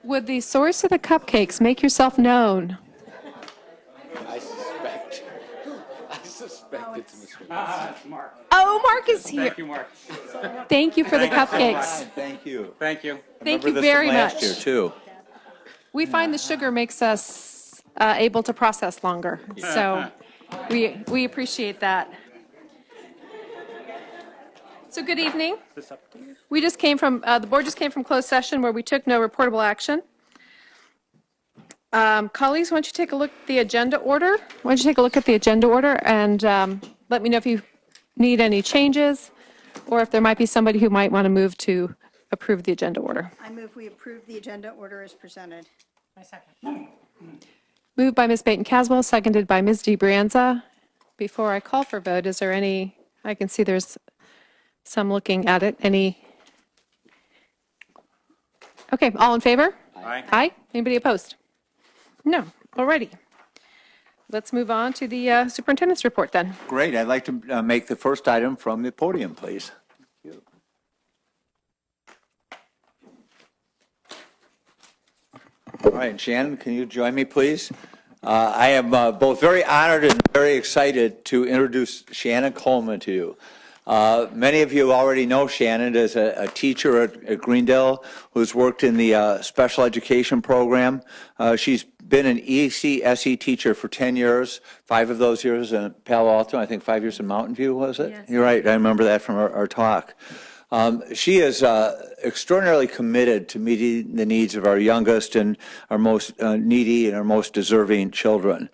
Would the source of the cupcakes make yourself known? I suspect it's Mr. Mark. Oh, Mark is here. Thank you, Mark. Thank you for the cupcakes. Thank you. Thank you. Thank you Remember this very from last much. year, too. We find the sugar makes us able to process longer, so we appreciate that. So good evening. We just came from, the board just came from closed session where we took no reportable action. Colleagues, why don't you take a look at the agenda order? Why don't you take a look at the agenda order and let me know if you need any changes or if there might be somebody who might want to move to approve the agenda order. I move we approve the agenda order as presented. My second. Moved by Ms. Baton-Caswell, seconded by Ms. DeBrianza. Before I call for vote, is there any, I can see there's some looking at it. Any? Okay, all in favor? Aye. Aye. Anybody opposed? No. Alrighty. Let's move on to the superintendent's report then. Great. I'd like to make the first item from the podium, please. Thank you. All right, Shannon, can you join me, please? I am both very honored and very excited to introduce Shannon Coleman to you. Many of you already know Shannon as a teacher at Greendale who's worked in the special education program. She's been an ECSE teacher for 10 years, 5 of those years in Palo Alto, I think 5 years in Mountain View, was it? Yes. You're right, I remember that from our talk. She is extraordinarily committed to meeting the needs of our youngest and our most needy and our most deserving children.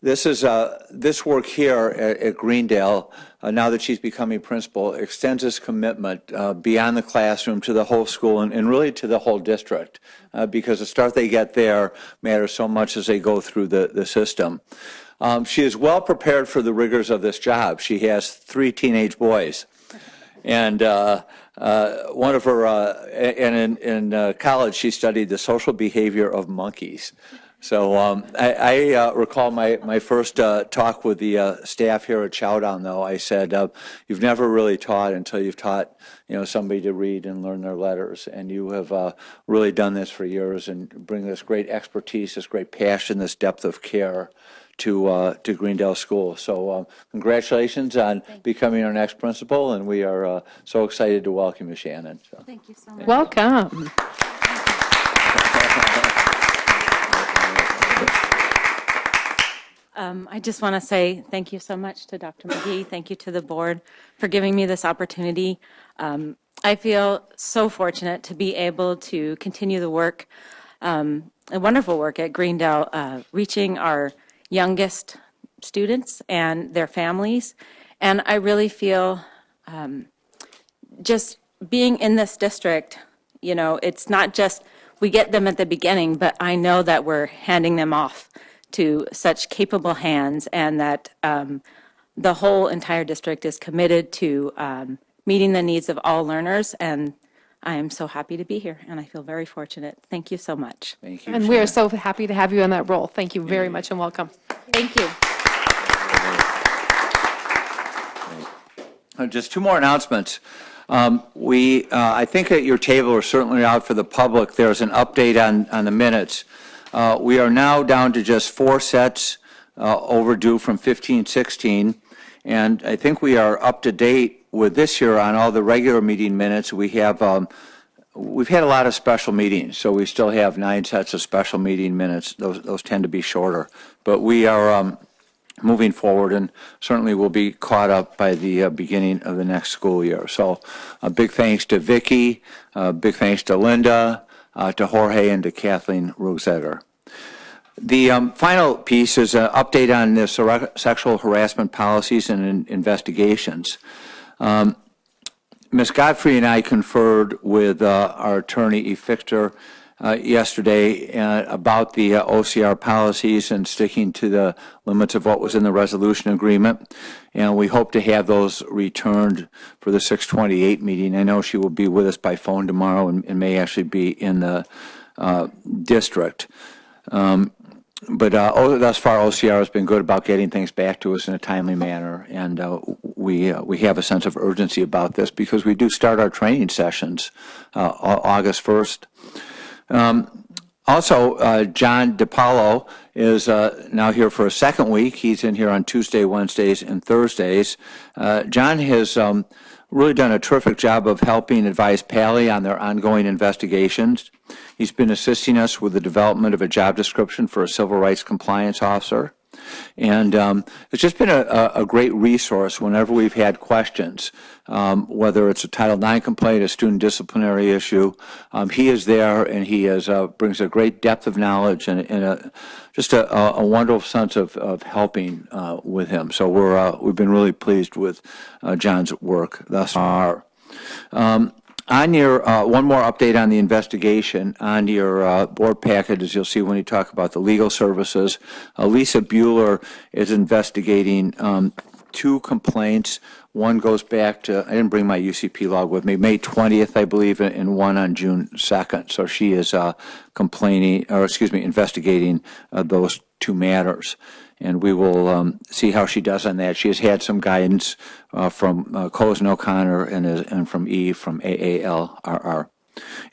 This work here at Greendale, now that she's becoming principal, extends this commitment beyond the classroom to the whole school and really to the whole district, because the start they get there matters so much as they go through the system. She is well prepared for the rigors of this job. She has 3 teenage boys. And one of her, and in college, she studied the social behavior of monkeys. So I recall my first talk with the staff here at Chowdown, though. I said, you've never really taught until you've taught, somebody to read and learn their letters. And you have really done this for years and bring this great expertise, this great passion, this depth of care to Greendale School. So congratulations on becoming our next principal, and we are so excited to welcome you, Shannon. So. Thank you so much. Welcome. I just want to say thank you so much to Dr. McGee. Thank you to the board for giving me this opportunity. I feel so fortunate to be able to continue the work, a wonderful work at Greendale, reaching our youngest students and their families. And I really feel just being in this district, it's not just we get them at the beginning, but I know that we're handing them off to such capable hands, and that the whole entire district is committed to meeting the needs of all learners. And I am so happy to be here, and I feel very fortunate. Thank you so much. Thank you. And we are so happy to have you in that role. Thank you very much and welcome. Thank you. Just 2 more announcements. I think at your table, or certainly out for the public, there's an update on the minutes. We are now down to just 4 sets overdue from 15-16, and I think we are up to date with this year on all the regular meeting minutes. We have we've had a lot of special meetings, so we still have 9 sets of special meeting minutes. Those tend to be shorter, but we are moving forward, and certainly will be caught up by the beginning of the next school year. So a big thanks to Vicki, big thanks to Linda, to Jorge, and to Kathleen Rugesetter. The final piece is an update on the sexual harassment policies and investigations. Ms. Godfrey and I conferred with our attorney, E. Fichter, yesterday about the OCR policies and sticking to the limits of what was in the resolution agreement. And we hope to have those returned for the 6/28 meeting. I know she will be with us by phone tomorrow and may actually be in the district. But thus far, OCR has been good about getting things back to us in a timely manner, and we have a sense of urgency about this because we do start our training sessions August 1st. Also, John DiPaolo is now here for a second week. He's in here on Tuesday, Wednesdays, and Thursdays. John has really done a terrific job of helping advise Pally on their ongoing investigations. He's been assisting us with the development of a job description for a civil rights compliance officer. And it's just been a great resource whenever we've had questions, whether it's a Title IX complaint, a student disciplinary issue. He is there, and he brings a great depth of knowledge and just a wonderful sense of helping with him. So we've been really pleased with John's work thus far. On your, one more update on the investigation, on your board packet, as you'll see when you talk about the legal services, Lisa Bueller is investigating 2 complaints. One goes back to, I didn't bring my UCP log with me, May 20th, I believe, and one on June 2nd. So she is investigating those 2 matters. And we will see how she does on that. She has had some guidance from Coles and O'Connor and from Eve from AALRR.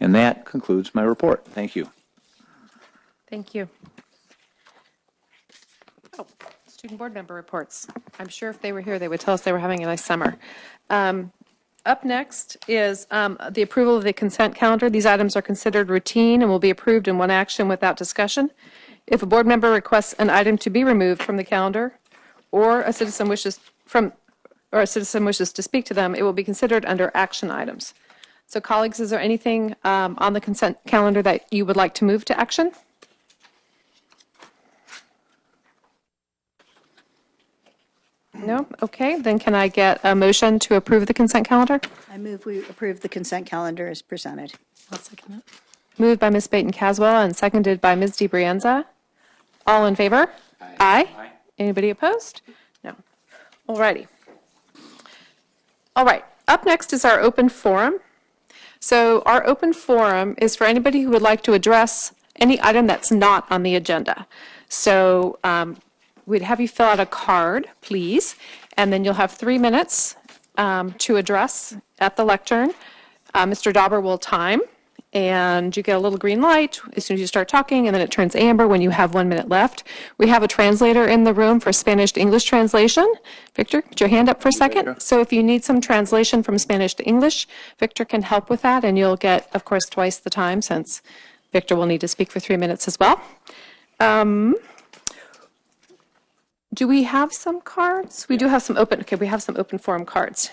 And that concludes my report. Thank you. Thank you. Oh, student board member reports. I'm sure if they were here, they would tell us they were having a nice summer. Up next is the approval of the consent calendar. These items are considered routine and will be approved in one action without discussion. If a board member requests an item to be removed from the calendar, or a citizen wishes to speak to them, it will be considered under action items. So, colleagues, is there anything on the consent calendar that you would like to move to action? No? Okay. Then can I get a motion to approve the consent calendar? I move we approve the consent calendar as presented. I'll second it. Moved by Ms. Baton-Caswell and seconded by Ms. DiBrienza. All in favor? Aye. Aye. Anybody opposed? No. All righty. All right. Up next is our open forum. So our open forum is for anybody who would like to address any item that's not on the agenda. So we'd have you fill out a card, please, and then you'll have 3 minutes to address at the lectern. Mr. Dauber will time, and you get a little green light as soon as you start talking, and then it turns amber when you have 1 minute left. We have a translator in the room for Spanish to English translation. Victor, put your hand up for a second. So if you need some translation from Spanish to English, Victor can help with that, and you'll get, of course, twice the time since Victor will need to speak for 3 minutes as well. Do we have some cards? We do have some open, okay, we have some open forum cards.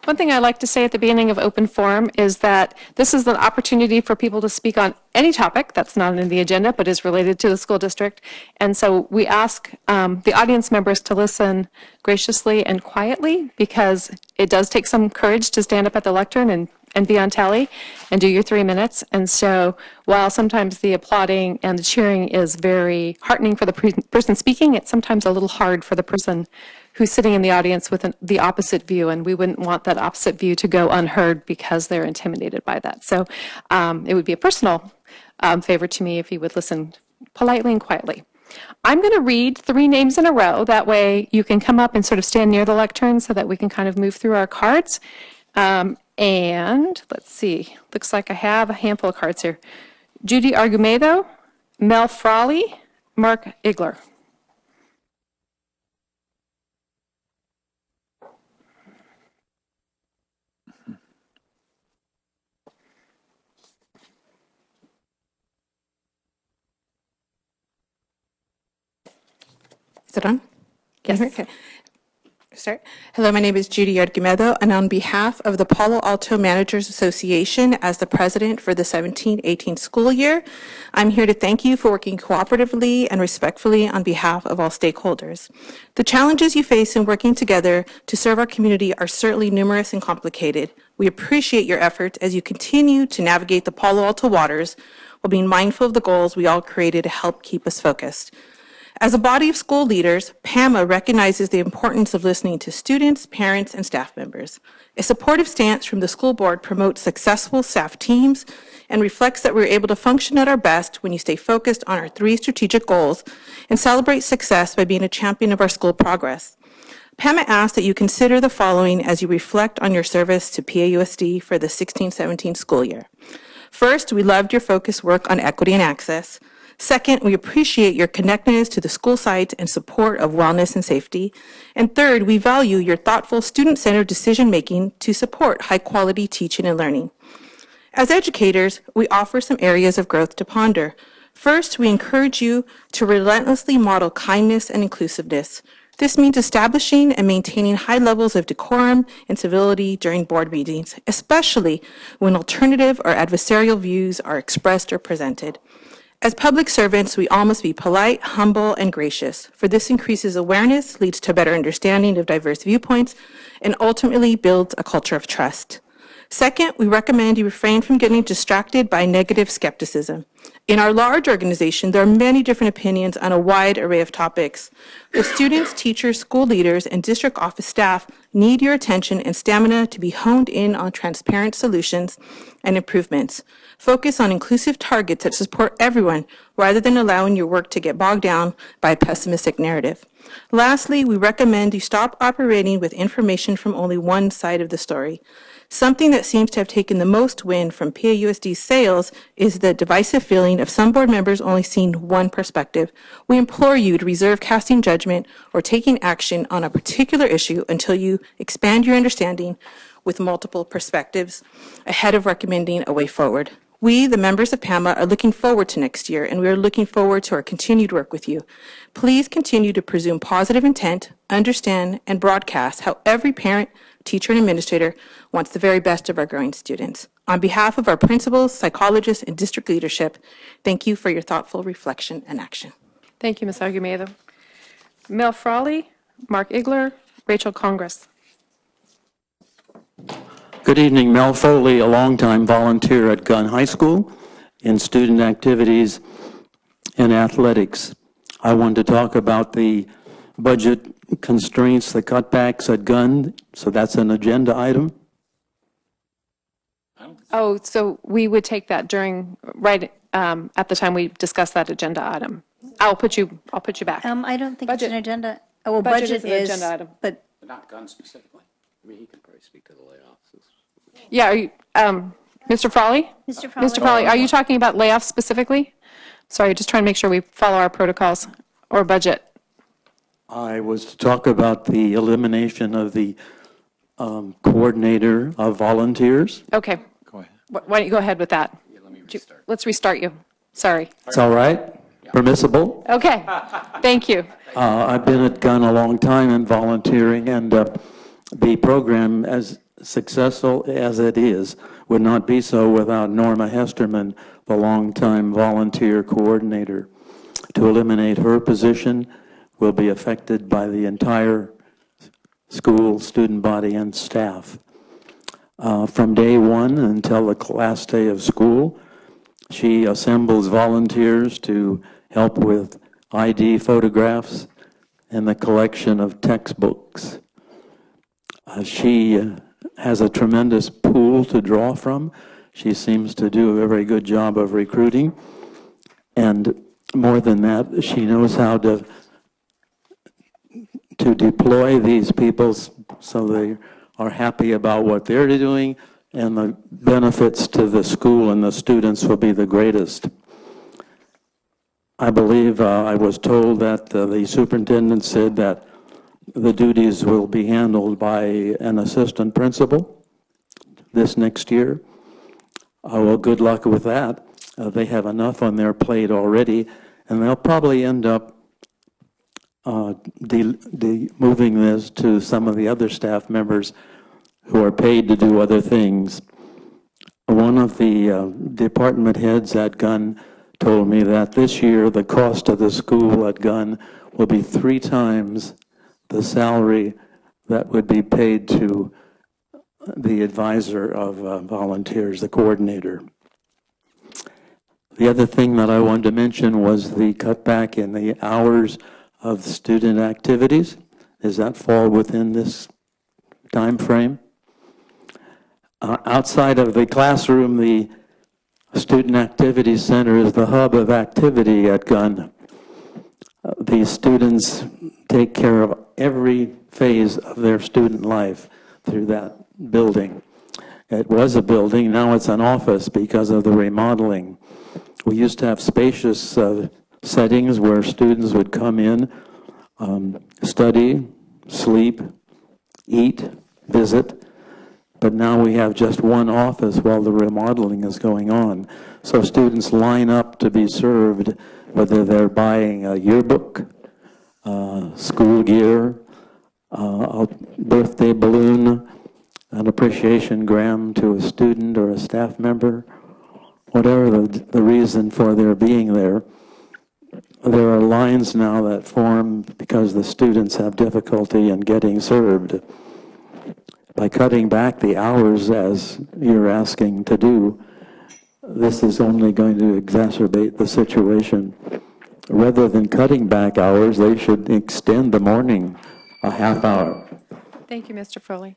One thing I like to say at the beginning of open forum is that this is an opportunity for people to speak on any topic that's not in the agenda but is related to the school district. And so we ask the audience members to listen graciously and quietly, because it does take some courage to stand up at the lectern and be on tally and do your 3 minutes. And so while sometimes the applauding and the cheering is very heartening for the person speaking, it's sometimes a little hard for the person who's sitting in the audience with the opposite view, and we wouldn't want that opposite view to go unheard because they're intimidated by that. So it would be a personal favor to me if you would listen politely and quietly. I'm going to read 3 names in a row. That way you can come up and sort of stand near the lectern so that we can kind of move through our cards. And let's see, looks like I have a handful of cards here. Judy Argumedo, Mel Frawley, Mark Igler. Is it on? Yes. Okay. Start. Hello, my name is Judy Argumedo, and on behalf of the Palo Alto Managers Association as the president for the 17-18 school year, I'm here to thank you for working cooperatively and respectfully on behalf of all stakeholders. The challenges you face in working together to serve our community are certainly numerous and complicated. We appreciate your efforts as you continue to navigate the Palo Alto waters while being mindful of the goals we all created to help keep us focused. As a body of school leaders, PAMA recognizes the importance of listening to students, parents, and staff members. A supportive stance from the school board promotes successful staff teams and reflects that we're able to function at our best when you stay focused on our 3 strategic goals and celebrate success by being a champion of our school progress. PAMA asks that you consider the following as you reflect on your service to PAUSD for the 16-17 school year. First, we loved your focused work on equity and access. Second, we appreciate your connectedness to the school site and support of wellness and safety. And third, we value your thoughtful student-centered decision-making to support high-quality teaching and learning. As educators, we offer some areas of growth to ponder. First, we encourage you to relentlessly model kindness and inclusiveness. This means establishing and maintaining high levels of decorum and civility during board meetings, especially when alternative or adversarial views are expressed or presented. As public servants, we all must be polite, humble, and gracious, for this increases awareness, leads to a better understanding of diverse viewpoints, and ultimately builds a culture of trust. Second, we recommend you refrain from getting distracted by negative skepticism. In our large organization, there are many different opinions on a wide array of topics. The students, teachers, school leaders, and district office staff need your attention and stamina to be honed in on transparent solutions and improvements. Focus on inclusive targets that support everyone rather than allowing your work to get bogged down by a pessimistic narrative. Lastly, we recommend you stop operating with information from only one side of the story. Something that seems to have taken the most wind from PAUSD sales is the divisive feeling of some board members only seeing one perspective. We implore you to reserve casting judgment or taking action on a particular issue until you expand your understanding with multiple perspectives ahead of recommending a way forward. We, the members of PAMA, are looking forward to next year, and we are looking forward to our continued work with you. Please continue to presume positive intent, understand, and broadcast how every parent, teacher, and administrator wants the very best of our growing students. On behalf of our principals, psychologists, and district leadership, thank you for your thoughtful reflection and action. Thank you, Ms. Argumedo. Mel Frawley, Mark Igler, Rachel Congress. Good evening, Mel Foley, a longtime volunteer at Gunn High School in student activities and athletics. I want to talk about the budget constraints, the cutbacks at Gunn, so that's an agenda item. Oh, so we would take that during, right at the time we discuss that agenda item. I'll put you back. I don't think it's Budget. an agenda. Oh, well, Budget budget is an is, agenda item. but Not Gunn specifically. I mean, he can probably speak to the layoffs. Yeah, are you, Mr. Frawley? Mr. Frawley. Mr. Frawley, are you talking about layoffs specifically? Sorry, just trying to make sure we follow our protocols or budget. I was to talk about the elimination of the coordinator of volunteers. Okay. Go ahead. Why don't you go ahead with that? Yeah, let me restart. Let's restart you. Sorry. It's all right? Permissible? Okay. Thank you. I've been at Gunn a long time in volunteering, and the program, as successful as it is, would not be so without Norma Hesterman, the longtime volunteer coordinator. To eliminate her position will be affected by the entire school, student body, and staff. From day one until the last day of school, she assembles volunteers to help with ID photographs and the collection of textbooks. She has a tremendous pool to draw from. She seems to do a very good job of recruiting. And more than that, she knows how to deploy these people so they are happy about what they're doing, and the benefits to the school and the students will be the greatest. I believe I was told that the superintendent said that the duties will be handled by an assistant principal this next year. Well, good luck with that. They have enough on their plate already, and they'll probably end up moving this to some of the other staff members who are paid to do other things. One of the department heads at Gunn told me that this year the cost of the school at Gunn will be 3 times the salary that would be paid to the advisor of volunteers, the coordinator. The other thing that I wanted to mention was the cutback in the hours of student activities. Does that fall within this time frame? Outside of the classroom, the Student Activity Center is the hub of activity at Gunn. The students take care of every phase of their student life through that building. It was a building, now it's an office because of the remodeling. We used to have spacious settings where students would come in, study, sleep, eat, visit, but now we have just one office while the remodeling is going on. So students line up to be served, whether they're buying a yearbook, school gear, a birthday balloon, an appreciation gram to a student or a staff member, whatever the reason for their being there. There are lines now that form because the students have difficulty in getting served. By cutting back the hours, as you're asking to do, this is only going to exacerbate the situation. Rather than cutting back hours, they should extend the morning a half hour. Thank you, Mr. Foley.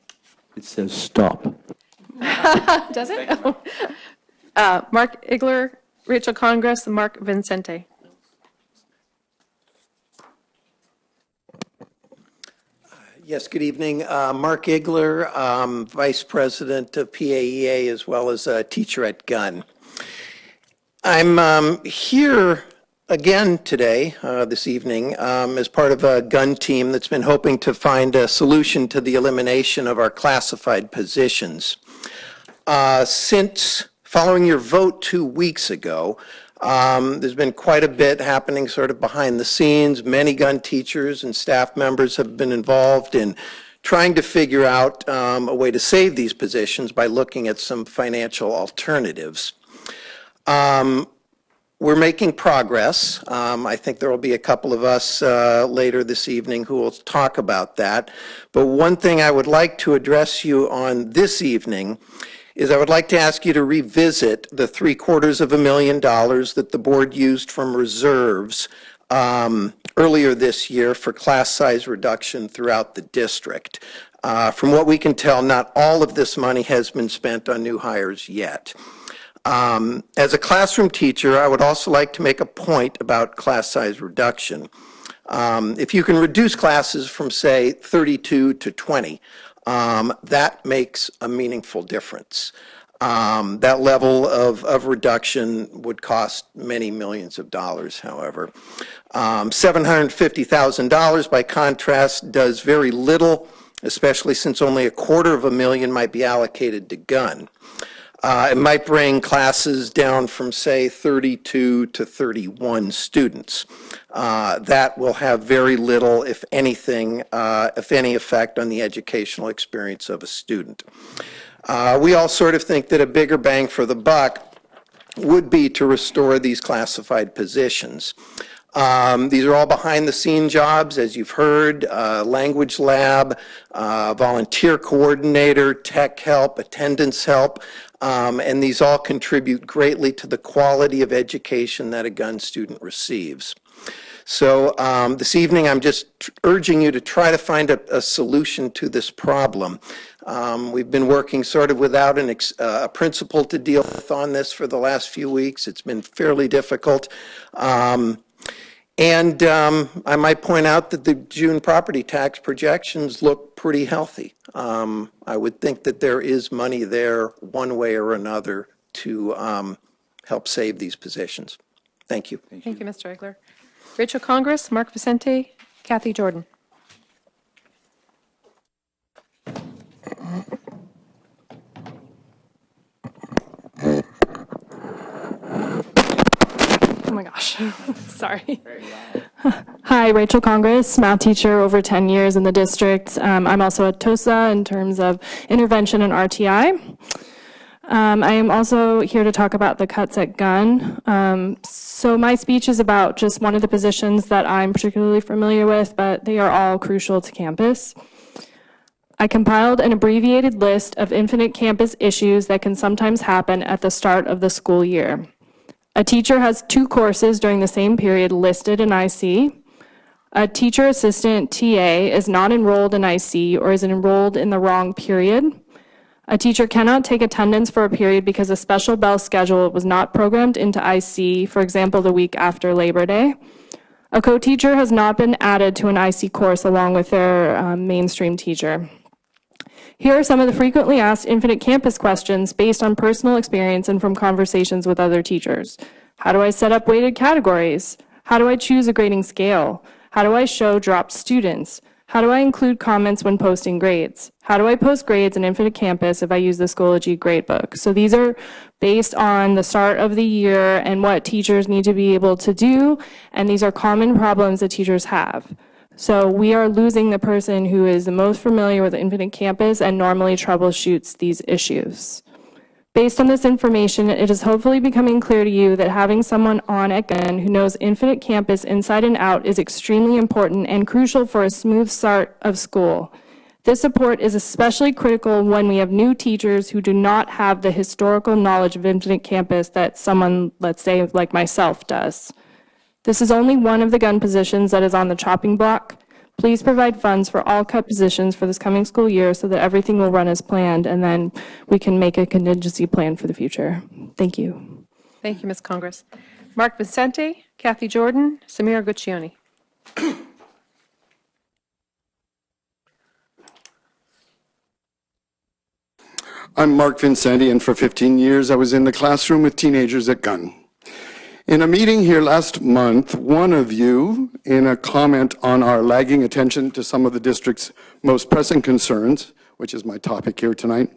It says stop. Does it? Mark Igler, Rachel Congress, and Mark Vincente. Yes, good evening. Mark Igler, Vice President of PAEA, as well as a teacher at Gunn. I'm here again today, this evening, as part of a Gunn team that's been hoping to find a solution to the elimination of our classified positions. Since following your vote 2 weeks ago, there's been quite a bit happening sort of behind the scenes. Many Gunn teachers and staff members have been involved in trying to figure out a way to save these positions by looking at some financial alternatives. We're making progress. I think there will be a couple of us later this evening who will talk about that. But one thing I would like to address you on this evening is I would like to ask you to revisit the $750,000 that the board used from reserves earlier this year for class size reduction throughout the district. From what we can tell, not all of this money has been spent on new hires yet. As a classroom teacher, I would also like to make a point about class size reduction. If you can reduce classes from, say, 32 to 20, that makes a meaningful difference. That level of reduction would cost many millions of dollars, however. $750,000, by contrast, does very little, especially since only $250,000 might be allocated to Gunn. It might bring classes down from, say, 32 to 31 students. That will have very little, if anything, if any effect on the educational experience of a student. We all sort of think that a bigger bang for the buck would be to restore these classified positions. These are all behind-the-scene jobs, as you've heard, language lab, volunteer coordinator, tech help, attendance help, and these all contribute greatly to the quality of education that a Gunn student receives. So this evening, I'm just urging you to try to find a solution to this problem. We've been working sort of without a principal to deal with on this for the last few weeks. It's been fairly difficult. And I might point out that the June property tax projections look pretty healthy. I would think that there is money there one way or another to help save these positions. Thank you. Thank you, Mr. Eigler. Rachel Congress, Mark Vicente, Kathy Jordan. Oh my gosh, sorry. Hi, Rachel Congress, math teacher over 10 years in the district. I'm also at TOSA in terms of intervention and RTI. I am also here to talk about the cuts at Gunn. So my speech is about just one of the positions that I'm particularly familiar with, but they are all crucial to campus. I compiled an abbreviated list of infinite campus issues that can sometimes happen at the start of the school year. A teacher has 2 courses during the same period listed in IC. A teacher assistant TA is not enrolled in IC or is enrolled in the wrong period. A teacher cannot take attendance for a period because a special bell schedule was not programmed into IC, for example, the week after Labor Day. A co-teacher has not been added to an IC course along with their mainstream teacher. Here are some of the frequently asked Infinite Campus questions based on personal experience and from conversations with other teachers. How do I set up weighted categories? How do I choose a grading scale? How do I show dropped students? How do I include comments when posting grades? How do I post grades in Infinite Campus if I use the Schoology gradebook? So these are based on the start of the year and what teachers need to be able to do, and these are common problems that teachers have. So we are losing the person who is the most familiar with Infinite Campus and normally troubleshoots these issues. Based on this information, it is hopefully becoming clear to you that having someone on at Gunn who knows Infinite Campus inside and out is extremely important and crucial for a smooth start of school. This support is especially critical when we have new teachers who do not have the historical knowledge of Infinite Campus that someone, let's say, like myself does. This is only one of the Gunn positions that is on the chopping block. Please provide funds for all cut positions for this coming school year so that everything will run as planned, and then we can make a contingency plan for the future. Thank you. Thank you, Ms. Congress. Mark Vicente, Kathy Jordan, Samira Guccione. I'm Mark Vincenti, and for 15 years I was in the classroom with teenagers at Gunn. In a meeting here last month, one of you, in a comment on our lagging attention to some of the district's most pressing concerns, which is my topic here tonight,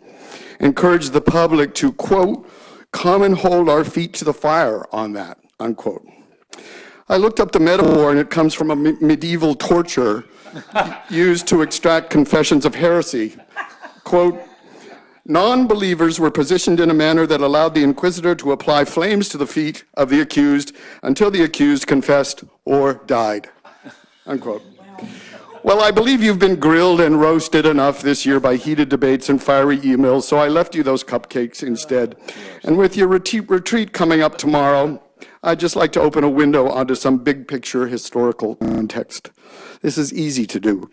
encouraged the public to, quote, come and hold our feet to the fire on that, unquote. I looked up the metaphor, and it comes from a medieval torture used to extract confessions of heresy. Quote, non-believers were positioned in a manner that allowed the inquisitor to apply flames to the feet of the accused until the accused confessed or died, unquote. Well, I believe you've been grilled and roasted enough this year by heated debates and fiery emails, so I left you those cupcakes instead. And with your retreat coming up tomorrow, I'd just like to open a window onto some big picture historical context. This is easy to do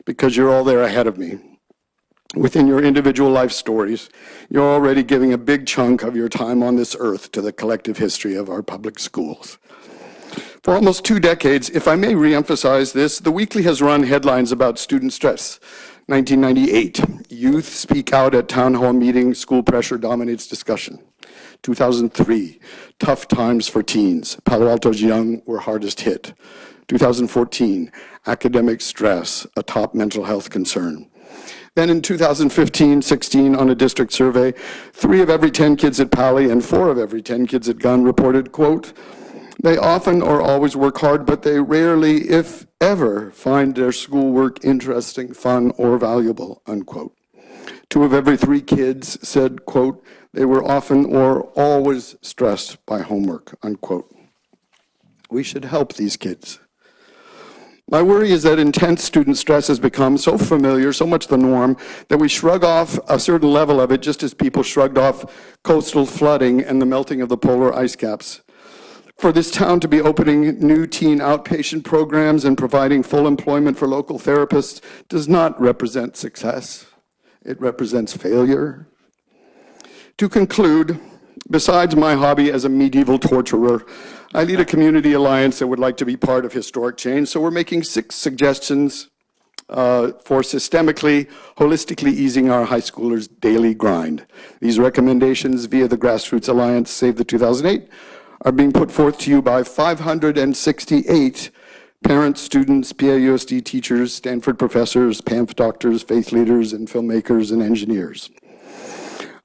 because you're all there ahead of me. Within your individual life stories, you're already giving a big chunk of your time on this earth to the collective history of our public schools. For almost 2 decades, if I may reemphasize this, the Weekly has run headlines about student stress. 1998, youth speak out at town hall meetings, school pressure dominates discussion. 2003, tough times for teens, Palo Alto's young were hardest hit. 2014, academic stress, a top mental health concern. Then in 2015-16, on a district survey, 3 of every 10 kids at Pali and 4 of every 10 kids at Gunn reported, quote, they often or always work hard, but they rarely, if ever, find their schoolwork interesting, fun, or valuable, unquote. 2 of every 3 kids said, quote, they were often or always stressed by homework, unquote. We should help these kids. My worry is that intense student stress has become so familiar, so much the norm, that we shrug off a certain level of it just as people shrugged off coastal flooding and the melting of the polar ice caps. For this town to be opening new teen outpatient programs and providing full employment for local therapists does not represent success. It represents failure. To conclude, besides my hobby as a medieval torturer, I lead a community alliance that would like to be part of historic change, so we're making 6 suggestions for systemically, holistically easing our high schoolers' daily grind. These recommendations via the Grassroots Alliance Save the 2008 are being put forth to you by 568 parents, students, PAUSD teachers, Stanford professors, PAMF doctors, faith leaders, and filmmakers and engineers.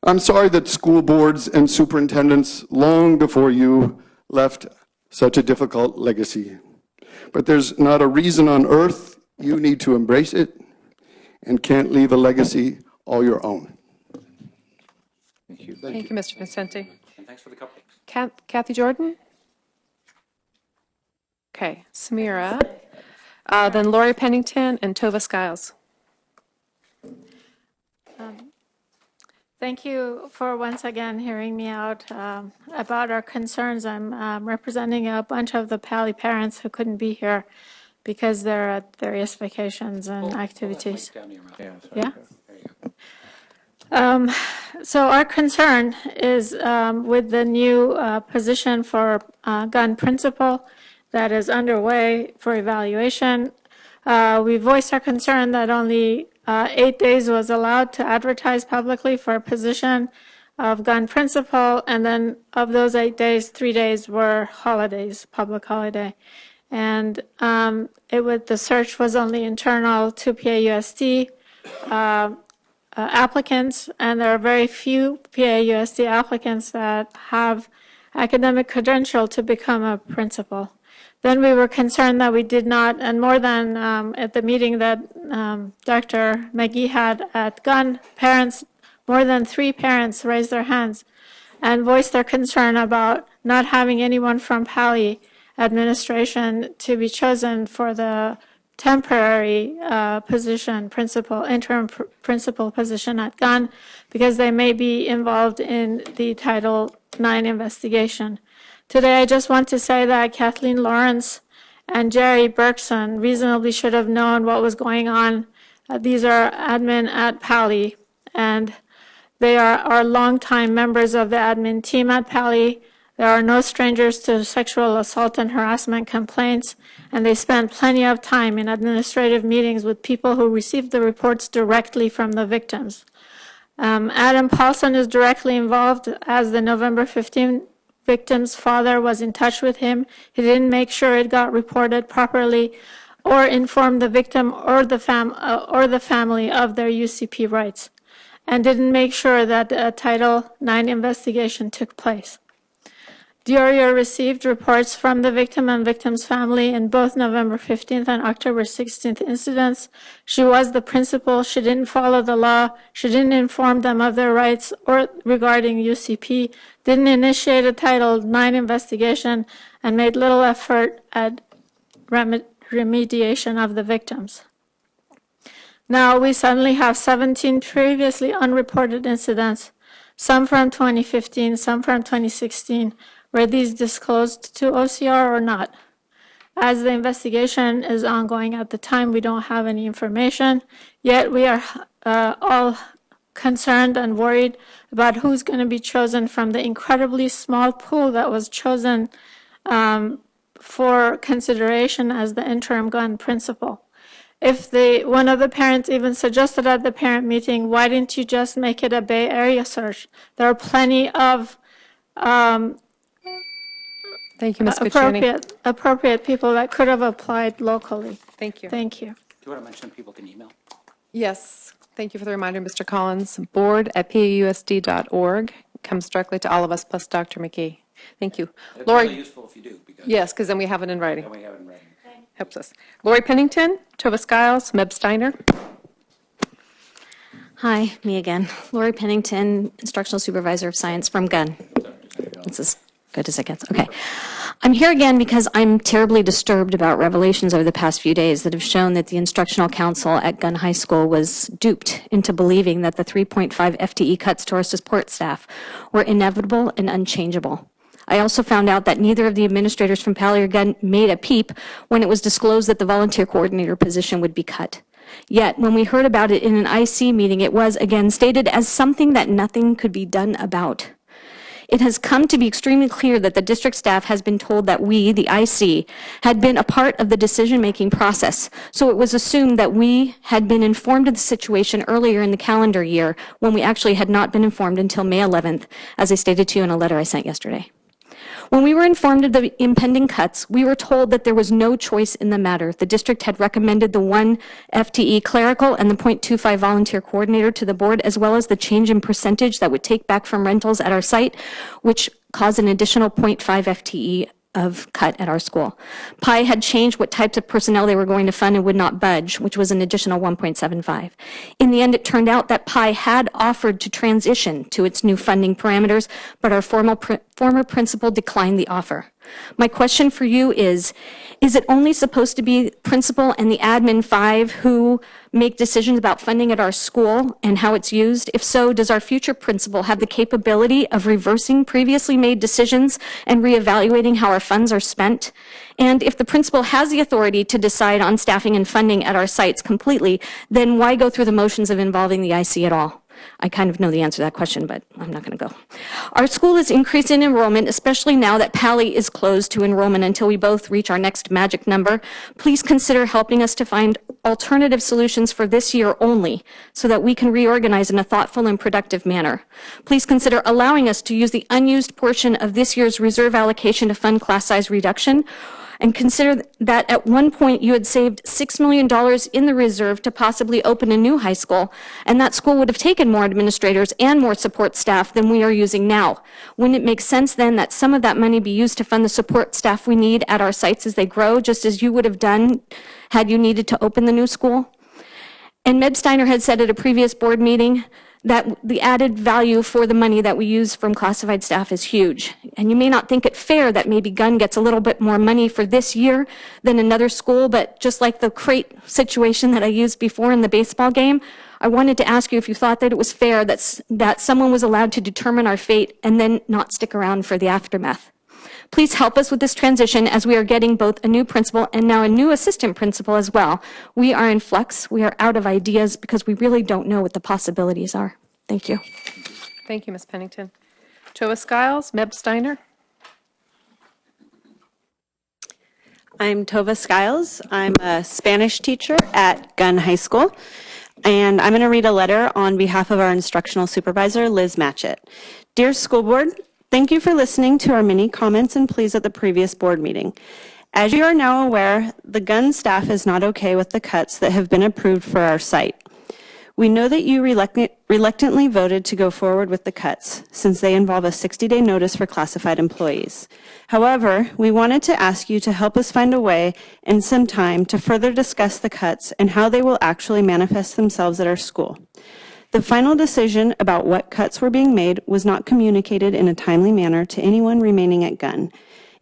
I'm sorry that school boards and superintendents long before you left such a difficult legacy. But there's not a reason on earth you need to embrace it and can't leave a legacy all your own. Thank you. Thank you, Mr. Vicente. And thanks for the cupcakes. Kathy Jordan? Okay, Samira. Then Lori Pennington and Tova Skiles. Thank you for once again hearing me out about our concerns. I'm representing a bunch of the Pali parents who couldn't be here because they're at various vacations and activities. Yeah. So our concern is with the new position for gun principal that is underway for evaluation. We voiced our concern that only 8 days was allowed to advertise publicly for a position of gun principal, and then of those 8 days, 3 days were holidays, public holiday. And the search was only internal to PAUSD applicants, and there are very few PAUSD applicants that have academic credential to become a principal. Then we were concerned that we did not, and more than at the meeting that Dr. McGee had at Gunn, more than 3 parents raised their hands and voiced their concern about not having anyone from Pali administration to be chosen for the temporary interim principal position at Gunn, because they may be involved in the Title IX investigation. Today, I just want to say that Kathleen Lawrence and Jerry Berkson reasonably should have known what was going on. These are admin at Pali, and they are our longtime members of the admin team at Pali. There are no strangers to sexual assault and harassment complaints, and they spend plenty of time in administrative meetings with people who received the reports directly from the victims. Adam Paulson is directly involved, as the November 15 victim's father was in touch with him. He didn't make sure it got reported properly or inform the victim or the family of their UCP rights, and didn't make sure that a Title IX investigation took place. Dioria received reports from the victim and victim's family in both November 15th and October 16th incidents. She was the principal. She didn't follow the law. She didn't inform them of their rights or regarding UCP, didn't initiate a Title IX investigation, and made little effort at remediation of the victims. Now we suddenly have 17 previously unreported incidents, some from 2015, some from 2016, were these disclosed to OCR or not? As the investigation is ongoing at the time, we don't have any information, yet we are all concerned and worried about who's going to be chosen from the incredibly small pool that was chosen for consideration as the interim gun principal. If one of the parents even suggested at the parent meeting, why didn't you just make it a Bay Area search? There are plenty of Thank you, Ms. Piccioni. appropriate people that could have applied locally. Thank you. Thank you. Do you want to mention people can email? Yes, thank you for the reminder, Mr. Collins. board@pausd.org comes directly to all of us, plus Dr. McGee. Thank you. It's Lori. really useful if you do. Because Yes, because then we have it in writing. then we have it in writing. Helps us. Lori Pennington, Tova Skiles, Meb Steiner. Hi, me again. Lori Pennington, Instructional Supervisor of Science from Gunn. It's as good as it gets. Okay. I'm here again because I'm terribly disturbed about revelations over the past few days that have shown that the Instructional Council at Gunn High School was duped into believing that the 3.5 FTE cuts to our support staff were inevitable and unchangeable. I also found out that neither of the administrators from Pali or Gunn made a peep when it was disclosed that the volunteer coordinator position would be cut. Yet, when we heard about it in an IC meeting, it was, again, stated as something that nothing could be done about. It has come to be extremely clear that the district staff has been told that we, the IC, had been a part of the decision-making process. So it was assumed that we had been informed of the situation earlier in the calendar year when we actually had not been informed until May 11th, as I stated to you in a letter I sent yesterday. When we were informed of the impending cuts, we were told that there was no choice in the matter. The district had recommended the 1 FTE clerical and the .25 volunteer coordinator to the board, as well as the change in percentage that would take back from rentals at our site, which caused an additional .5 FTE of cut at our school. PI had changed what types of personnel they were going to fund and would not budge, which was an additional 1.75. In the end, it turned out that PI had offered to transition to its new funding parameters, but our former principal declined the offer. My question for you is it only supposed to be principal and the admin 5 who make decisions about funding at our school and how it's used? If so, does our future principal have the capability of reversing previously made decisions and reevaluating how our funds are spent? And if the principal has the authority to decide on staffing and funding at our sites completely, then why go through the motions of involving the IC at all? I kind of know the answer to that question, but I'm not going to go. Our school is increasing enrollment, especially now that Pally is closed to enrollment until we both reach our next magic number. Please consider helping us to find alternative solutions for this year only so that we can reorganize in a thoughtful and productive manner. Please consider allowing us to use the unused portion of this year's reserve allocation to fund class size reduction, and consider that at one point you had saved $6 million in the reserve to possibly open a new high school, and that school would have taken more administrators and more support staff than we are using now. Wouldn't it make sense then that some of that money be used to fund the support staff we need at our sites as they grow, just as you would have done had you needed to open the new school? And Meb Steiner had said at a previous board meeting that the added value for the money that we use from classified staff is huge. And you may not think it fair that maybe Gunn gets a little bit more money for this year than another school, but just like the crate situation that I used before in the baseball game, I wanted to ask you if you thought that it was fair that someone was allowed to determine our fate and then not stick around for the aftermath. Please help us with this transition as we are getting both a new principal and now a new assistant principal as well. We are in flux. We are out of ideas because we really don't know what the possibilities are. Thank you. Thank you, Ms. Pennington. Choa Skiles, Meb Steiner. I'm Tova Skiles. I'm a Spanish teacher at Gunn High School, and I'm going to read a letter on behalf of our instructional supervisor, Liz Matchett. Dear School Board, thank you for listening to our many comments and pleas at the previous board meeting. As you are now aware, the Gunn staff is not okay with the cuts that have been approved for our site. We know that you reluctantly voted to go forward with the cuts, since they involve a 60-day notice for classified employees. However, we wanted to ask you to help us find a way and some time to further discuss the cuts and how they will actually manifest themselves at our school. The final decision about what cuts were being made was not communicated in a timely manner to anyone remaining at Gunn.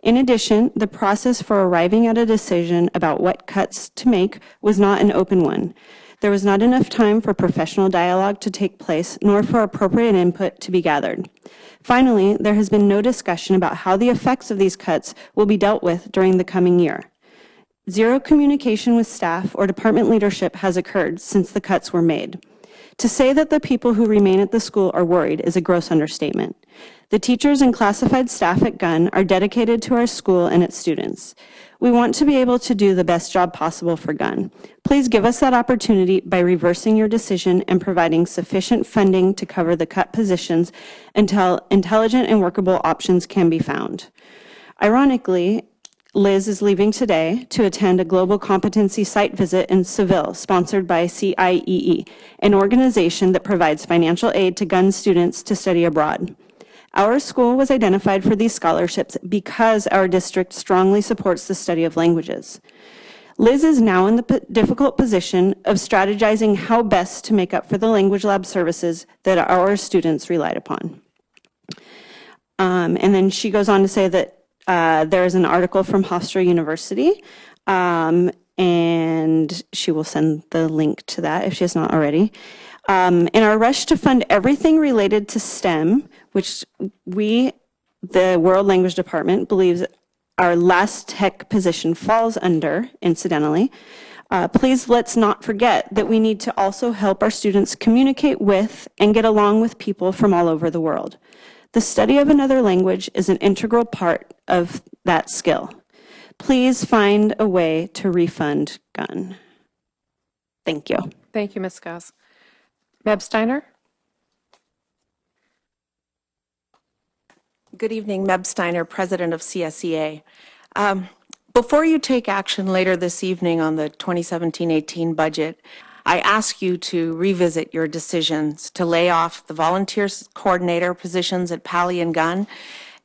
In addition, the process for arriving at a decision about what cuts to make was not an open one. There was not enough time for professional dialogue to take place, nor for appropriate input to be gathered. Finally, there has been no discussion about how the effects of these cuts will be dealt with during the coming year. Zero communication with staff or department leadership has occurred since the cuts were made. To say that the people who remain at the school are worried is a gross understatement. The teachers and classified staff at Gunn are dedicated to our school and its students. We want to be able to do the best job possible for Gunn. Please give us that opportunity by reversing your decision and providing sufficient funding to cover the cut positions until intelligent and workable options can be found. Ironically, Liz is leaving today to attend a global competency site visit in Seville, sponsored by CIEE, an organization that provides financial aid to Gunn students to study abroad. Our school was identified for these scholarships because our district strongly supports the study of languages. Liz is now in the difficult position of strategizing how best to make up for the language lab services that our students relied upon. And then she goes on to say that there is an article from Hofstra University, and she will send the link to that if she has not already. In our rush to fund everything related to STEM, which we, the World Language Department, believes our last tech position falls under, incidentally, please let's not forget that we need to also help our students communicate with and get along with people from all over the world. The study of another language is an integral part of that skill. Please find a way to refund Gunn. Thank you. Thank you, Ms. Skiles. Meb Steiner. Good evening, Meb Steiner, President of CSEA. Before you take action later this evening on the 2017-18 budget, I ask you to revisit your decisions to lay off the volunteers coordinator positions at Pally and Gunn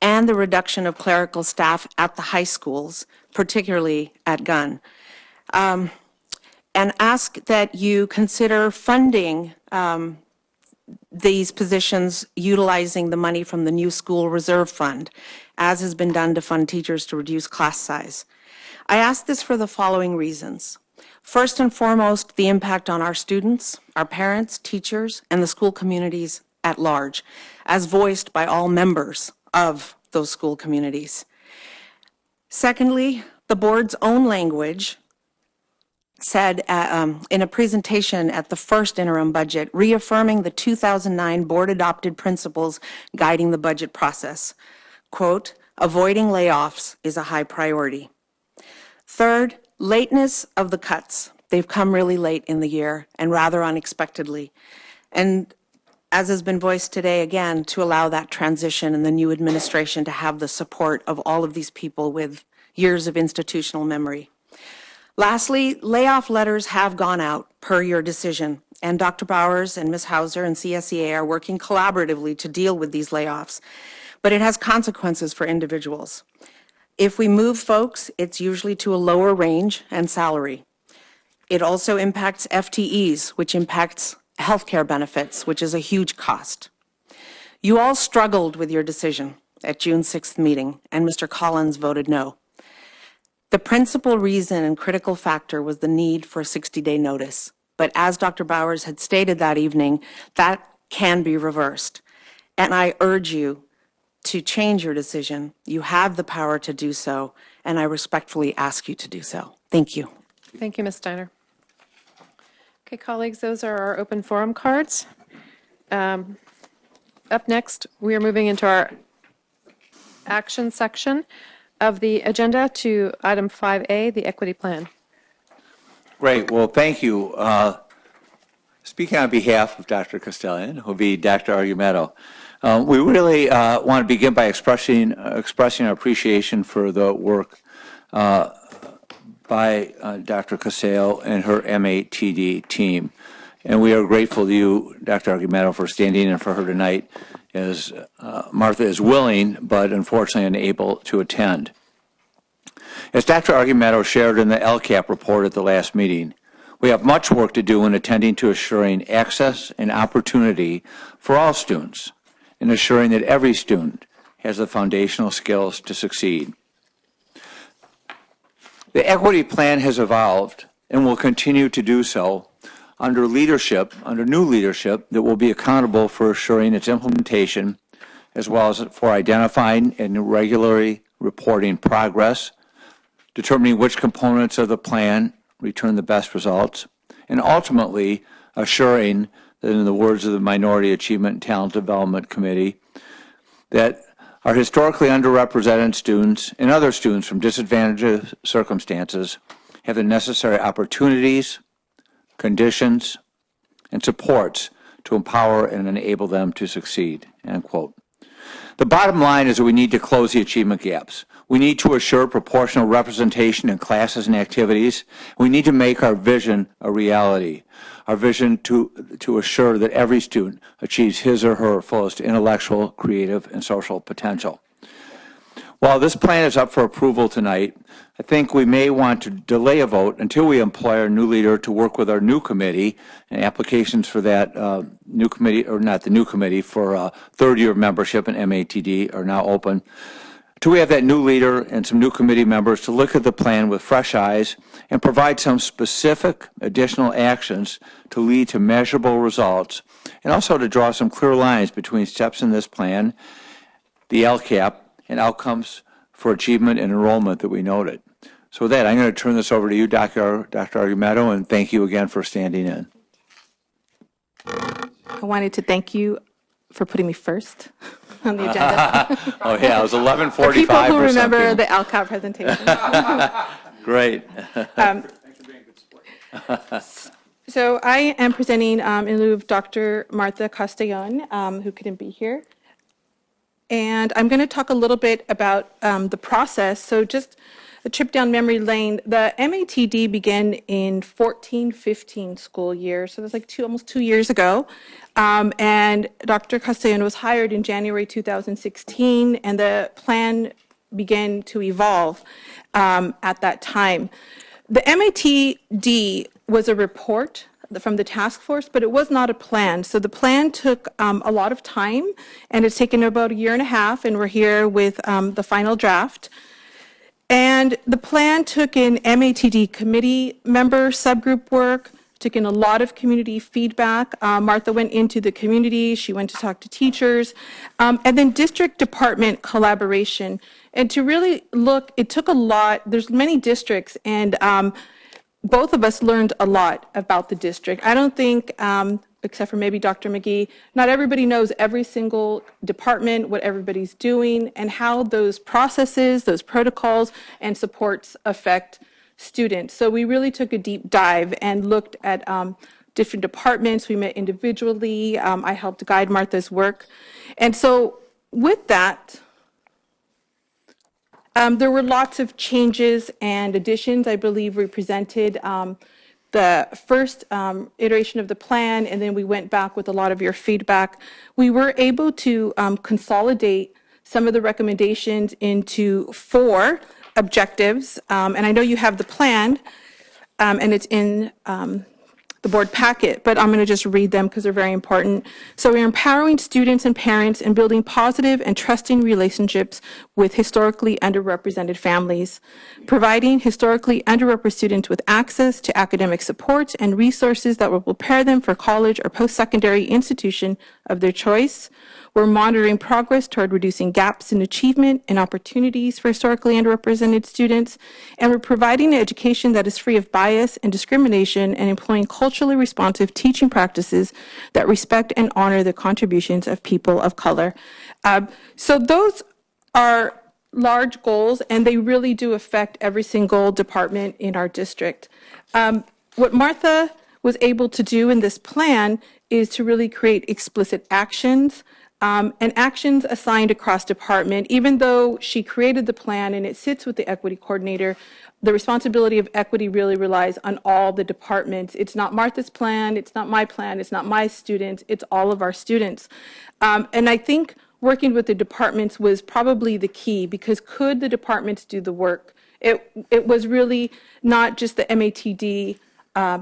and the reduction of clerical staff at the high schools, particularly at Gunn. And ask that you consider funding these positions utilizing the money from the new school reserve fund, as has been done to fund teachers to reduce class size. I ask this for the following reasons. First and foremost, the impact on our students, our parents, teachers, and the school communities at large, as voiced by all members of those school communities. Secondly, the board's own language said in a presentation at the first interim budget, reaffirming the 2009 board-adopted principles guiding the budget process. Quote, avoiding layoffs is a high priority. Third, lateness of the cuts. They've come really late in the year and rather unexpectedly. And as has been voiced today again, to allow that transition and the new administration to have the support of all of these people with years of institutional memory. Lastly, layoff letters have gone out per your decision, and Dr. Bowers and Ms. Hauser and CSEA are working collaboratively to deal with these layoffs, but it has consequences for individuals. If we move folks, it's usually to a lower range and salary. It also impacts FTEs, which impacts healthcare benefits, which is a huge cost. You all struggled with your decision at June 6th meeting, and Mr. Collins voted no. The principal reason and critical factor was the need for a 60-day notice. But as Dr. Bowers had stated that evening, that can be reversed. And I urge you to change your decision. You have the power to do so, and I respectfully ask you to do so. Thank you. Thank you, Ms. Steiner. Okay, colleagues, those are our open forum cards. Up next, we are moving into our action section of the agenda to item 5A, the equity plan. Great. Well, thank you. Speaking on behalf of Dr. Castellan, who will be Dr. Argumedo, we really want to begin by expressing our appreciation for the work by Dr. Casale and her MATD team. And we are grateful to you, Dr. Argumedo, for standing in for her tonight, as Martha is willing but unfortunately unable to attend. As Dr. Argumedo shared in the LCAP report at the last meeting, we have much work to do in attending to assuring access and opportunity for all students and assuring that every student has the foundational skills to succeed. The equity plan has evolved and will continue to do so under new leadership that will be accountable for assuring its implementation, as well as for identifying and regularly reporting progress, determining which components of the plan return the best results, and ultimately assuring that, in the words of the Minority Achievement and Talent Development Committee, that our historically underrepresented students and other students from disadvantaged circumstances have the necessary opportunities, conditions, and supports to empower and enable them to succeed, end quote. The bottom line is that we need to close the achievement gaps. We need to assure proportional representation in classes and activities. We need to make our vision a reality. Our vision to assure that every student achieves his or her fullest intellectual, creative, and social potential. While this plan is up for approval tonight, I think we may want to delay a vote until we employ our new leader to work with our new committee, and applications for that new committee, or not the new committee, for third year of membership in MATD are now open. Till we have that new leader and some new committee members to look at the plan with fresh eyes and provide some specific additional actions to lead to measurable results, and also to draw some clear lines between steps in this plan, the LCAP, and outcomes for achievement and enrollment that we noted. So with that, I'm going to turn this over to you, Dr. Argumedo, and thank you again for standing in. I wanted to thank you for putting me first on the agenda. Oh yeah, it was 11:45 For people who or remember something. the ALCAP presentation. Great. So I am presenting in lieu of Dr. Martha Castellan, who couldn't be here. And I'm going to talk a little bit about the process. So just a trip down memory lane, the MATD began in 14-15 school year, so that's like almost 2 years ago. And Dr. Castellan was hired in January 2016, and the plan began to evolve at that time. The MATD was a report from the task force, but it was not a plan. So the plan took a lot of time, and it's taken about a year and a half, and we're here with the final draft. And the plan took in MATD committee member subgroup work, took in a lot of community feedback. Martha went into the community, she went to talk to teachers, and then district department collaboration. And to really look, it took a lot, there's many districts, and both of us learned a lot about the district. I don't think, except for maybe Dr. McGee, not everybody knows every single department, what everybody's doing, and how those processes, those protocols, and supports affect students. So we really took a deep dive and looked at different departments. We met individually. I helped guide Martha's work. And so with that, there were lots of changes and additions. I believe we presented the first iteration of the plan, and then we went back with a lot of your feedback. We were able to consolidate some of the recommendations into 4 objectives, and I know you have the plan, and it's in the board packet, but I'm going to just read them because they're very important. So we're empowering students and parents and building positive and trusting relationships with historically underrepresented families, providing historically underrepresented students with access to academic support and resources that will prepare them for college or post-secondary institution of their choice. We're monitoring progress toward reducing gaps in achievement and opportunities for historically underrepresented students, and we're providing an education that is free of bias and discrimination and employing culturally responsive teaching practices that respect and honor the contributions of people of color. So those are large goals, and they really do affect every single department in our district. What Martha was able to do in this plan is to really create explicit actions and actions assigned across department. Even though she created the plan and it sits with the equity coordinator, the responsibility of equity really relies on all the departments. It's not Martha's plan, it's not my plan, it's not my students, it's all of our students. And I think working with the departments was probably the key, because could the departments do the work? It was really not just the MATD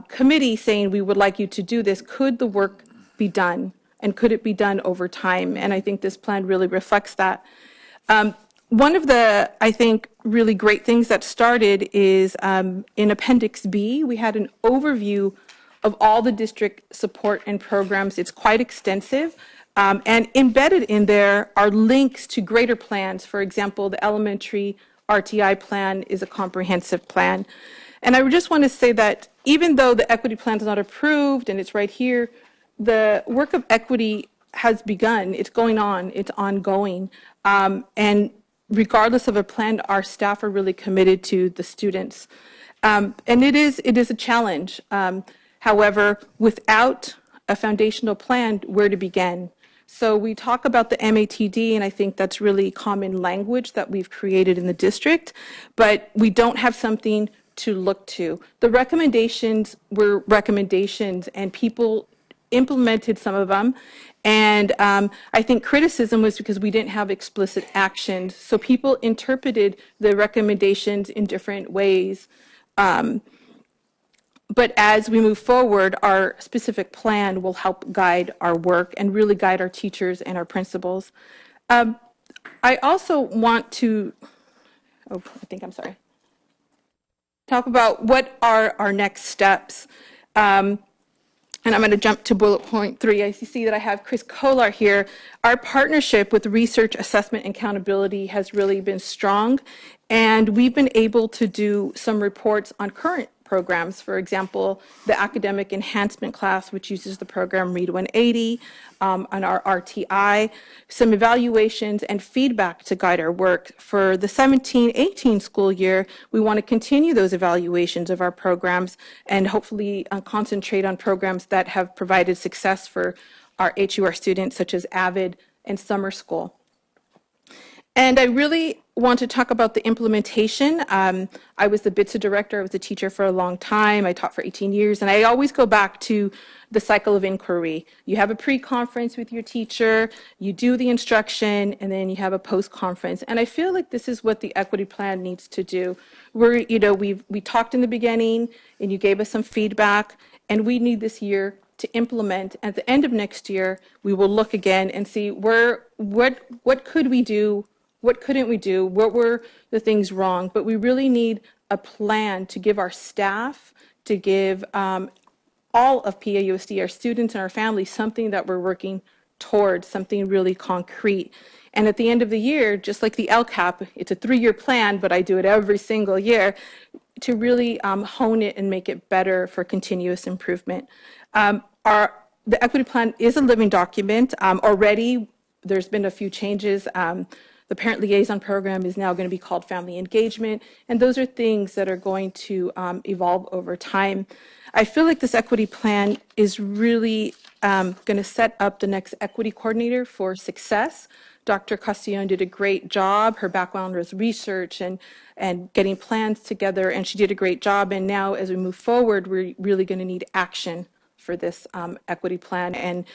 committee saying we would like you to do this. Could the work be done? And could it be done over time? And I think this plan really reflects that. One of the, I think, really great things that started is in Appendix B, we had an overview of all the district support and programs. It's quite extensive. And embedded in there are links to greater plans. For example, the elementary RTI plan is a comprehensive plan. And I just want to say that even though the equity plan is not approved and it's right here, the work of equity has begun. It's going on. It's ongoing. And regardless of a plan, our staff are really committed to the students. And it is a challenge. However, without a foundational plan, where to begin? So we talk about the MATD, and I think that's really common language that we've created in the district, but we don't have something to look to. The recommendations were recommendations, and people implemented some of them, and I think criticism was because we didn't have explicit actions. So people interpreted the recommendations in different ways. But as we move forward, our specific plan will help guide our work and really guide our teachers and our principals. I also want to, talk about what are our next steps. And I'm going to jump to bullet point 3. I see that I have Chris Kolar here. Our partnership with Research Assessment and Accountability has really been strong, and we've been able to do some reports on current programs. For example, the academic enhancement class, which uses the program Read 180, on our RTI, some evaluations and feedback to guide our work. For the 17-18 school year, we want to continue those evaluations of our programs and hopefully concentrate on programs that have provided success for our HUR students, such as AVID and summer school. And I really want to talk about the implementation. I was the BITSA director. I was a teacher for a long time. I taught for 18 years. And I always go back to the cycle of inquiry. You have a pre-conference with your teacher, you do the instruction, and then you have a post-conference. And I feel like this is what the equity plan needs to do. We talked in the beginning, and you gave us some feedback, and we need this year to implement. At the end of next year, we will look again and see what could we do, what couldn't we do, what were the things wrong. But we really need a plan to give our staff, to give all of PAUSD, our students and our families, something that we're working towards, something really concrete. And at the end of the year, just like the LCAP, it's a 3-year plan, but I do it every single year, to really hone it and make it better for continuous improvement. The equity plan is a living document. Already, there's been a few changes. The parent liaison program is now going to be called family engagement, and those are things that are going to evolve over time. I feel like this equity plan is really going to set up the next equity coordinator for success. Dr. Castellon did a great job. Her background was research and getting plans together, and she did a great job. And now as we move forward, we're really going to need action for this equity plan and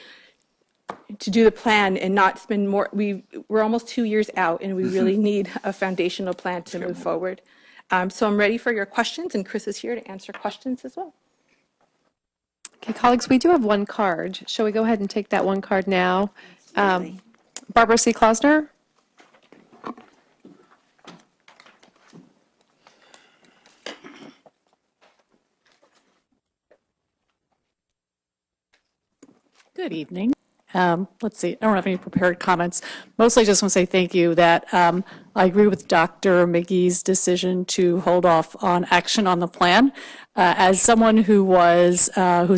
to do the plan and not spend more. We're almost 2 years out, and we really need a foundational plan to move forward. So I'm ready for your questions, and Chris is here to answer questions as well. Okay, colleagues, we do have one card. Shall we go ahead and take that one card now? Barbara C. Klausner? Good evening. Let's see, I don't have any prepared comments. Mostly just want to say thank you that I agree with Dr. McGee's decision to hold off on action on the plan. As someone who's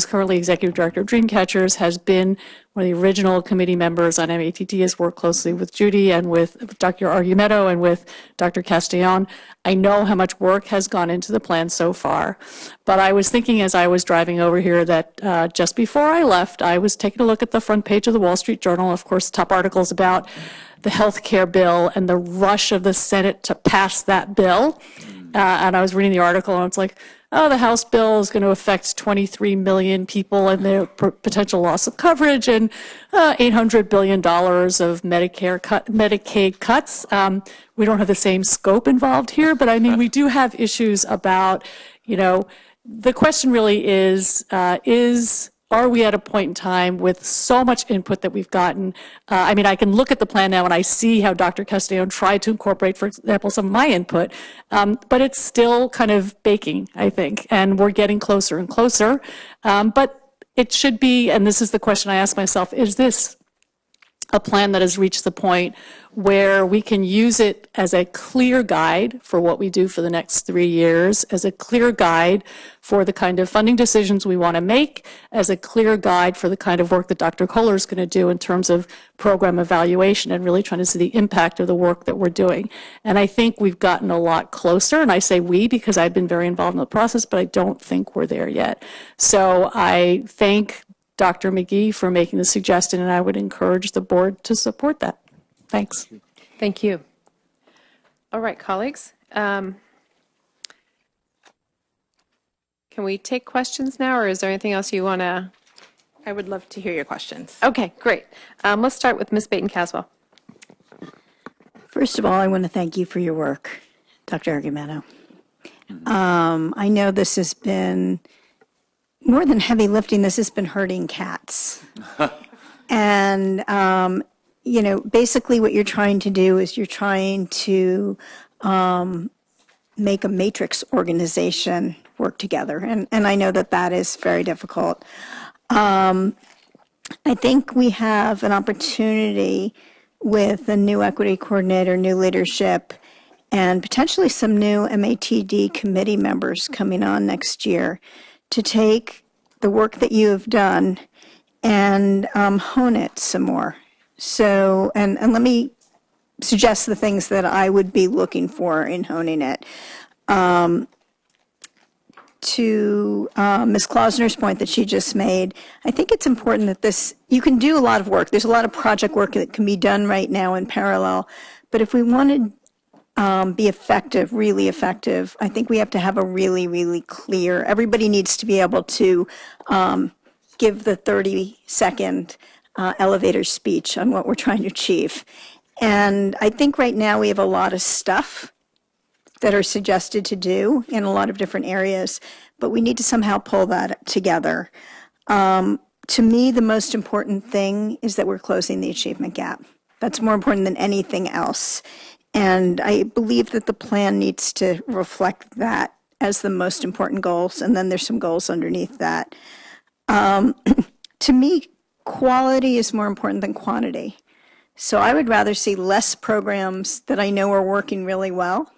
currently executive director of Dreamcatchers, has been one of the original committee members on MATT, has worked closely with Judy and with Dr. Argumedo and with Dr. Castellon. I know how much work has gone into the plan so far. But I was thinking as I was driving over here that just before I left, I was taking a look at the front page of the Wall Street Journal. Of course, top articles about the health care bill and the rush of the Senate to pass that bill. And I was reading the article and it's like, oh, the House bill is going to affect 23 million people and their potential loss of coverage and $800 billion of Medicaid cuts. We don't have the same scope involved here, but I mean, we do have issues about, the question really is are we at a point in time with so much input that we've gotten? I mean, I can look at the plan now and I see how Dr. Castellon tried to incorporate, for example, some of my input, but it's still kind of baking, I think, and we're getting closer and closer. But it should be, and this is the question I ask myself, is this a plan that has reached the point where we can use it as a clear guide for what we do for the next 3 years, as a clear guide for the kind of funding decisions we want to make, as a clear guide for the kind of work that Dr. Kohler is going to do in terms of program evaluation and really trying to see the impact of the work that we're doing. And I think we've gotten a lot closer, and I say we because I've been very involved in the process, but I don't think we're there yet. So I thank Dr. McGee for making the suggestion, and I would encourage the board to support that. Thanks. Thank you. All right, colleagues. Can we take questions now, or is there anything else you want to? I would love to hear your questions. Okay, great. Let's start with Ms. Baton-Caswell. First of all, I want to thank you for your work, Dr. Argumedo. I know this has been more than heavy lifting. This has been herding cats. And, basically what you're trying to do is you're trying to make a matrix organization work together. And I know that that is very difficult. I think we have an opportunity with a new equity coordinator, new leadership, and potentially some new MATD committee members coming on next year to take the work that you have done and hone it some more. So, and let me suggest the things that I would be looking for in honing it. To Ms. Klausner's point that she just made, I think it's important that this, you can do a lot of work. There's a lot of project work that can be done right now in parallel. But if we want to be effective, really effective, I think we have to have a really, really clear, everybody needs to be able to give the 30-second elevator speech on what we're trying to achieve. And I think right now we have a lot of stuff that are suggested to do in a lot of different areas, but we need to somehow pull that together. To me, the most important thing is that we're closing the achievement gap. That's more important than anything else. And I believe that the plan needs to reflect that as the most important goals, and then there's some goals underneath that. To me, quality is more important than quantity. So I would rather see less programs that I know are working really well,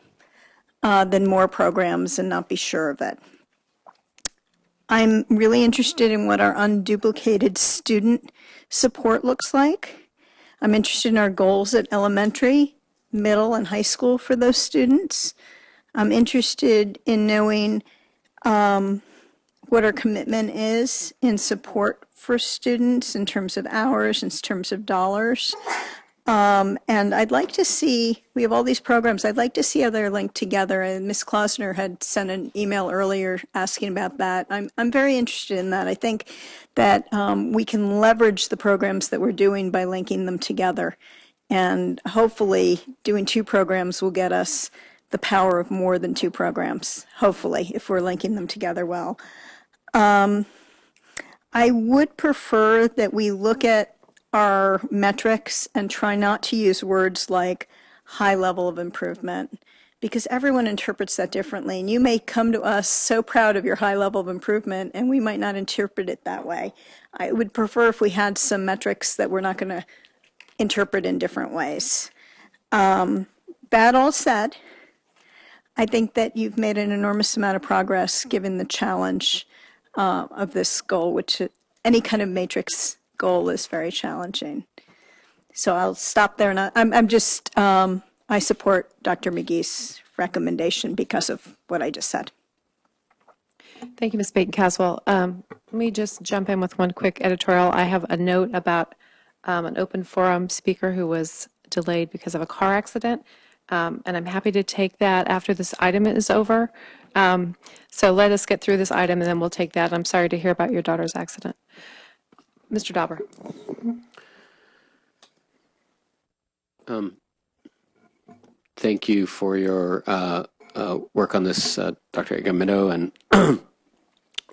than more programs and not be sure of it. I'm really interested in what our unduplicated student support looks like. I'm interested in our goals at elementary, middle, and high school for those students. I'm interested in knowing what our commitment is in support for students in terms of hours, in terms of dollars. And I'd like to see, we have all these programs, I'd like to see how they're linked together. And Ms. Klausner had sent an email earlier asking about that. I'm very interested in that. I think that we can leverage the programs that we're doing by linking them together. And hopefully doing 2 programs will get us the power of more than 2 programs, hopefully, if we're linking them together well. I would prefer that we look at our metrics and try not to use words like high level of improvement, because everyone interprets that differently. And you may come to us so proud of your high level of improvement, and we might not interpret it that way. I would prefer if we had some metrics that we're not going to interpret in different ways. That all said, I think that you've made an enormous amount of progress given the challenge of this goal, which any kind of matrix goal is very challenging. So I'll stop there. And I support Dr. McGee's recommendation because of what I just said. Thank you, Ms. Bacon-Caswell. Let me just jump in with one quick editorial. I have a note about an open forum speaker who was delayed because of a car accident, and I'm happy to take that after this item is over. So let us get through this item, and then we'll take that. I'm sorry to hear about your daughter's accident. Mr. Dauber. Thank you for your work on this, Dr. Agamido,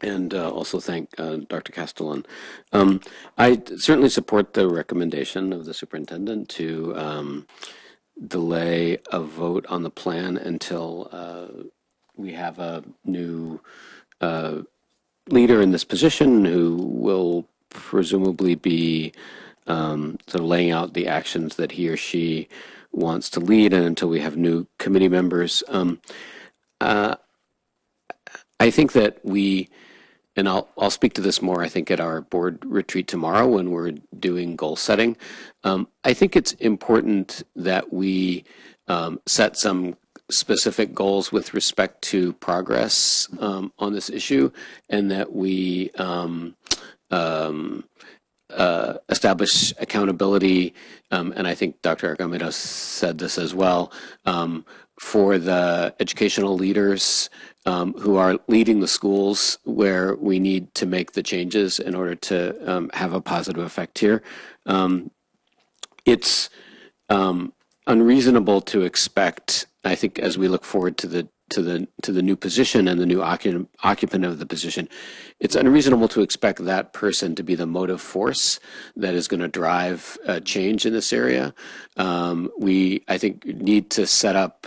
and also thank Dr. Castellan. I certainly support the recommendation of the superintendent to delay a vote on the plan until we have a new leader in this position who will presumably be sort of laying out the actions that he or she wants to lead, and until we have new committee members. I think that and I'll speak to this more, I think, at our board retreat tomorrow when we're doing goal setting. I think it's important that we set some specific goals with respect to progress on this issue, and that we establish accountability, and I think Dr. Argamido said this as well, for the educational leaders who are leading the schools where we need to make the changes in order to have a positive effect here. It's unreasonable to expect, I think, as we look forward to the new position and the new occupant of the position, it's unreasonable to expect that person to be the motive force that is going to drive change in this area. We, I think, need to set up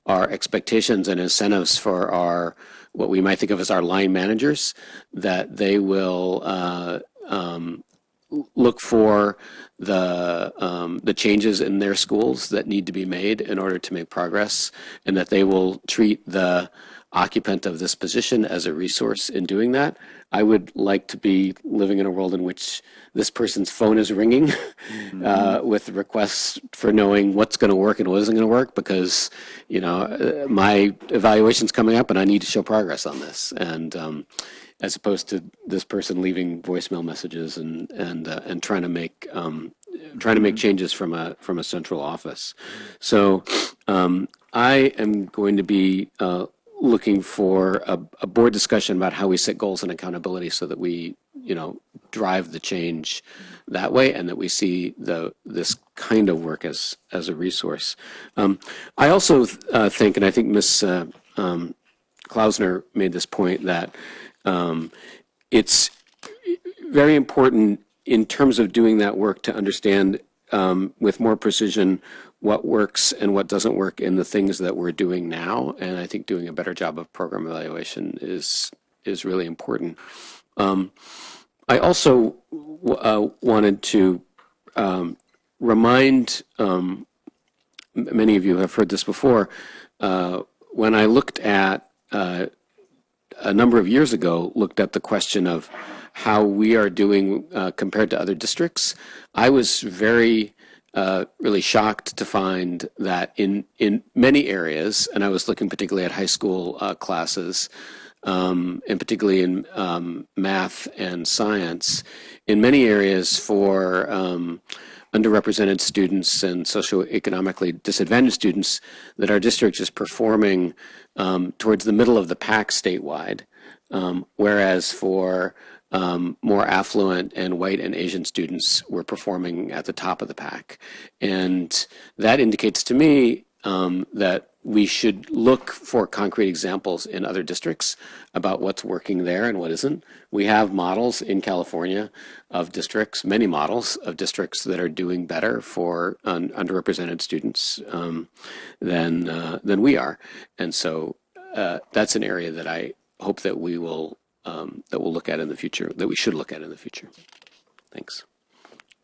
our expectations and incentives for our, what we might think of as our line managers, that they will look for the changes in their schools that need to be made in order to make progress, and that they will treat the occupant of this position as a resource in doing that. I would like to be living in a world in which this person's phone is ringing with requests for knowing what's going to work and what isn't going to work, because, you know, my evaluation's coming up and I need to show progress on this. And as opposed to this person leaving voicemail messages and trying to make changes from a central office. So I am going to be looking for a board discussion about how we set goals and accountability so that we, you know, drive the change that way, and that we see this kind of work as a resource. I also think, and I think Ms. Klausner made this point, that it's very important in terms of doing that work to understand with more precision what works and what doesn't work in the things that we're doing now. And I think doing a better job of program evaluation is really important. I also wanted to remind many of you have heard this before. When I looked at a number of years ago, looked at the question of how we are doing compared to other districts, I was very really shocked to find that in many areas, and I was looking particularly at high school classes, and particularly in math and science, in many areas for underrepresented students and socioeconomically disadvantaged students, that our district is performing towards the middle of the pack statewide, whereas for more affluent and white and Asian students, we're performing at the top of the pack. And that indicates to me that we should look for concrete examples in other districts about what's working there and what isn't. We have models in California of districts, many models of districts that are doing better for underrepresented students than we are. And so that's an area that I hope that we will we'll look at in the future, that we should look at in the future. Thanks.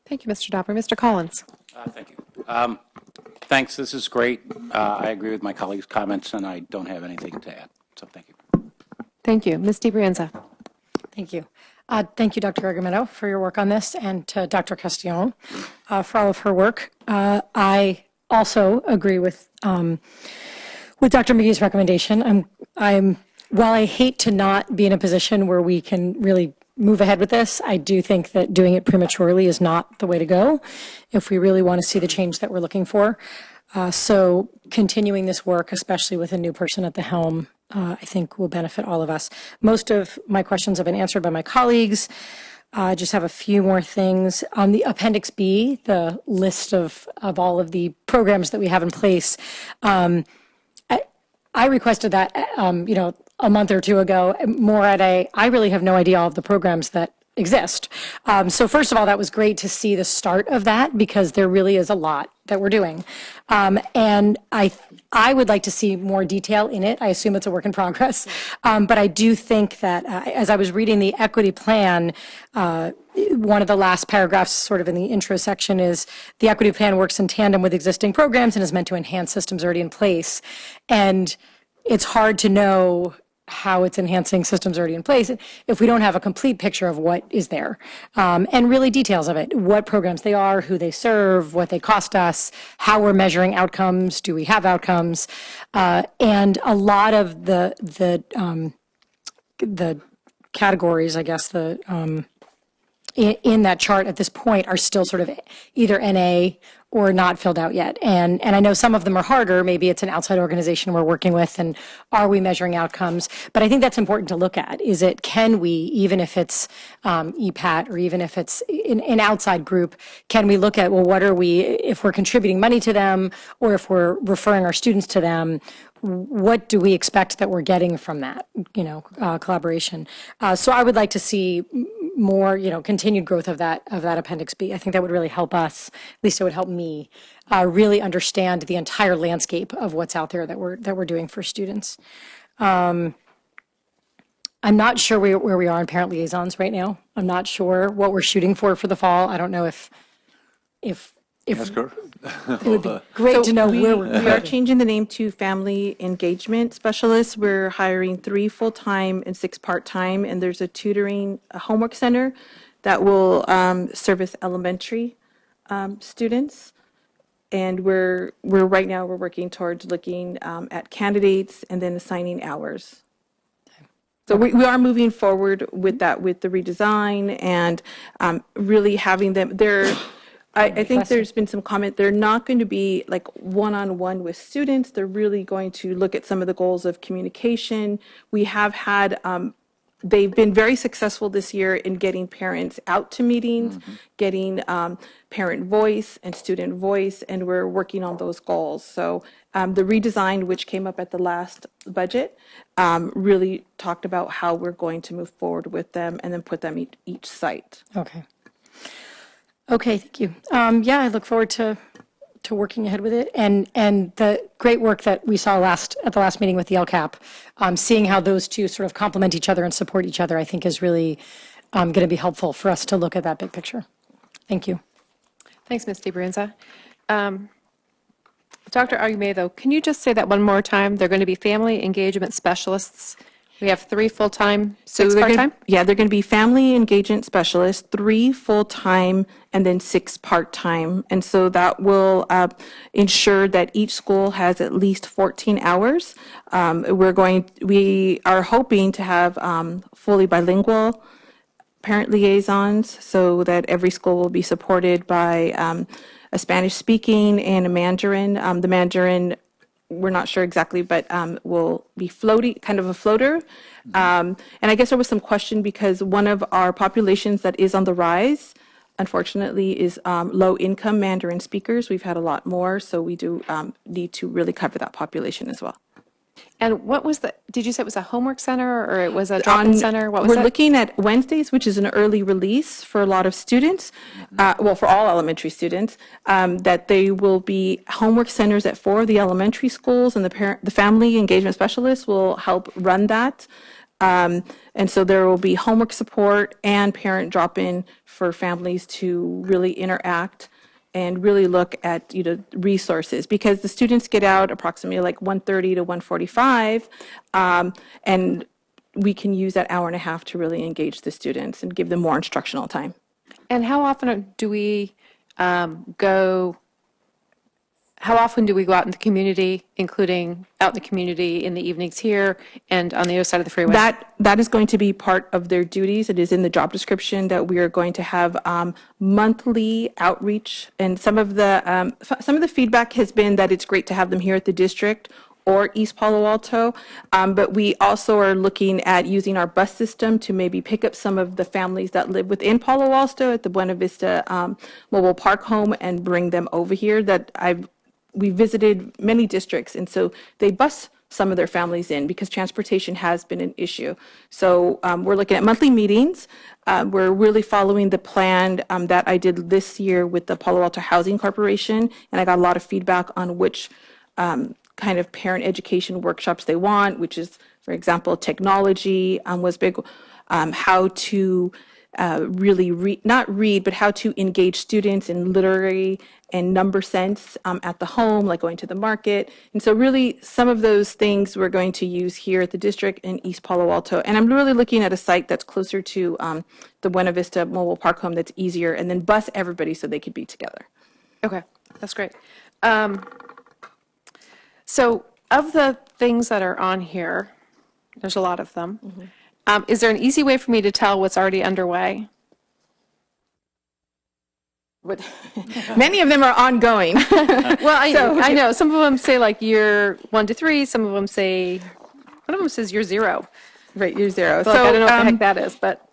Thank you, Mr. Dopper. Mr. Collins. Thank you. Thanks. This is great. I agree with my colleagues' comments, and I don't have anything to add. So thank you. Thank you. Ms. DiBrienza. Thank you. Thank you, Dr. Argumedo, for your work on this, and to Dr. Castillon for all of her work. I also agree with Dr. McGee's recommendation. While I hate to not be in a position where we can really move ahead with this, I do think that doing it prematurely is not the way to go if we really want to see the change that we're looking for. So continuing this work, especially with a new person at the helm, I think will benefit all of us. Most of my questions have been answered by my colleagues. I just have a few more things. On the Appendix B, the list of all of the programs that we have in place, I requested that, a month or two ago, more at I really have no idea all of the programs that exist. So first of all, that was great to see the start of that, because there really is a lot that we're doing. And I would like to see more detail in it. I assume it's a work in progress. But I do think that as I was reading the equity plan, one of the last paragraphs sort of in the intro section is the equity plan works in tandem with existing programs and is meant to enhance systems already in place. And it's hard to know how it's enhancing systems already in place if we don't have a complete picture of what is there, and really details of it, what programs they are, who they serve, what they cost us, how we're measuring outcomes, do we have outcomes, and a lot of the categories, I guess, in that chart at this point are still sort of either NA or not filled out yet. And I know some of them are harder. Maybe it's an outside organization we're working with, and are we measuring outcomes? But I think that's important to look at. Can we, even if it's EPAT or even if it's an outside group, can we look at, well, what are we, if we're contributing money to them or if we're referring our students to them, what do we expect that we're getting from that, collaboration? So I would like to see more, continued growth of that Appendix B. I think that would really help us, at least it would help me, really understand the entire landscape of what's out there that we're doing for students. I'm not sure where we are in parent liaisons right now. I'm not sure what we're shooting for the fall. I don't know if Ask her. it would be great to know where we're We are changing the name to Family Engagement Specialists. We're hiring 3 full-time and 6 part-time, and there's a homework center that will service elementary students. And we're right now working towards looking at candidates and then assigning hours. So we are moving forward with that, with the redesign and really having them there. I think there's been some comment, they're not going to be like one-on-one with students. They're really going to look at some of the goals of communication. We have had, they've been very successful this year in getting parents out to meetings, getting parent voice and student voice, and we're working on those goals. So the redesign, which came up at the last budget, really talked about how we're going to move forward with them and then put them each site. Okay, thank you. I look forward to working ahead with it, and the great work that we saw at the last meeting with the LCAP, seeing how those two sort of complement each other and support each other, I think is really going to be helpful for us to look at that big picture. Thank you. Thanks, Ms. DiBrienza. Dr. Argumedo, can you just say that one more time? They're going to be family engagement specialists. We have 3 full-time, 6 they're part-time? they're going to be family engagement specialists, 3 full-time and then 6 part-time. And so that will ensure that each school has at least 14 hours. We are hoping to have fully bilingual parent liaisons so that every school will be supported by a Spanish-speaking and a Mandarin. The Mandarin, we're not sure exactly, but will be floating, kind of a floater. And I guess there was some question because one of our populations that is on the rise, unfortunately, is low-income Mandarin speakers. We've had a lot more, so we do need to really cover that population as well. And what was did you say it was a homework center or it was a drop-in center? What was We're looking at Wednesdays, which is an early release for a lot of students, well, for all elementary students, that they will be homework centers at 4 of the elementary schools, and the family engagement specialists will help run that. And so there will be homework support and parent drop-in for families to really interact and really look at resources, because the students get out approximately like 1:30 to 1:45, and we can use that hour and a half to really engage the students and give them more instructional time. And how often do we go out in the community, including out in the community in the evenings here and on the other side of the freeway? That is going to be part of their duties. It is in the job description that we are going to have monthly outreach, and some of the feedback has been that it's great to have them here at the district or East Palo Alto, but we also are looking at using our bus system to maybe pick up some of the families that live within Palo Alto at the Buena Vista Mobile Park Home and bring them over here. We visited many districts, and so they bus some of their families in because transportation has been an issue. So we're looking at monthly meetings. We're really following the plan that I did this year with the Palo Alto Housing Corporation, and I got a lot of feedback on which kind of parent education workshops they want, which is, for example, technology was big, how to really not read, but how to engage students in literary and number sense at the home, like going to the market. And so really some of those things we're going to use here at the district in East Palo Alto. And I'm really looking at a site that's closer to the Buena Vista Mobile Park Home that's easier, and then bus everybody so they could be together. Okay, that's great. So of the things that are on here, there's a lot of them. Is there an easy way for me to tell what's already underway? Many of them are ongoing. Well, I know. Some of them say like year 1 to 3. Some of them say, one of them says year 0. Right, year 0. So I don't know what the heck that is, but.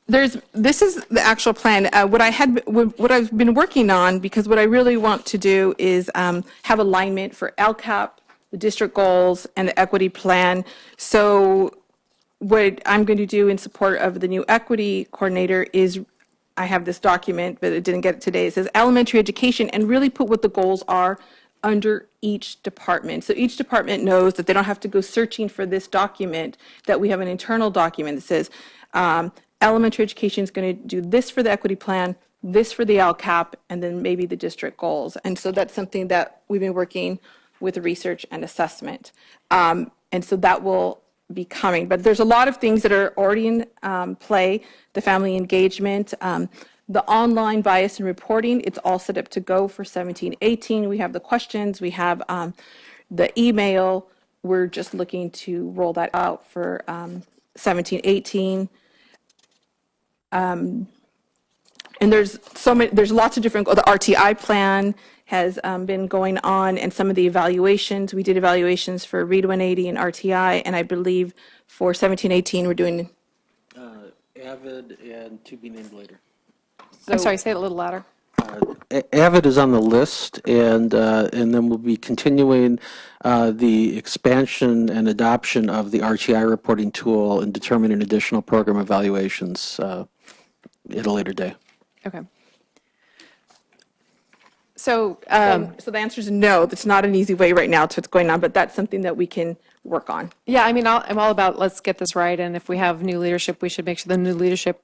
This is the actual plan. What I've been working on, because what I really want to do is have alignment for LCAP, the district goals, and the equity plan. So what I'm going to do in support of the new equity coordinator is, I have this document, but it didn't get it today. It says elementary education, and really put what the goals are under each department. So each department knows that they don't have to go searching for this document, that we have an internal document that says elementary education is going to do this for the equity plan, this for the LCAP, and then maybe the district goals. And so that's something that we've been working with research and assessment. And so that will be coming. But there's a lot of things that are already in play. The family engagement, the online bias and reporting, it's all set up to go for 17-18. We have the questions, we have the email. We're just looking to roll that out for 17-18. And there's lots of different, the RTI plan has been going on, and some of the evaluations. We did evaluations for Read 180 and RTI, and I believe for 17-18 we're doing AVID and to be named later. I'm sorry, say it a little louder. AVID is on the list, and then we'll be continuing the expansion and adoption of the RTI reporting tool and determining additional program evaluations at a later day. Okay. So the answer is no. That's not an easy way right now to what's going on, but that's something that we can work on. Yeah, I mean, I'm all about let's get this right, and if we have new leadership, we should make sure the new leadership,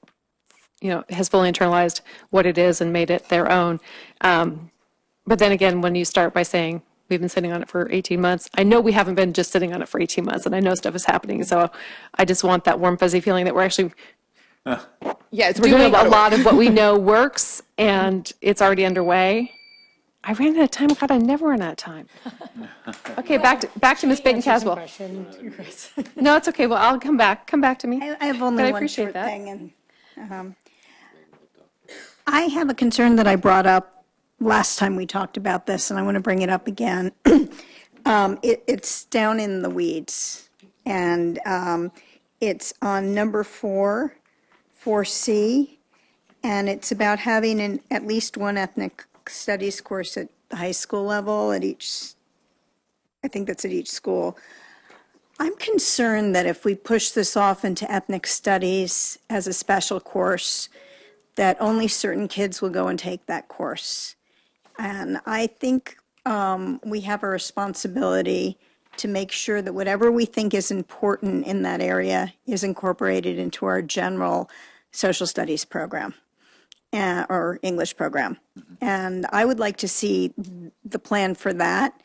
has fully internalized what it is and made it their own. But then again, when you start by saying we've been sitting on it for 18 months. I know we haven't been just sitting on it for 18 months, and I know stuff is happening. So I just want that warm, fuzzy feeling that we're actually doing a lot of what we know works, and it's already underway. I ran out of time. God, I never run out of time. Okay, back to Ms. Baton Caswell. No, it's okay. Well, I'll come back. Come back to me. I have only But I one appreciate short that. thing, and I have a concern that I brought up last time we talked about this, and I want to bring it up again. It's down in the weeds, and it's on number 4C, and it's about having at least one ethnic studies course at the high school level at each, I think that's at each school. I'm concerned that if we push this off into ethnic studies as a special course, that only certain kids will go and take that course. And I think we have a responsibility to make sure that whatever we think is important in that area is incorporated into our general social studies program or English program. And I would like to see the plan for that.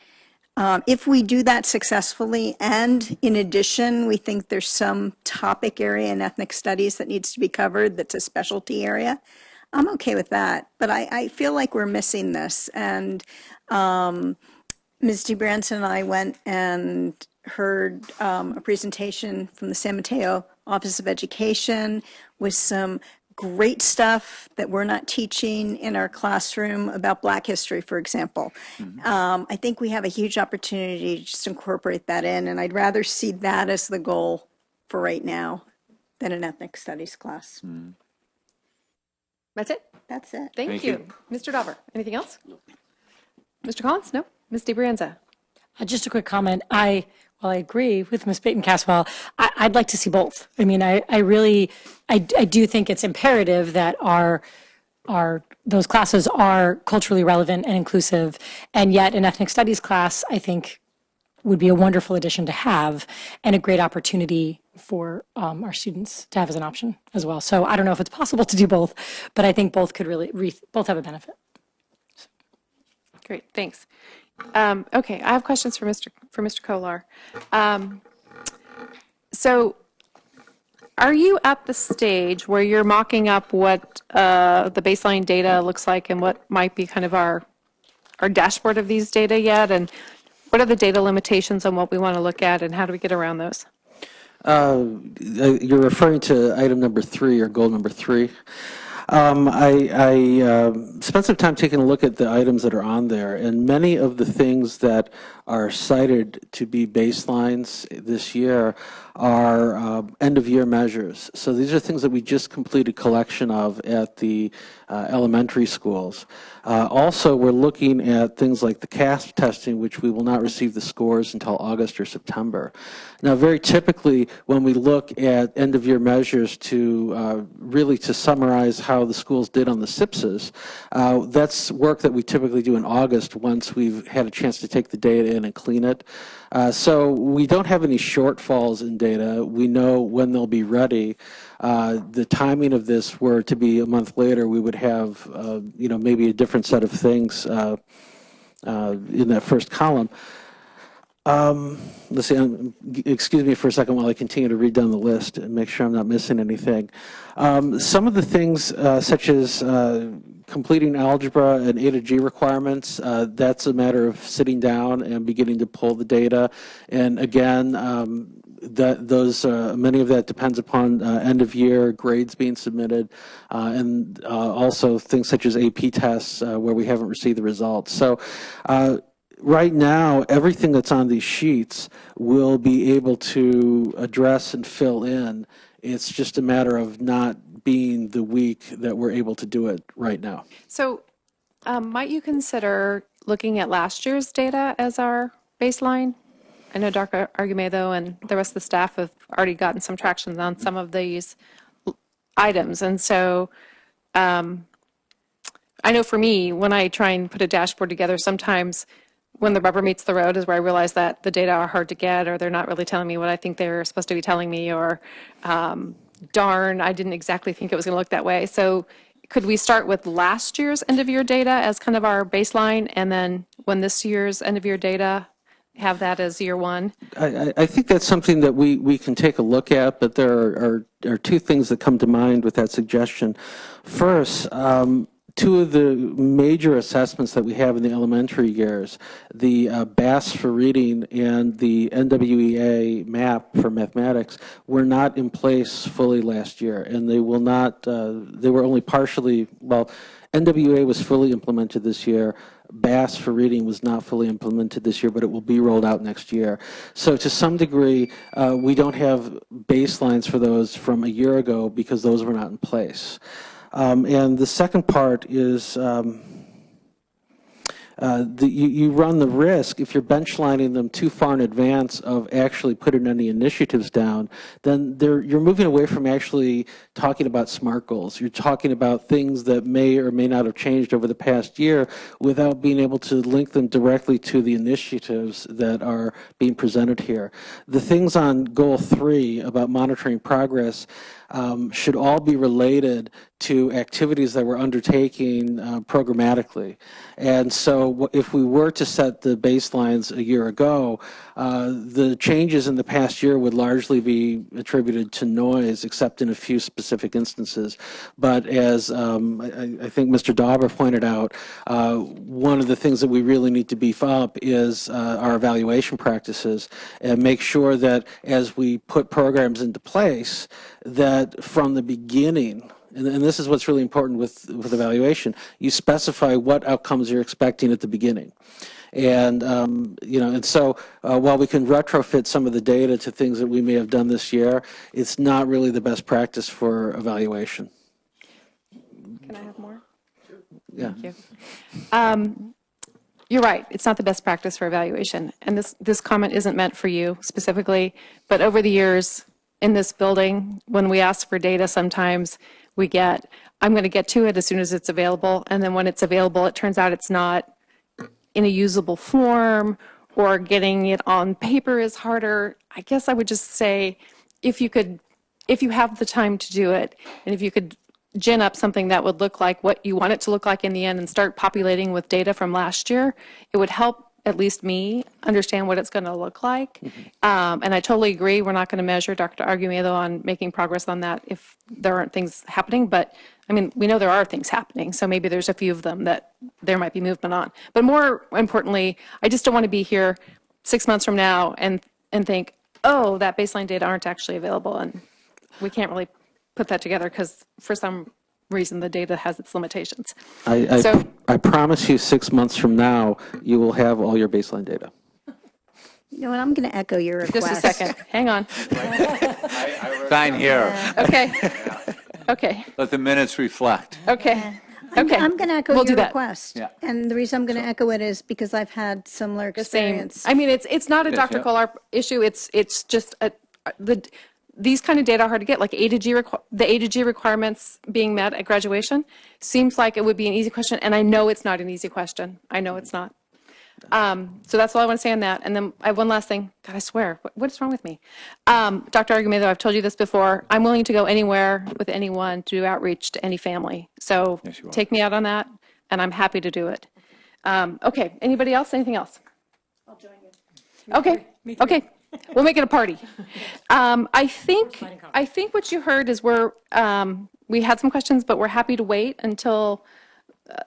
If we do that successfully, and in addition, we think there's some topic area in ethnic studies that needs to be covered that's a specialty area, I'm okay with that. But I feel like we're missing this. And Ms. DeBranson and I went and heard a presentation from the San Mateo Office of Education with some great stuff that we're not teaching in our classroom about Black history, for example. I think we have a huge opportunity to just incorporate that in, and I'd rather see that as the goal for right now than an ethnic studies class. That's it? That's it. Thank you. Mr. Dauber, anything else? No. Mr. Collins? No? Ms. DeBrienza? Just a quick comment. While I agree with Ms. Baton Caswell, I'd like to see both. I mean, I do think it's imperative that those classes are culturally relevant and inclusive, and yet an ethnic studies class, I think, would be a wonderful addition to have and a great opportunity for our students to have as an option as well. So I don't know if it's possible to do both, but I think both could really both have a benefit. Great, thanks. Okay, I have questions for Mr. Kolar. So are you at the stage where you're mocking up what the baseline data looks like and what might be kind of our dashboard of these data yet? And what are the data limitations on what we want to look at, and how do we get around those? You're referring to item number 3 or goal number 3. I spent some time taking a look at the items that are on there, and many of the things that are cited to be baselines this year are end-of-year measures. So these are things that we just completed collection of at the elementary schools. Also, we're looking at things like the CASP testing, which we will not receive the scores until August or September. Now, very typically, when we look at end-of-year measures to really to summarize how the schools did on the SIPSs, that's work that we typically do in August once we've had a chance to take the data in and clean it. So we don't have any shortfalls in data. We know when they'll be ready. The timing of this were to be a month later, we would have, maybe a different set of things in that first column. Let's see, excuse me for a second while I continue to read down the list and make sure I'm not missing anything. Some of the things such as completing algebra and A to G requirements, that's a matter of sitting down and beginning to pull the data. And again, many of that depends upon end of year grades being submitted, and also things such as AP tests where we haven't received the results. So right now, everything that's on these sheets will be able to address and fill in. It's just a matter of not being the week that we're able to do it right now. So might you consider looking at last year's data as our baseline? I know Dr. Argumedo and the rest of the staff have already gotten some traction on some of these items. And so I know for me, when I try and put a dashboard together, sometimes when the rubber meets the road is where I realize that the data are hard to get, or they're not really telling me what I think they're supposed to be telling me, or darn, I didn't exactly think it was going to look that way. So could we start with last year's end-of-year data as kind of our baseline, and then when this year's end-of-year data, have that as year one? I think that's something that we can take a look at, but there are two things that come to mind with that suggestion. First, two of the major assessments that we have in the elementary years, the BAS for reading and the NWEA map for mathematics, were not in place fully last year, and they will not, they were only partially, well, NWEA was fully implemented this year. BAS for reading was not fully implemented this year, but it will be rolled out next year. So to some degree, we don't have baselines for those from a year ago because those were not in place. And the second part is you run the risk, if you're benchlining them too far in advance of actually putting any initiatives down, then you're moving away from actually talking about SMART goals. You're talking about things that may or may not have changed over the past year without being able to link them directly to the initiatives that are being presented here. The things on goal 3 about monitoring progress should all be related to activities that we're undertaking programmatically. And so if we were to set the baselines a year ago, the changes in the past year would largely be attributed to noise, except in a few specific instances. But as I think Mr. Dauber pointed out, one of the things that we really need to beef up is our evaluation practices and make sure that as we put programs into place, that from the beginning, and this is what's really important with evaluation, you specify what outcomes you're expecting at the beginning. And, you know, and so while we can retrofit some of the data to things that we may have done this year, it's not really the best practice for evaluation. Can I have more? Sure. Yeah. Thank you. You're right. It's not the best practice for evaluation. And this comment isn't meant for you specifically, but over the years in this building, when we ask for data, sometimes we get, I'm going to get to it as soon as it's available. And then when it's available, it turns out it's not in a usable form, or getting it on paper is harder. I guess I would just say, if you have the time to do it, and if you could gin up something that would look like what you want it to look like in the end and start populating with data from last year, it would help at least me understand what it's going to look like. And I totally agree, we're not going to measure Dr. Argumedo on making progress on that if there aren't things happening, but I mean, we know there are things happening, so maybe there's a few of them that there might be movement on. But more importantly, I just don't want to be here 6 months from now and think, oh, that baseline data aren't actually available, and we can't really put that together because for some reason the data has its limitations. I promise you 6 months from now, you will have all your baseline data. You know what, I'm going to echo your request. Just a second, hang on. Sign here. Okay. Okay. Let the minutes reflect. Okay. Okay. I'm going to echo We'll your do that. request. Yeah. And the reason I'm going to echo it is because I've had similar experience. I mean, it's not a Yes, Dr. yeah. Kolar issue. It's just these kind of data are hard to get, like the A to G requirements being met at graduation. Seems like it would be an easy question, and I know it's not an easy question. I know it's not. So that's all I want to say on that. And then I have one last thing. God, I swear, what is wrong with me? Dr. Argumedo, I've told you this before. I'm willing to go anywhere with anyone to do outreach to any family. So Yes, you are. take me out on that, and I'm happy to do it. Okay, anybody else? Anything else? I'll join you. Okay, okay. We'll make it a party. I think what you heard is we had some questions, but we're happy to wait until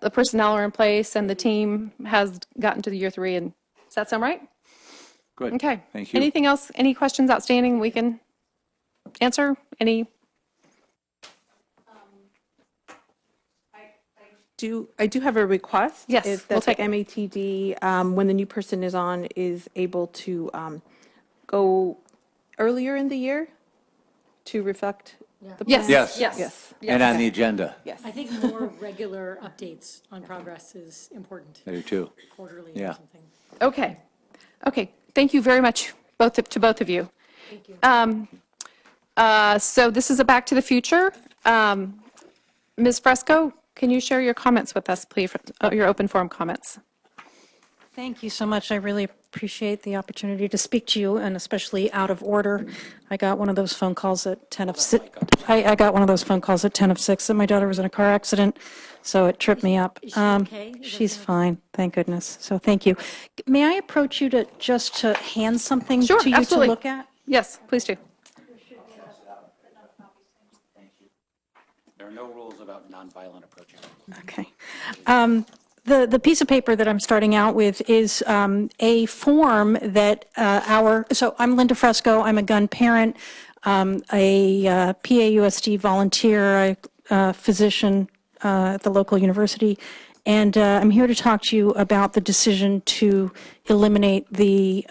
the personnel are in place and the team has gotten to the year 3. And does that sound right? Good. Okay. Thank you. Anything else? Any questions outstanding we can answer? Any? I do have a request. Yes, If we'll that the take it. MATD, when the new person is on, is able to go earlier in the year to reflect the Yes. plan? Yes. Yes. And on the agenda. Yes. I think more regular updates on progress is important. I do too. Quarterly Yeah. or something. Okay. Okay. Thank you very much, to both of you. Thank you. So this is a Back to the Future. Ms. Fresco, can you share your comments with us, please, your open forum comments? Thank you so much. I really appreciate the opportunity to speak to you, and especially out of order. I got one of those phone calls at 10 of 6. I got one of those phone calls at 10 of 6 that my daughter was in a car accident, so it tripped me up. Is she okay? She's fine, thank goodness. So thank you. May I approach you to just to hand something Sure, to you absolutely. to look at? Yes, please do. There are no rules about nonviolent approaching. Okay. The piece of paper that I'm starting out with is a form that so I'm Linda Fresco, I'm a gun parent, a PAUSD volunteer, a physician at the local university, and I'm here to talk to you about the decision to eliminate the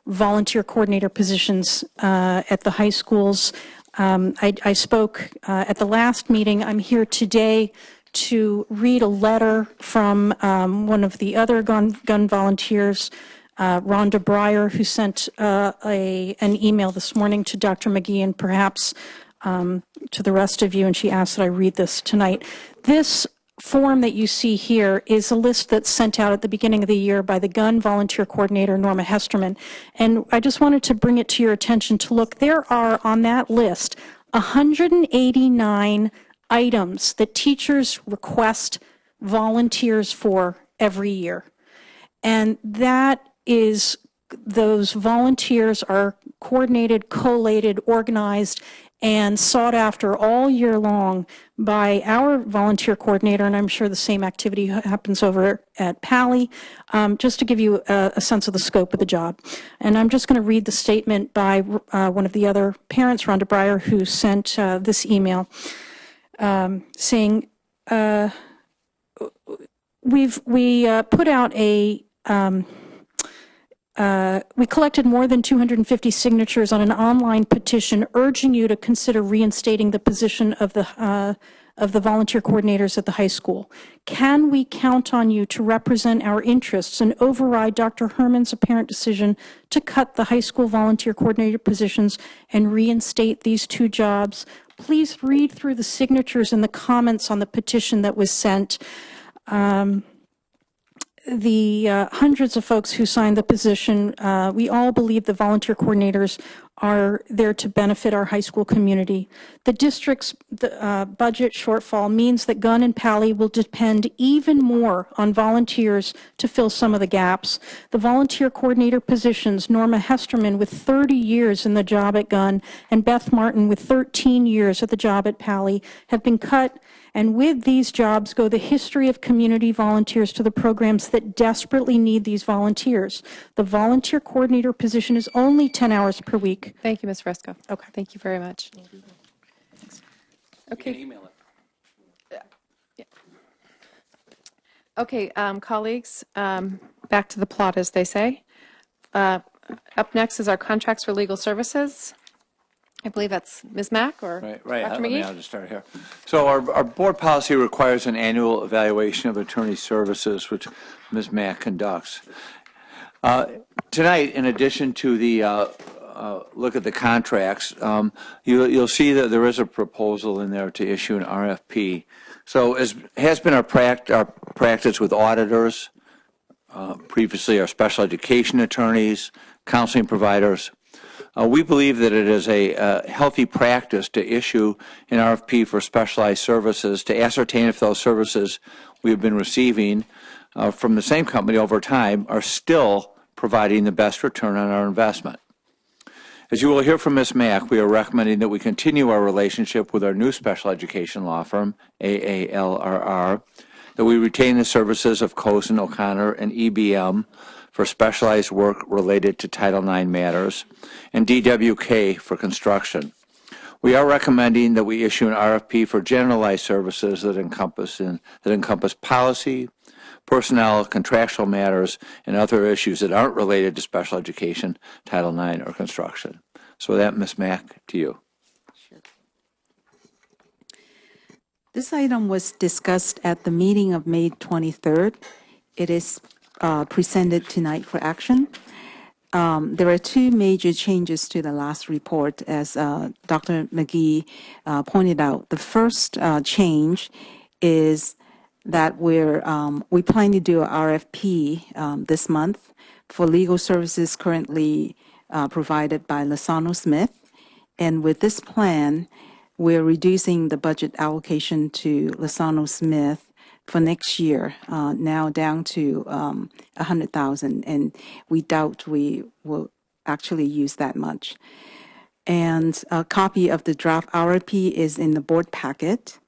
volunteer coordinator positions at the high schools. I spoke at the last meeting. I'm here today to read a letter from one of the other gun volunteers, Rhonda Breyer, who sent an email this morning to Dr. McGee and perhaps to the rest of you, and she asked that I read this tonight. This form that you see here is a list that's sent out at the beginning of the year by the gun volunteer coordinator, Norma Hesterman. And I just wanted to bring it to your attention to look. There are on that list 189 items that teachers request volunteers for every year. And that is, those volunteers are coordinated, collated, organized, and sought after all year long by our volunteer coordinator, and I'm sure the same activity happens over at Pally, just to give you a sense of the scope of the job. And I'm just going to read the statement by one of the other parents, Rhonda Breyer, who sent this email saying, we put out a we collected more than 250 signatures on an online petition urging you to consider reinstating the position of the volunteer coordinators at the high school. Can we count on you to represent our interests and override Dr. Herman's apparent decision to cut the high school volunteer coordinator positions and reinstate these two jobs? Please read through the signatures and the comments on the petition that was sent. The hundreds of folks who signed the petition, we all believe the volunteer coordinators are there to benefit our high school community. The district's budget shortfall means that Gunn and Pally will depend even more on volunteers to fill some of the gaps. The volunteer coordinator positions, Norma Hesterman with 30 years in the job at Gunn and Beth Martin with 13 years at the job at Pally, have been cut. And with these jobs go the history of community volunteers to the programs that desperately need these volunteers. The volunteer coordinator position is only 10 hours per week. Thank you, Ms. Fresco. Okay. Thank you very much. Okay. You can email it. Yeah. Okay, colleagues, back to the plot, as they say. Up next is our contracts for legal services. I believe that's Ms. Mack or Right. Dr. McGee? I'll just start here. So our board policy requires an annual evaluation of attorney services, which Ms. Mack conducts. Tonight, in addition to the look at the contracts, you'll see that there is a proposal in there to issue an RFP. So as has been our practice with auditors, previously our special education attorneys, counseling providers, we believe that it is a healthy practice to issue an RFP for specialized services to ascertain if those services we've been receiving from the same company over time are still providing the best return on our investment. As you will hear from Ms. Mack, we are recommending that we continue our relationship with our new special education law firm, AALRR, that we retain the services of Cozen, O'Connor, and EBM for specialized work related to Title IX matters, and DWK for construction. We are recommending that we issue an RFP for generalized services that encompass policy, personnel, contractual matters, and other issues that aren't related to special education, Title IX, or construction. So with that, Ms. Mack, to you. This item was discussed at the meeting of May 23rd. It is presented tonight for action. There are two major changes to the last report, as Dr. McGee pointed out. The first change is that we plan to do a RFP this month for legal services currently provided by Lozano Smith. And with this plan, we're reducing the budget allocation to Lozano Smith for next year, now down to 100,000, and we doubt we will actually use that much. And a copy of the draft RFP is in the board packet.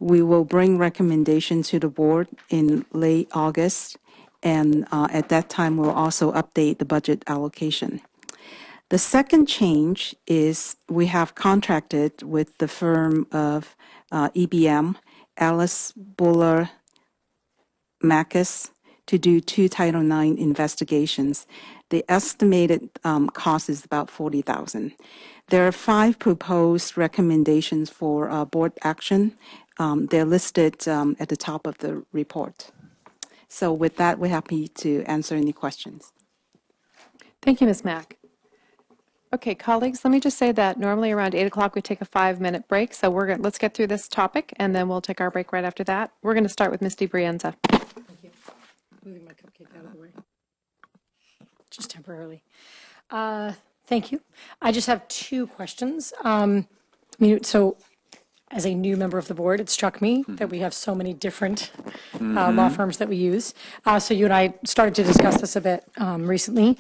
We will bring recommendations to the board in late August, and at that time, we'll also update the budget allocation. The second change is we have contracted with the firm of EBM, Alice Buller Macus, to do 2 Title IX investigations. The estimated cost is about $40,000. There are 5 proposed recommendations for board action. They're listed at the top of the report. So with that, we're happy to answer any questions. Thank you, Ms. Mack. Okay, colleagues, let me just say that normally around 8 o'clock we take a 5-minute break, so let's get through this topic, and then we'll take our break right after that. We're going to start with Misty Brienza. Thank you. Moving my cupcake out of the way. Just temporarily. Thank you. I just have 2 questions. So as a new member of the board, it struck me that we have so many different law firms that we use. So you and I started to discuss this a bit recently.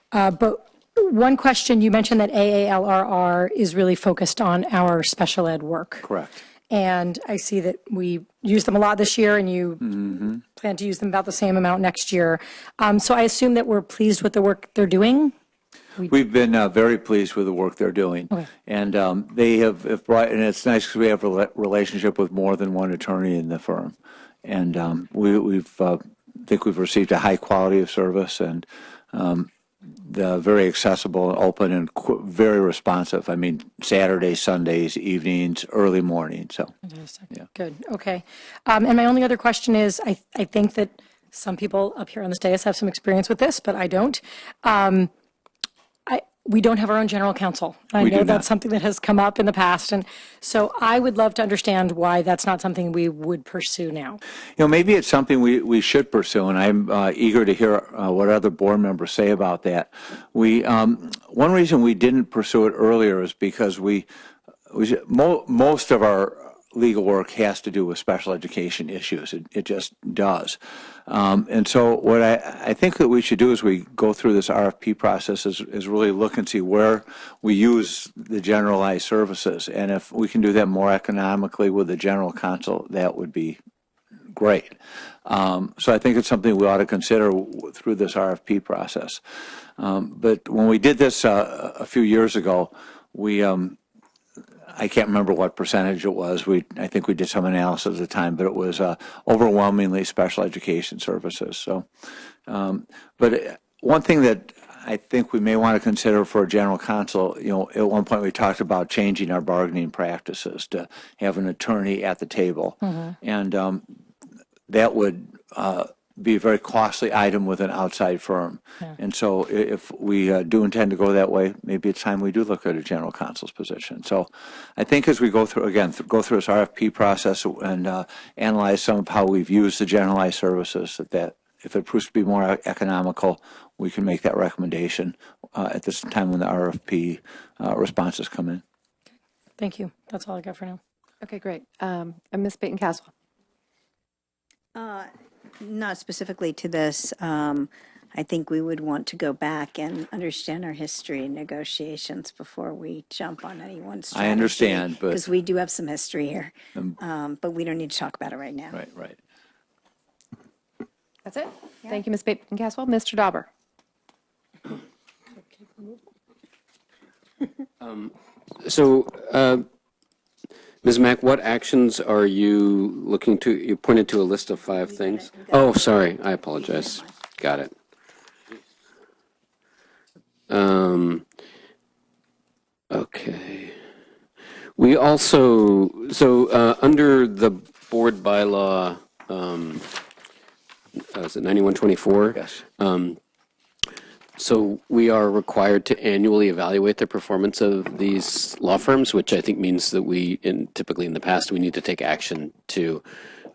But one question, you mentioned that AALRR is really focused on our special ed work. Correct. And I see that we use them a lot this year, and you plan to use them about the same amount next year. So I assume that we're pleased with the work they're doing? We've been very pleased with the work they're doing. Okay. And they have brought, and it's nice because we have a relationship with more than one attorney in the firm. And think we've received a high quality of service, and they're very accessible and open and very responsive. I mean, Saturdays, Sundays, evenings, early morning. So, yeah. Good. Okay. And my only other question is, I think that some people up here on this dais have some experience with this, but I don't. We don't have our own general counsel. I know that's something that has come up in the past, and so I would love to understand why that's not something we would pursue now. Maybe it's something we should pursue, and I'm eager to hear what other board members say about that. One reason we didn't pursue it earlier is because most of our legal work has to do with special education issues. It just does. And so what I think that we should do as we go through this RFP process is really look and see where we use the generalized services. And if we can do that more economically with the general counsel, that would be great. So I think it's something we ought to consider through this RFP process. But when we did this a few years ago, I can't remember what percentage it was. I think we did some analysis at the time, but it was overwhelmingly special education services. So, but one thing that I think we may want to consider for a general counsel, at one point we talked about changing our bargaining practices to have an attorney at the table, and that would be a very costly item with an outside firm. Yeah. And so if we do intend to go that way, maybe it's time we do look at a general counsel's position. So I think as we go through this RFP process and analyze some of how we've used the generalized services, that if it proves to be more economical, we can make that recommendation at this time when the RFP responses come in. Thank you. That's all I got for now. Okay, great. And Ms. Baton-Castle. Not specifically to this. I think we would want to go back and understand our history and negotiations before we jump on anyone's strategy. I understand, but because we do have some history here, but we don't need to talk about it right now. Right. That's it. Yeah. Thank you, Ms. Baton-Castle. Mr. Dauber. Ms. Mack, what actions are you looking to? You pointed to a list of 5 things. Oh, sorry. I apologize. Got it. Okay. We also, under the board bylaw, is it 9124? Yes. So we are required to annually evaluate the performance of these law firms, which I think means that typically in the past, we need to take action to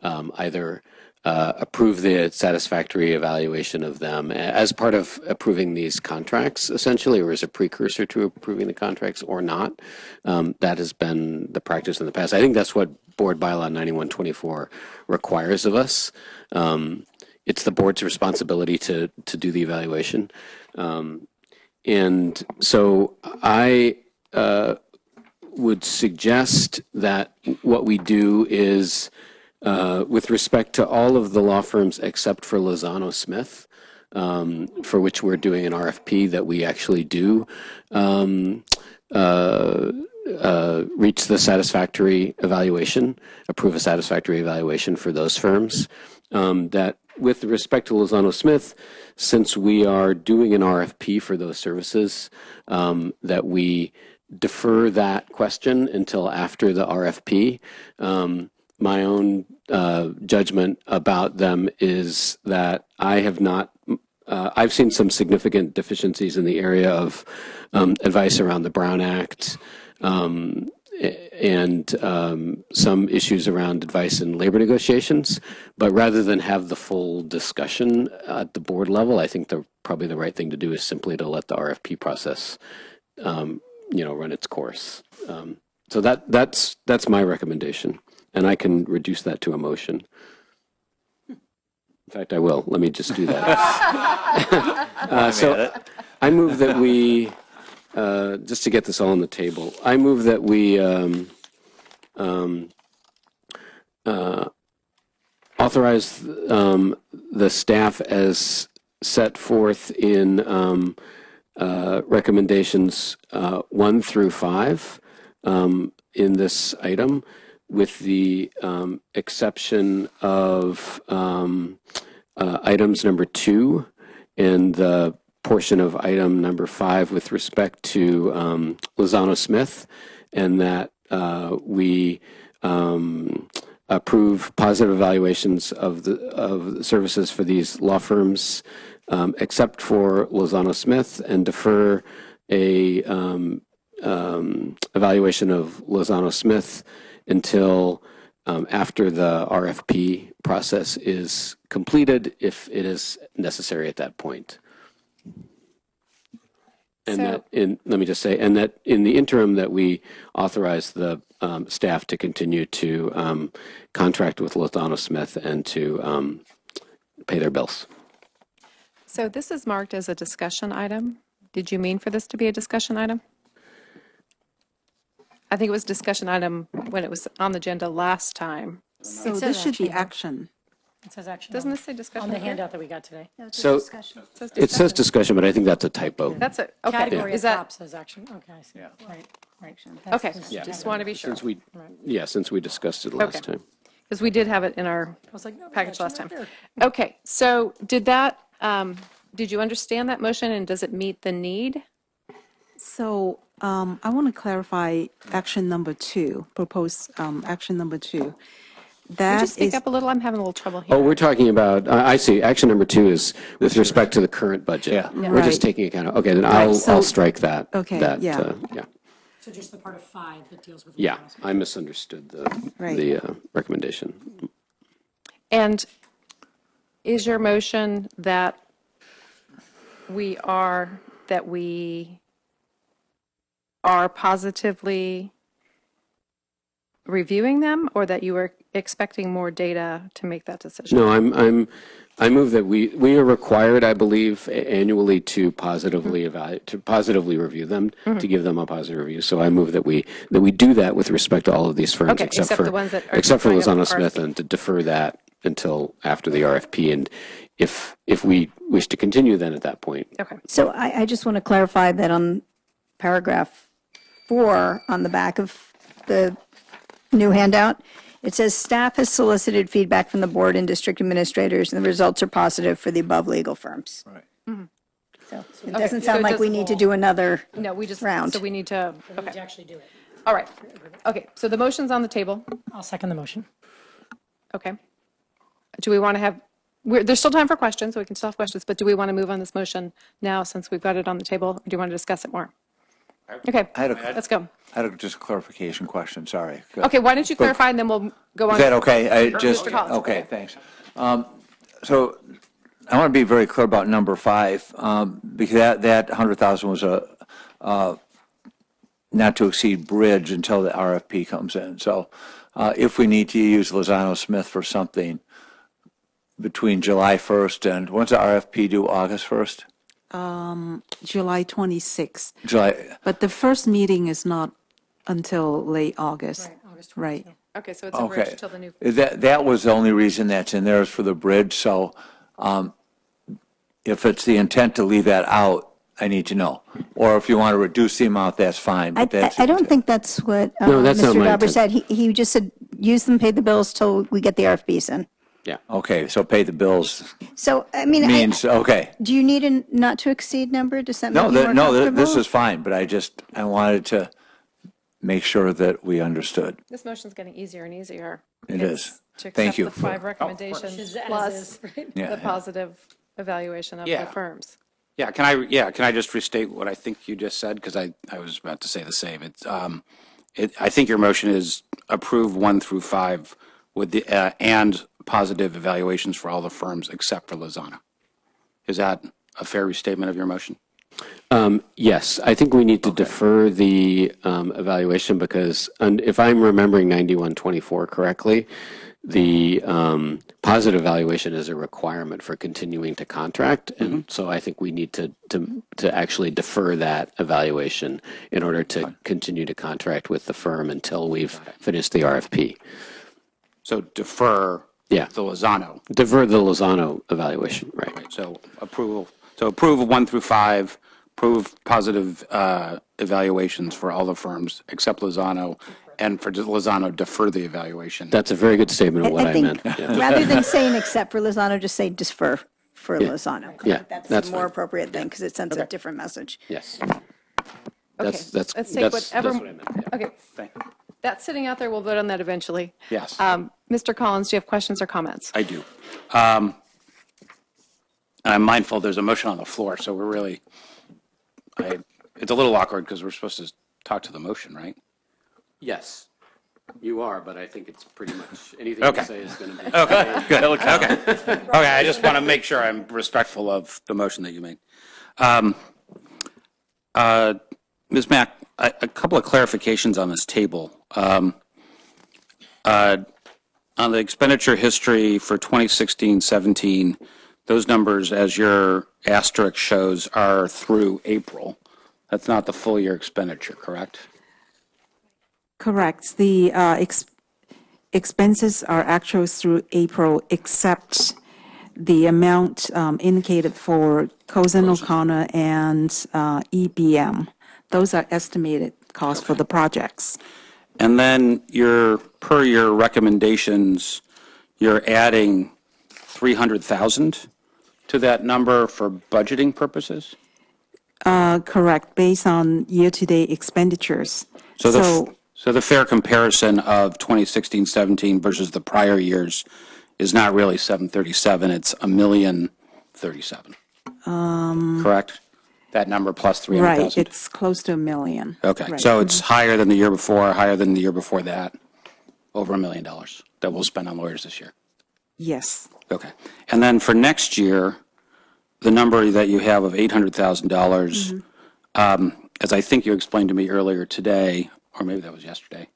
either approve the satisfactory evaluation of them as part of approving these contracts, essentially, or as a precursor to approving the contracts or not. That has been the practice in the past. I think that's what Board Bylaw 9124 requires of us. It's the board's responsibility to do the evaluation. And so I would suggest that what we do is, with respect to all of the law firms except for Lozano Smith, for which we're doing an RFP, that we actually do reach the satisfactory evaluation, approve a satisfactory evaluation for those firms. That with respect to Lozano Smith, since we are doing an RFP for those services, that we defer that question until after the RFP. My own judgment about them is that I have not, I've seen some significant deficiencies in the area of advice around the Brown Act, and some issues around advice in labor negotiations. But rather than have the full discussion at the board level, I think probably the right thing to do is simply to let the RFP process, run its course. So that's my recommendation, and I can reduce that to a motion. In fact, I will. Let me just do that. So I move that we, just to get this all on the table, I move that we authorize the staff as set forth in recommendations 1 through 5 in this item, with the exception of items number 2 and the portion of item number 5 with respect to Lozano Smith, and that we approve positive evaluations of the services for these law firms, except for Lozano Smith, and defer a evaluation of Lozano Smith until after the RFP process is completed, if it is necessary at that point. And that let me just say, and that in the interim, that we authorize the staff to continue to contract with Lozano Smith and to pay their bills. So this is marked as a discussion item. Did you mean for this to be a discussion item? I think it was discussion item when it was on the agenda last time. So this should be action. It says action. Doesn't this say discussion on the here? handout that we got today? So it says discussion, but I think that's a typo. That's it. Okay. Category Is at that top says action. Okay, I see. Yeah. Right. okay? Yeah. Just want to be sure. Since we discussed it last time. Because we did have it in our no, package last time. right Okay. So did that? Did you understand that motion, and does it meet the need? So I want to clarify action number 2, proposed action number 2. Would you speak up a little? I'm having a little trouble here. Oh, we're talking about, I see, action number 2 is with respect to the current budget. Yeah. We're just taking account of, okay, then I'll strike that. Okay, yeah. So just the part of 5 that deals with. Yeah, I misunderstood the recommendation. And is your motion that we are positively reviewing them, or that you are expecting more data to make that decision? No, I move that we are required, I believe, annually to positively evaluate, to positively review them, to give them a positive review. So I move that we do that with respect to all of these firms, Okay, except for the ones that are except for going up Lozano for Smith, RFP. and to defer that until after the RFP. And if we wish to continue, then at that point. Okay. So I just want to clarify that on paragraph 4 on the back of the new handout, it says staff has solicited feedback from the board and district administrators, and the results are positive for the above legal firms. Right. So it doesn't sound like we need to do another round. So we need to, We need to actually do it. all right. Okay, so the motion's on the table. I'll second the motion. Okay. Do we want to have, there's still time for questions, so we can still have questions, but do we want to move on this motion now since we've got it on the table? Or do you want to discuss it more? Okay, I had let's go. I had just a clarification question, sorry. Okay, why don't you clarify and then we'll go on. Is that okay? Mr. Collins. Okay, thanks. So I want to be very clear about number 5, because that 100,000 was a not to exceed bridge until the RFP comes in. So if we need to use Lozano Smith for something between July 1st and, when's the RFP due, August 1st? July 26th. July. But the first meeting is not until late August. Right, August 22. Right. Okay, so it's a bridge till the new. That was the only reason that's in there is for the bridge. So if it's the intent to leave that out, I need to know. Or if you want to reduce the amount, that's fine. But that's I don't think that's what No, that's not Mr. my Dauber intent. said. He just said, use them, pay the bills till we get the RFPs in. Yeah. Okay, so pay the bills So, I mean, means, okay. do you need a not to exceed number? Does that make No, you more no, comfortable? this is fine, but I wanted to make sure that we understood. This motion's getting easier and easier. It It's is. to Thank accept you. the 5 recommendations plus Yeah. the positive evaluation of Yeah. the firms. Yeah, can I just restate what I think you just said? Because I was about to say the same. I think your motion is approve 1 through 5 with the, and positive evaluations for all the firms except for Lozano. Is that a fair restatement of your motion? Yes, I think we need to defer the evaluation because if I'm remembering 9124 correctly, the positive evaluation is a requirement for continuing to contract. And so I think we need to actually defer that evaluation in order to continue to contract with the firm until we've finished the RFP. So defer Yeah. the Lozano. Defer the Lozano evaluation, right. So approve 1 through 5, approve positive evaluations for all the firms except Lozano, and for Lozano, defer the evaluation. That's a very good statement of what I think meant. Yeah. rather than saying except for Lozano, just say defer for Lozano. I Yeah, think that's that's the more fine. appropriate thing because it sends a different message. Yes. Okay, That's let's take that's whatever. what I meant. Yeah. Okay, that's sitting out there. We'll vote on that eventually. Yes. Mr. Collins, do you have questions or comments? I do. I'm mindful there's a motion on the floor, so we're really, it's a little awkward because we're supposed to talk to the motion, right? Yes, you are, but I think it's pretty much anything Okay. you say is going to be. Okay, good. Okay. Okay, I just want to make sure I'm respectful of the motion that you made. Ms. Mack, a couple of clarifications on this table. On the expenditure history for 2016-17, those numbers, as your asterisk shows, are through April. That's not the full year expenditure, correct? Correct. The expenses are actual through April, except the amount indicated for Cozen O'Connor and EBM. Those are estimated costs for the projects. And then per your recommendations, you're adding 300,000 to that number for budgeting purposes? Correct, based on year-to-date expenditures. So the fair comparison of 2016-17 versus the prior years is not really 737, it's $1,037,000. Correct? That number plus 300,000? Right, it's close to $1 million. Okay, Right. so it's higher than the year before, higher than the year before that, over $1 million that we'll spend on lawyers this year. Yes. Okay. And then for next year, the number that you have of $800,000, as I think you explained to me earlier today, or maybe that was yesterday,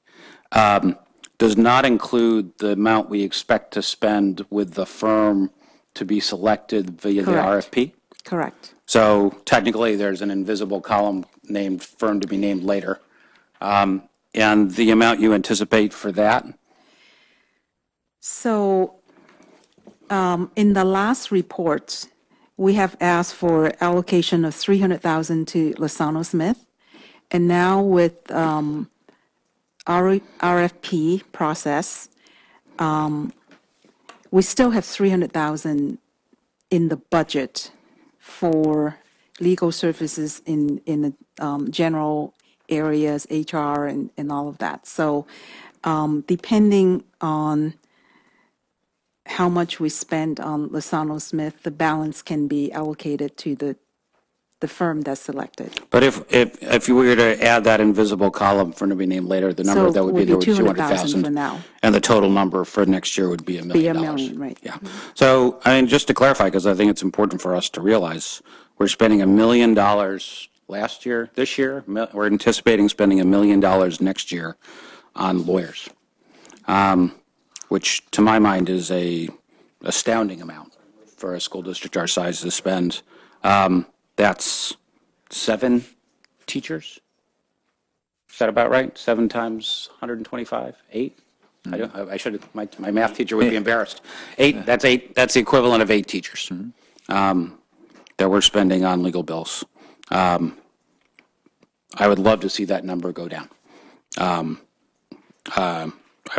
does not include the amount we expect to spend with the firm to be selected via the Correct. RFP? Correct. So technically, there's an invisible column named firm to be named later. And the amount you anticipate for that? So in the last report, we have asked for allocation of 300,000 to Lozano Smith. And now with RFP process, we still have 300,000 in the budget for legal services in the general areas, HR and all of that. So depending on how much we spend on Lozano Smith, the balance can be allocated to the the firm that's selected. But if you were to add that invisible column for to be named later, the number So that would be would be there would be 200,000 for 200,000. now. And the total number for next year would be $1 million. Be $1 million, right. Yeah. So, I mean, just to clarify, because I think it's important for us to realize, we're spending $1 million last year. This year, we're anticipating spending $1 million next year on lawyers, which to my mind is a astounding amount for a school district our size to spend. That's 7 teachers. Is that about right? 7 times 125? 8? I should have, my math teacher would be embarrassed. 8, that's 8, that's the equivalent of 8 teachers that we're spending on legal bills. I would love to see that number go down. I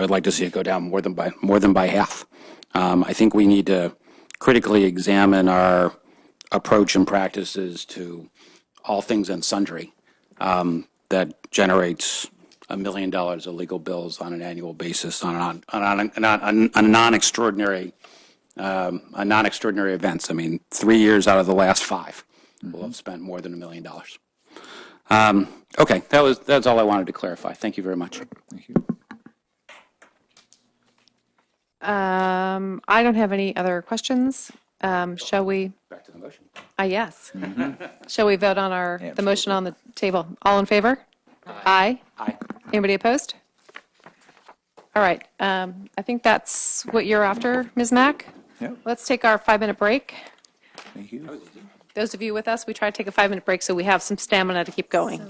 would like to see it go down more than by half. I think we need to critically examine our approach and practices to all things and sundry that generates $1 million of legal bills on an annual basis on non-extraordinary events. I mean, 3 years out of the last 5 will have spent more than $1 million. Okay, that's all I wanted to clarify. Thank you very much. Thank you. I don't have any other questions. Shall we? Back to the motion. Yes. Shall we vote on the motion on the table? All in favor? Aye. Aye. Anybody opposed? All right. I think that's what you're after, Ms. Mack. Yep. Let's take our 5-minute break. Thank you. Those of you with us, we try to take a 5-minute break so we have some stamina to keep going.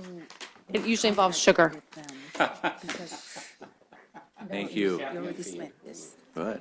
It usually involves sugar. Thank you. Good.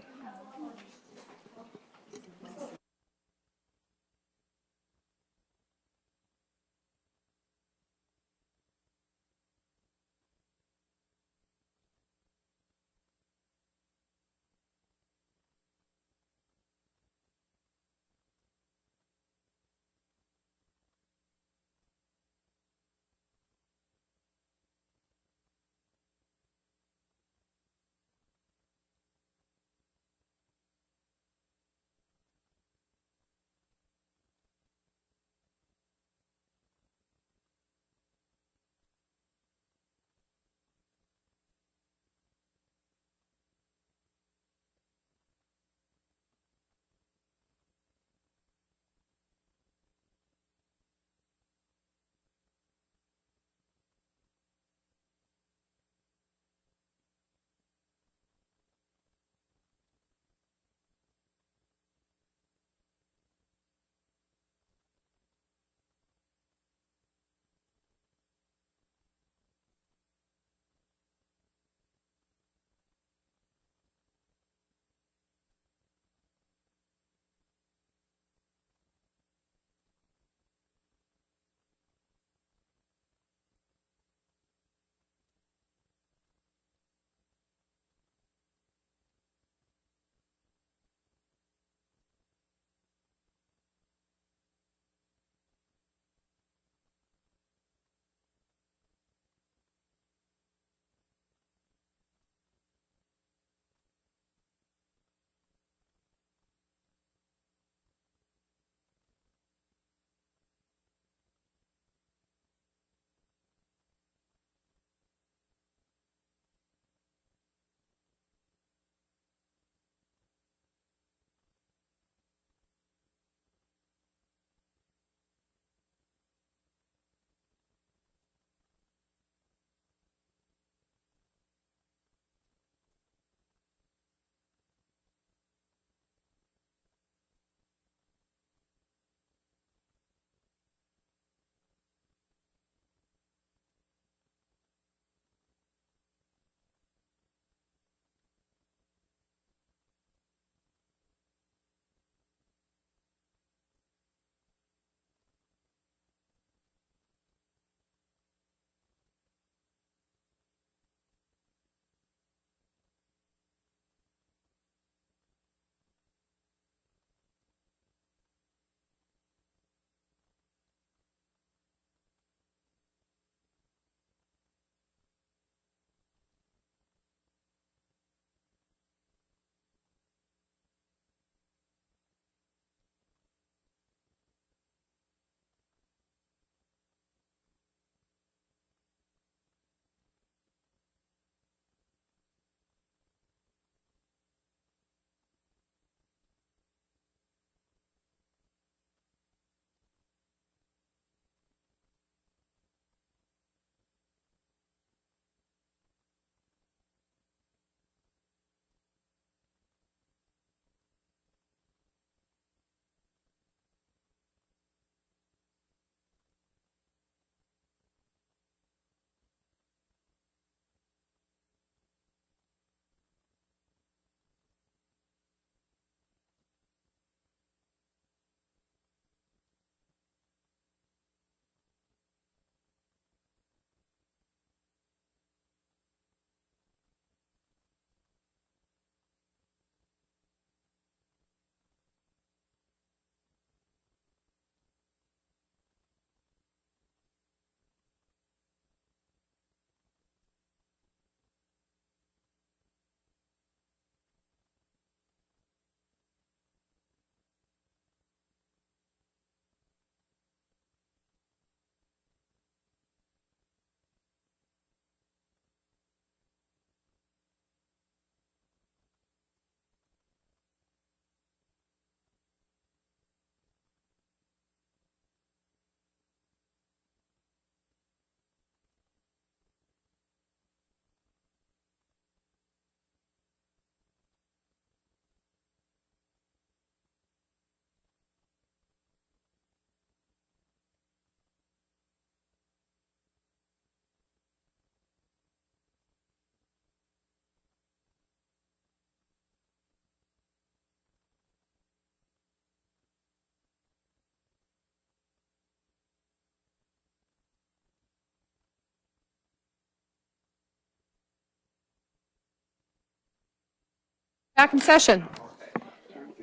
Back in session.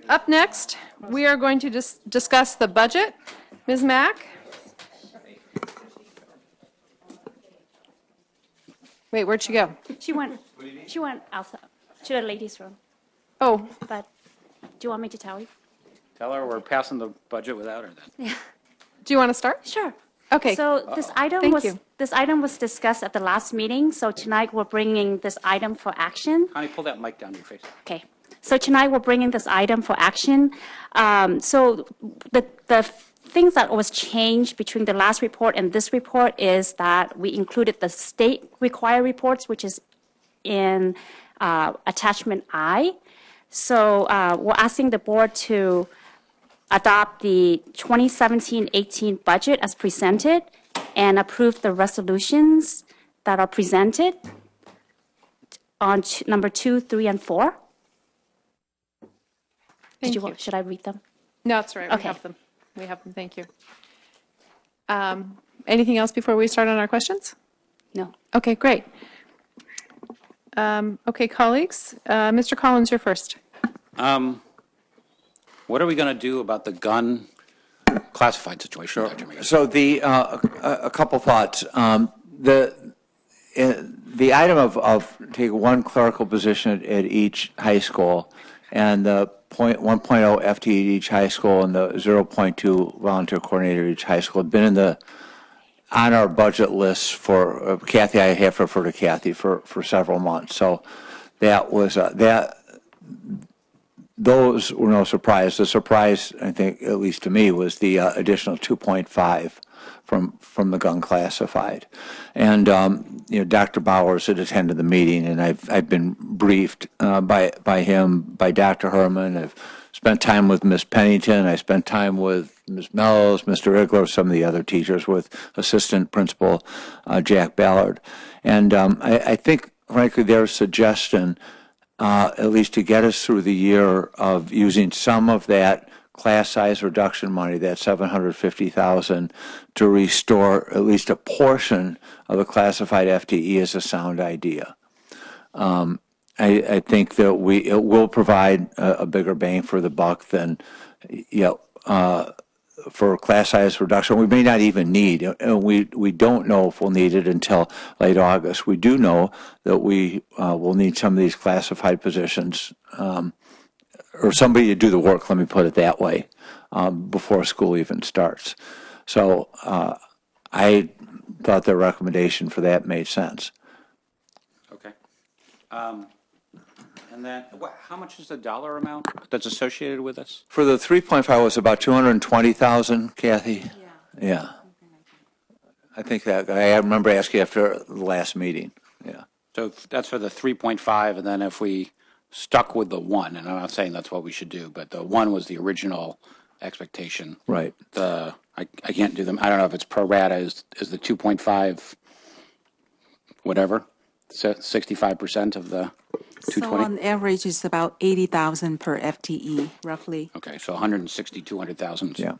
Up next, we are going to discuss the budget. Ms. Mack? Wait, where'd she go? She went outside to the ladies' room. Oh. But do you want me to tell you? Tell her we're passing the budget without her then. Yeah. Do you want to start? Sure. Okay. So this item was discussed at the last meeting. So tonight we're bringing this item for action. Connie, pull that mic down to your face. Okay. So tonight we're bringing this item for action. So the things that was changed between the last report and this report is that we included the state required reports, which is in attachment I. So we're asking the board to adopt the 2017-18 budget as presented and approve the resolutions that are presented on number 2, 3, and 4. Should I read them? No, it's all right. Okay. We have them. We have them. Thank you. Anything else before we start on our questions? No. Okay, great. Okay, colleagues. Mr. Collins, you're first. What are we going to do about the gun classified situation, Dr. Meeks? So a couple thoughts. The item of take one clerical position at each high school and the 1.0 FTE at each high school and the 0.2 volunteer coordinator at each high school have been on our budget list for Kathy. I have referred to Kathy for several months. So that was those were no surprise. The surprise, I think, at least to me, was the additional 2.5 from the gun classified. And Dr. Bowers had attended the meeting, and I've been briefed by him, by Dr. Herman. I've spent time with Ms. Pennington. I spent time with Ms. Mellows, Mr. Igler, some of the other teachers, with Assistant Principal Jack Ballard. And I think, frankly, their suggestion, at least to get us through the year of using some of that class size reduction money, that $750,000, to restore at least a portion of the classified FTE is a sound idea. I think that it will provide a bigger bang for the buck than, for class size reduction. We may not even need, and we don't know if we'll need it until late August. We do know that we will need some of these classified positions, or somebody to do the work, let me put it that way, before school even starts. So I thought the recommendation for that made sense. Okay. And then how much is the dollar amount that's associated with this? For the 3.5 was about 220,000, Kathy? Yeah. I think that, I remember asking after the last meeting. Yeah. So that's for the 3.5, and then if we stuck with the 1, and I'm not saying that's what we should do, but the 1 was the original expectation. Right. I can't do them. I don't know if it's pro rata. Is the 2.5 whatever, 65% of the 220? So on average, it's about 80,000 per FTE, roughly. Okay, so 160, 200,000. Yeah.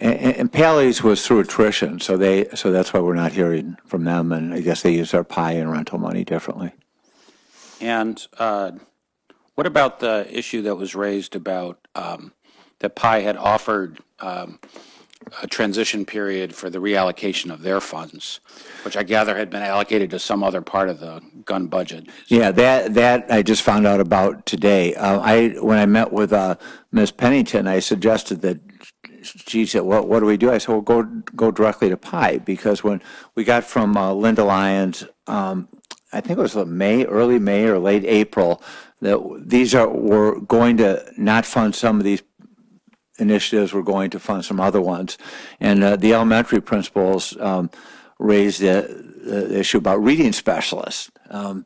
And Pally's was through attrition, so that's why we're not hearing from them, and I guess they use their PI and rental money differently. And what about the issue that was raised about that PI had offered a transition period for the reallocation of their funds, which I gather had been allocated to some other part of the gun budget? Yeah, that I just found out about today. When I met with Ms. Pennington, I suggested that. She said, what do we do? I said, well, go directly to PI, because when we got from Linda Lyons, I think it was early May or late April, that we're going to not fund some of these initiatives, we're going to fund some other ones. And the elementary principals raised the issue about reading specialists. A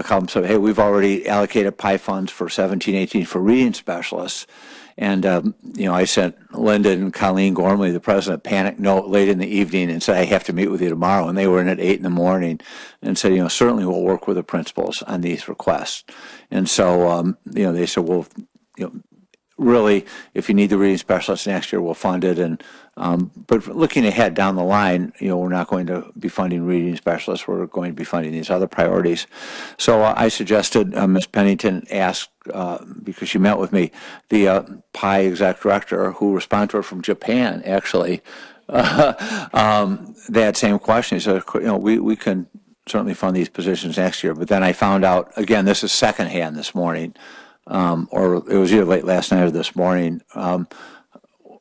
couple said, hey, we've already allocated PI funds for 17-18 for reading specialists. And, I sent Linda and Colleen Gormley, the president, a panic note late in the evening and said, I have to meet with you tomorrow. And they were in at 8 in the morning and said, certainly we'll work with the principals on these requests. And so, they said, well, really, if you need the reading specialist next year, we'll fund it. And but looking ahead down the line, we're not going to be funding reading specialists. We're going to be funding these other priorities. So I suggested Ms. Pennington ask, because she met with me, the PI exec director, who responded to her from Japan, actually, that same question. He said, we can certainly fund these positions next year. But then I found out, again, this is secondhand this morning, or it was either late last night or this morning,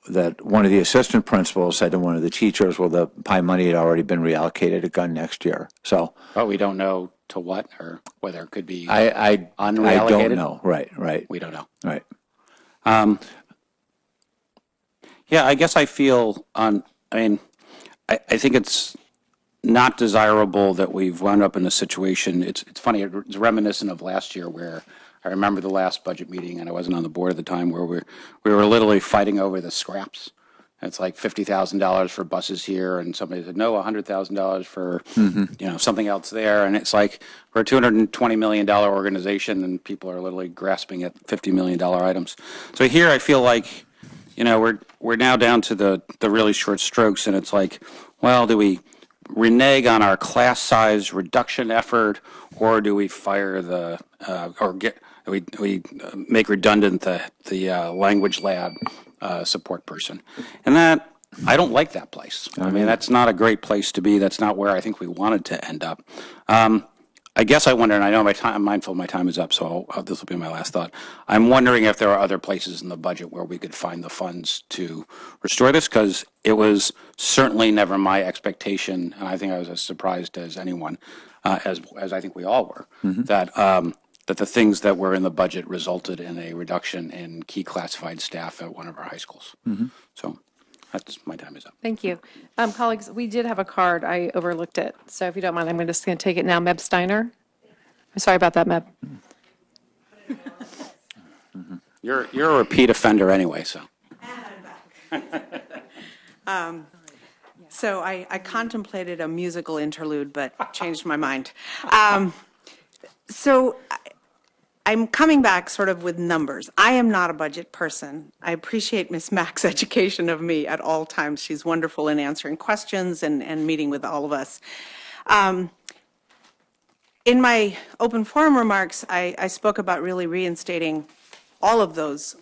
that one of the assistant principals said to one of the teachers, well, the PI money had already been reallocated at Gunn next year. So, but we don't know to what, or whether it could be unreallocated. I don't know. Right. We don't know. Right. Yeah, I guess I feel I think it's not desirable that we've wound up in a situation. It's funny. It's reminiscent of last year, where I remember the last budget meeting, and I wasn't on the board at the time, where we were literally fighting over the scraps. It's like $50,000 for buses here, and somebody said no, $100,000 for something else there, and it's like we're a $220 million organization, and people are literally grasping at $50 million items. So here, I feel like we're now down to the really short strokes, and it's like, well, do we renege on our class size reduction effort, or do we fire the we make redundant the language lab support person? And that, I don't like that place. I mean, that's not a great place to be. That's not where I think we wanted to end up. I guess I wonder, and I know I'm mindful my time is up, so this will be my last thought. I'm wondering if there are other places in the budget where we could find the funds to restore this, because it was certainly never my expectation, and I think I was as surprised as anyone, as I think we all were, that the things that were in the budget resulted in a reduction in key classified staff at one of our high schools. So that's, my time is up. Thank you. Colleagues, we did have a card. I overlooked it. So if you don't mind, I'm just going to take it now. Meb Steiner. I'm sorry about that, Meb. You're a repeat offender anyway, so. So I contemplated a musical interlude, but changed my mind. So I'm coming back sort of with numbers. I am not a budget person. I appreciate Ms. Mack's education of me at all times. She's wonderful in answering questions and meeting with all of us. In my open forum remarks, I spoke about really reinstating all of those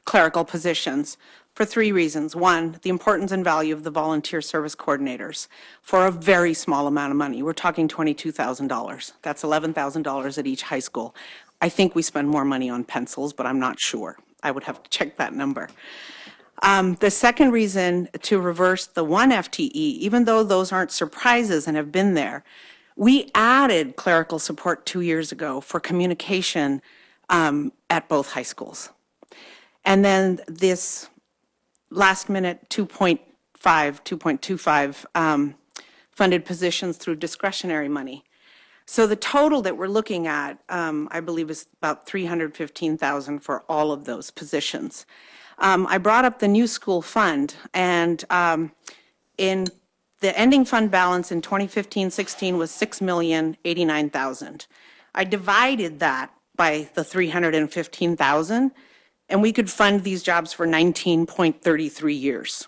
clerical positions for three reasons. One, the importance and value of the volunteer service coordinators for a very small amount of money. We're talking $22,000. That's $11,000 at each high school. I think we spend more money on pencils, but I'm not sure. I would have to check that number. The second reason to reverse the one FTE, even though those aren't surprises and have been there, we added clerical support 2 years ago for communication at both high schools. And then this last minute 2.25 funded positions through discretionary money. So the total that we're looking at, I believe, is about $315,000 for all of those positions. I brought up the new school fund, and in the ending fund balance in 2015-16 was $6,089,000. I divided that by the $315,000, and we could fund these jobs for 19.33 years.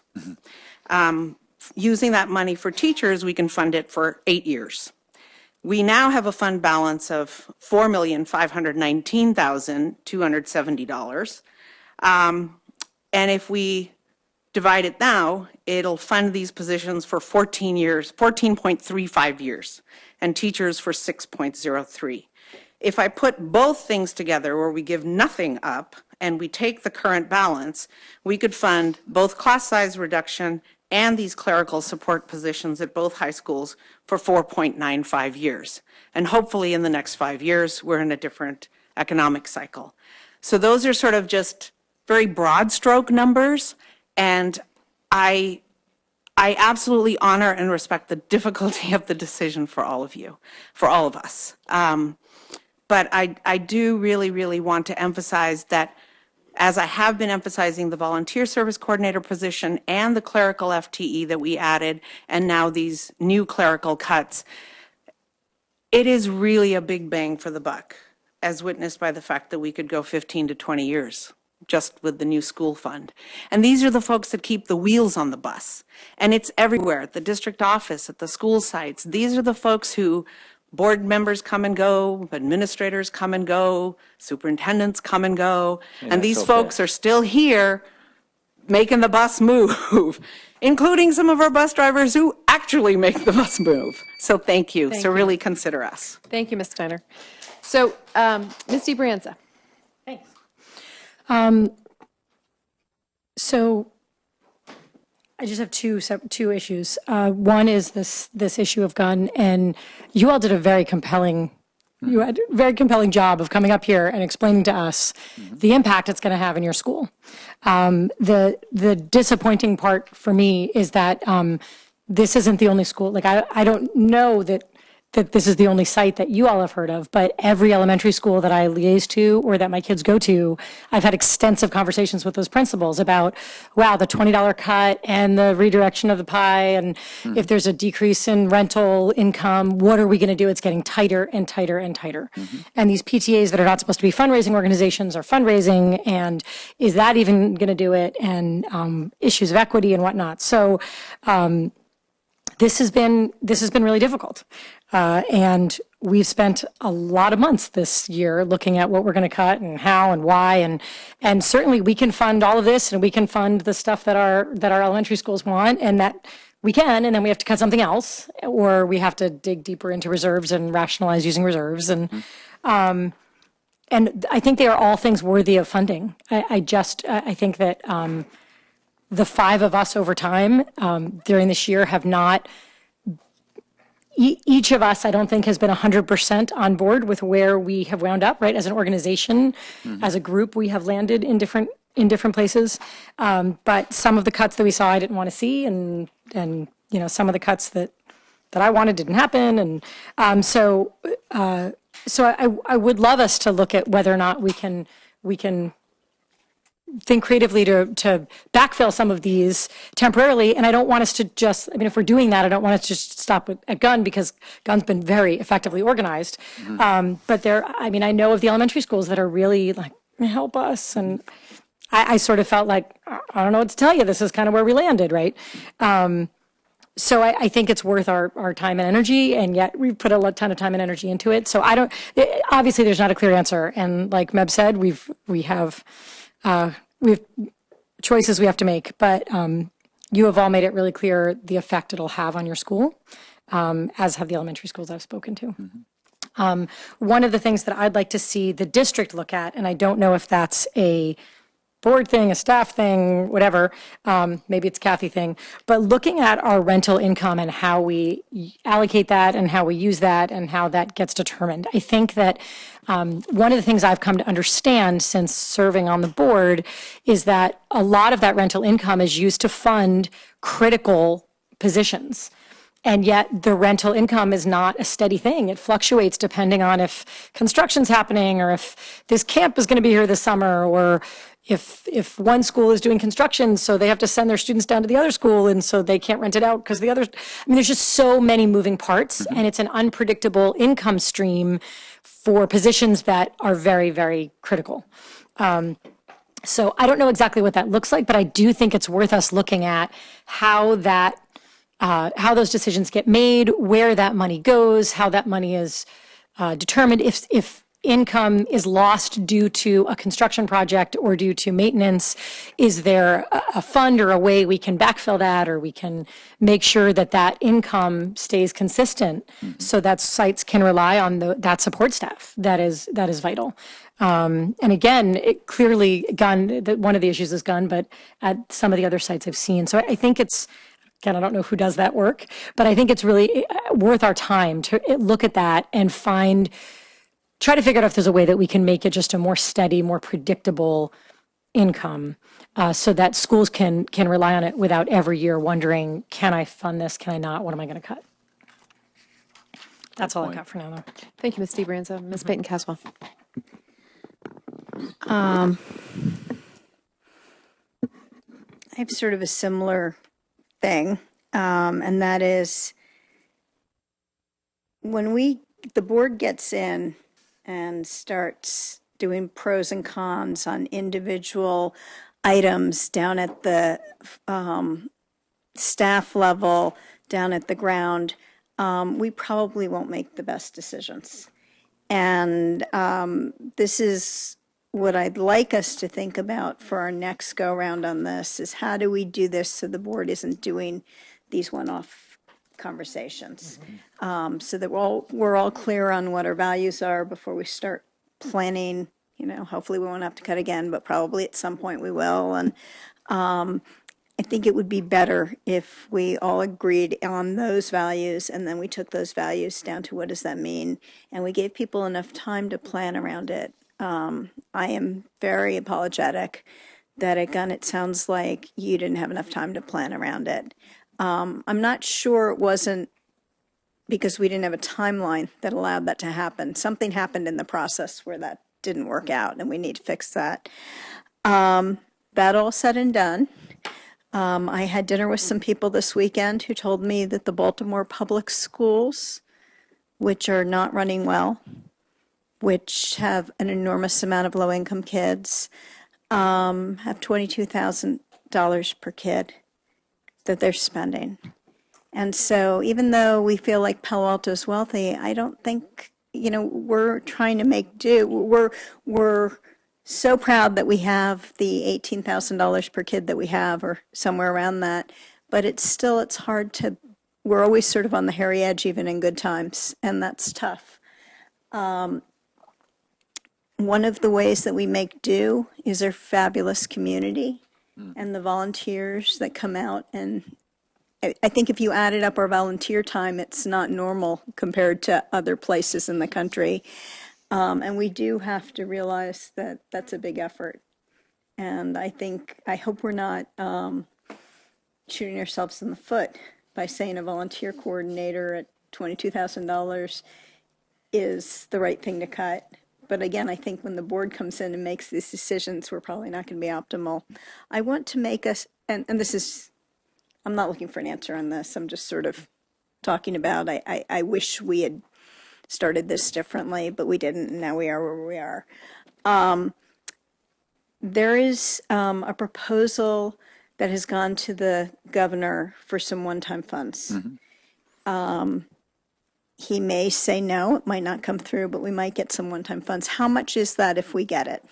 Using that money for teachers, we can fund it for 8 years. We now have a fund balance of $4,519,270. And if we divide it now, it'll fund these positions for 14 years, 14.35 years, and teachers for 6.03. If I put both things together, where we give nothing up and we take the current balance, we could fund both class size reduction and these clerical support positions at both high schools for 4.95 years. And hopefully in the next 5 years, we're in a different economic cycle. So those are sort of just very broad stroke numbers, and I absolutely honor and respect the difficulty of the decision for all of you, for all of us. But I do really want to emphasize that, as I have been emphasizing the volunteer service coordinator position and the clerical FTE that we added, and now these new clerical cuts, it is really a big bang for the buck, as witnessed by the fact that we could go 15 to 20 years just with the new school fund. And these are the folks that keep the wheels on the bus. And it's everywhere, at the district office, at the school sites. These are the folks who board members come and go, administrators come and go, superintendents come and go. And these folks are still here making the bus move, including some of our bus drivers who actually make the bus move. So thank you. Thank so you. really consider us. Thank you, Ms. Steiner. So, Ms. DiBrianza. Thanks. So I just have two issues. One is this issue of gun, and you all did a very compelling job of coming up here and explaining to us the impact it's going to have in your school. The disappointing part for me is that this isn't the only school. Like I don't know that this is the only site that you all have heard of, but every elementary school that I liaise to or that my kids go to, I've had extensive conversations with those principals about, wow, the $20 cut and the redirection of the pie, and if there's a decrease in rental income, what are we going to do? It's getting tighter and tighter and tighter. And these PTAs that are not supposed to be fundraising organizations are fundraising, and is that even going to do it? And issues of equity and whatnot. So this has been really difficult. And we've spent a lot of months this year looking at what we're going to cut and how and why. And certainly we can fund all of this, and we can fund the stuff that our elementary schools want, and that we can, and then we have to cut something else, or we have to dig deeper into reserves and rationalize using reserves. And I think they are all things worthy of funding. I think that the five of us over time during this year have not, each of us, I don't think, has been 100% on board with where we have wound up, right? As an organization, as a group, we have landed in different places. But some of the cuts that we saw, I didn't want to see, and some of the cuts that I wanted didn't happen. And so I would love us to look at whether or not we can think creatively to backfill some of these temporarily. And I don't want us to just, if we're doing that, I don't want us to just stop at gun, because gun's been very effectively organized. But I know of the elementary schools that are really like, help us. And I sort of felt like, I don't know what to tell you. This is kind of where we landed, right? So I think it's worth our time and energy, and yet we've put a ton of time and energy into it. So obviously there's not a clear answer. And like Meb said, we have choices we have to make, but you have all made it really clear the effect it'll have on your school, as have the elementary schools I've spoken to. One of the things that I'd like to see the district look at, and I don't know if that's a board thing, a staff thing, whatever, maybe it's Kathy thing, but looking at our rental income and how we allocate that and how we use that and how that gets determined. I think that one of the things I've come to understand since serving on the board is that a lot of that rental income is used to fund critical positions. And yet the rental income is not a steady thing. It fluctuates depending on if construction's happening, or if this camp is going to be here this summer, or if one school is doing construction, so they have to send their students down to the other school, and so they can't rent it out because the others. There's just so many moving parts, and it's an unpredictable income stream for positions that are very, very critical. So I don't know exactly what that looks like, but I do think it's worth us looking at how those decisions get made, where that money goes, how that money is determined. If income is lost due to a construction project or due to maintenance, is there a fund or a way we can backfill that, or we can make sure that that income stays consistent so that sites can rely on that support staff that is vital. And again, clearly one of the issues is gun, but at some of the other sites I've seen. So I think again, I don't know who does that work, but I think it's really worth our time to look at that and try to figure out if there's a way that we can make it just a more steady, more predictable income, so that schools can rely on it without every year wondering, can I fund this? Can I not? What am I going to cut? That's all I've got for now, though. Thank you, Ms. DiBrianza. Ms. Peyton-Caswell. I have sort of a similar thing, and that is when the board gets in and starts doing pros and cons on individual items down at the staff level, down at the ground, we probably won't make the best decisions. And this is what I'd like us to think about for our next go round on this is how do we do this so the board isn't doing these one-off conversations, so that we're all clear on what our values are before we start planning. You know, hopefully we won't have to cut again, but probably at some point we will. And I think it would be better if we all agreed on those values and then we took those values down to what does that mean, and we gave people enough time to plan around it. I am very apologetic that at Gunn it sounds like you didn't have enough time to plan around it. I'm not sure it wasn't because we didn't have a timeline that allowed that to happen. Something happened in the process where that didn't work out, and we need to fix that. That all said and done, I had dinner with some people this weekend who told me that the Baltimore public schools, which are not running well, which have an enormous amount of low-income kids, have $22,000 per kid that they're spending. And so even though we feel like Palo Alto is wealthy, I don't think, you know, we're trying to make do. We're so proud that we have the $18,000 per kid that we have, or somewhere around that, but it's hard to, we're always sort of on the hairy edge even in good times, and that's tough. One of the ways that we make do is our fabulous community and the volunteers that come out. And I think if you added up our volunteer time, it's not normal compared to other places in the country. And we do have to realize that that's a big effort. And I hope we're not shooting ourselves in the foot by saying a volunteer coordinator at $22,000 is the right thing to cut. But again, I think when the board comes in and makes these decisions, we're probably not going to be optimal. I want to make us, and this is, I'm not looking for an answer on this. I'm just sort of talking about, I wish we had started this differently, but we didn't, and now we are where we are. There is a proposal that has gone to the governor for some one-time funds. He may say no, it might not come through, but we might get some one-time funds. How much is that if we get it?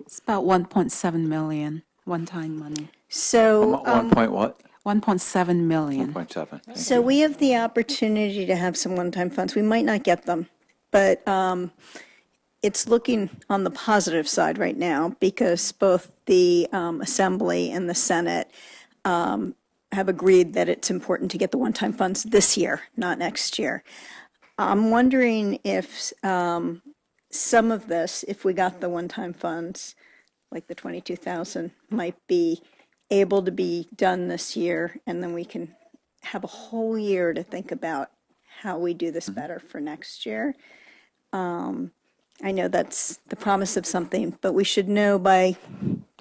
It's about 1.7 million one-time money. So 1 point what? 1.7 million. 1.7. So we have the opportunity to have some one-time funds. We might not get them, but it's looking on the positive side right now because both the Assembly and the Senate have agreed that it's important to get the one-time funds this year, not next year. I'm wondering if some of this, if we got the one-time funds, like the 22,000, might be able to be done this year, and then we can have a whole year to think about how we do this better for next year. I know that's the promise of something, but we should know by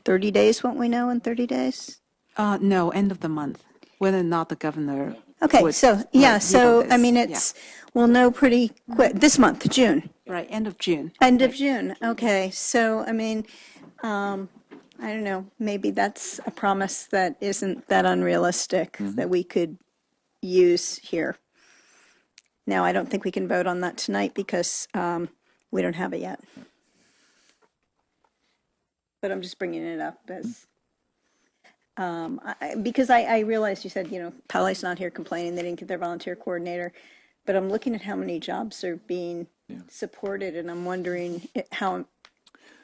30 days, won't we know in 30 days? No, end of the month, whether or not the governor. Okay, so, yeah, so, I mean, it's, we'll know pretty quick, this month, June. Right, end of June. End of June, okay, so, I mean, I don't know, maybe that's a promise that isn't that unrealistic that we could use here. Now, I don't think we can vote on that tonight because we don't have it yet. But I'm just bringing it up as, because I realized you said, you know, Pali's not here complaining they didn't get their volunteer coordinator, but I'm looking at how many jobs are being supported, and I'm wondering how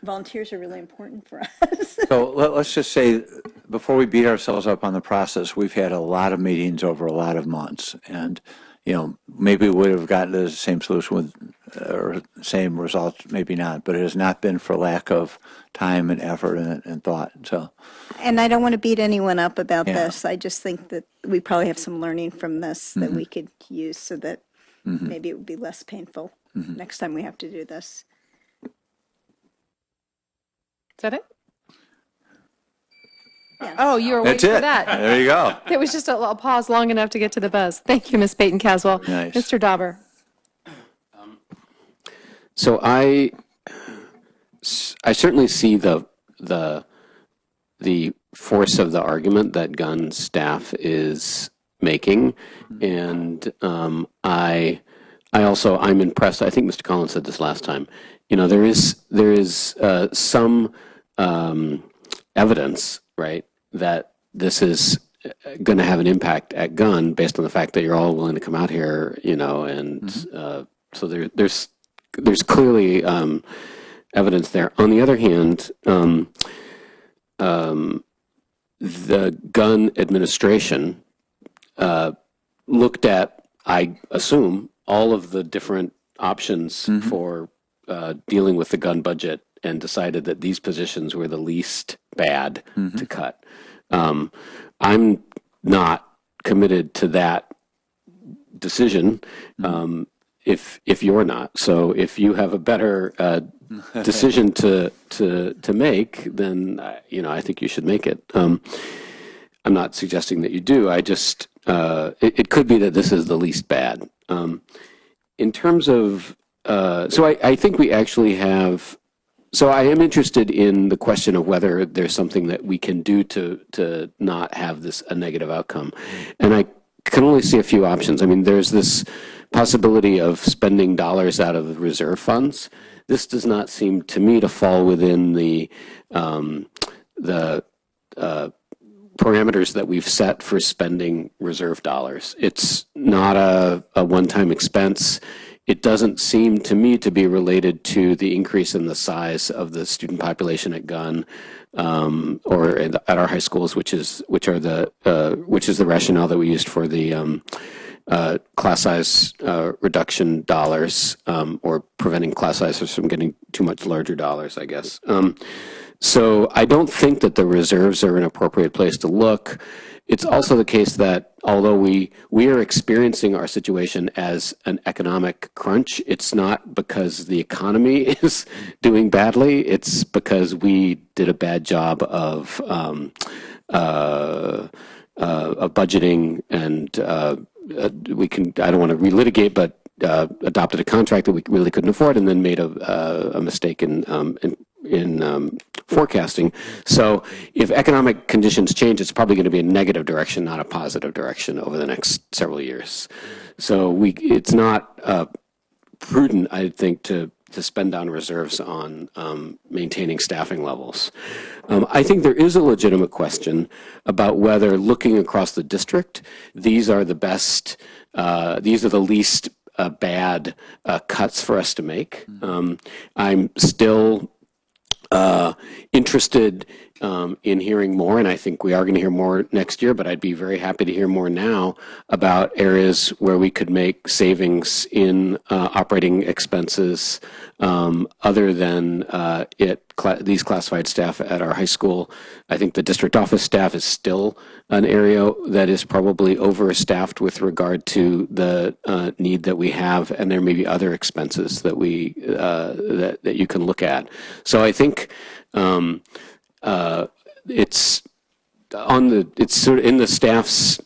volunteers are really important for us. So let's just say, before we beat ourselves up on the process, we've had a lot of meetings over a lot of months, and you know, maybe we would have gotten to the same solution with, or same results, maybe not, but it has not been for lack of time and effort and thought. So, and I don't want to beat anyone up about this. I just think that we probably have some learning from this that we could use so that maybe it would be less painful next time we have to do this. Is that it? Yes. Oh, you were waiting for that. There you go. It was just a pause long enough to get to the buzz. Thank you, Ms. Peyton-Caswell. Nice. Mr. Dauber. So I certainly see the force of the argument that Gun staff is making, and I'm impressed. I think Mr. Collins said this last time. You know, there is some evidence, right, that this is going to have an impact at Gun based on the fact that you're all willing to come out here, you know, and so there's clearly evidence there. On the other hand, the Gun administration looked at, I assume, all of the different options for dealing with the Gun budget and decided that these positions were the least bad to cut. I'm not committed to that decision if you're not. So if you have a better decision to make, then you know, I think you should make it. I'm not suggesting that you do. I just it could be that this is the least bad. In terms of so I think we actually have. So I am interested in the question of whether there's something that we can do to not have this a negative outcome, and I can only see a few options. I mean, there's this possibility of spending dollars out of reserve funds. This does not seem to me to fall within the parameters that we've set for spending reserve dollars. It's not a one-time expense. It doesn't seem to me to be related to the increase in the size of the student population at Gun or at our high schools, which is the rationale that we used for the class size reduction dollars, or preventing class sizes from getting too much larger dollars, I guess. So I don't think that the reserves are an appropriate place to look. It's also the case that although we are experiencing our situation as an economic crunch, it's not because the economy is doing badly. It's because we did a bad job of budgeting, and I don't want to relitigate, but adopted a contract that we really couldn't afford, and then made a mistake in forecasting. So if economic conditions change, it's probably going to be a negative direction, not a positive direction over the next several years. So it's not prudent, I think, to spend down reserves on maintaining staffing levels. I think there is a legitimate question about whether, looking across the district, these are the best, these are the least bad cuts for us to make. I'm still interested in hearing more, and I think we are going to hear more next year, but I'd be very happy to hear more now about areas where we could make savings in operating expenses other than these classified staff at our high school. I think the district office staff is still an area that is probably overstaffed with regard to the need that we have, and there may be other expenses that we that you can look at. So I think it's sort of in the staff's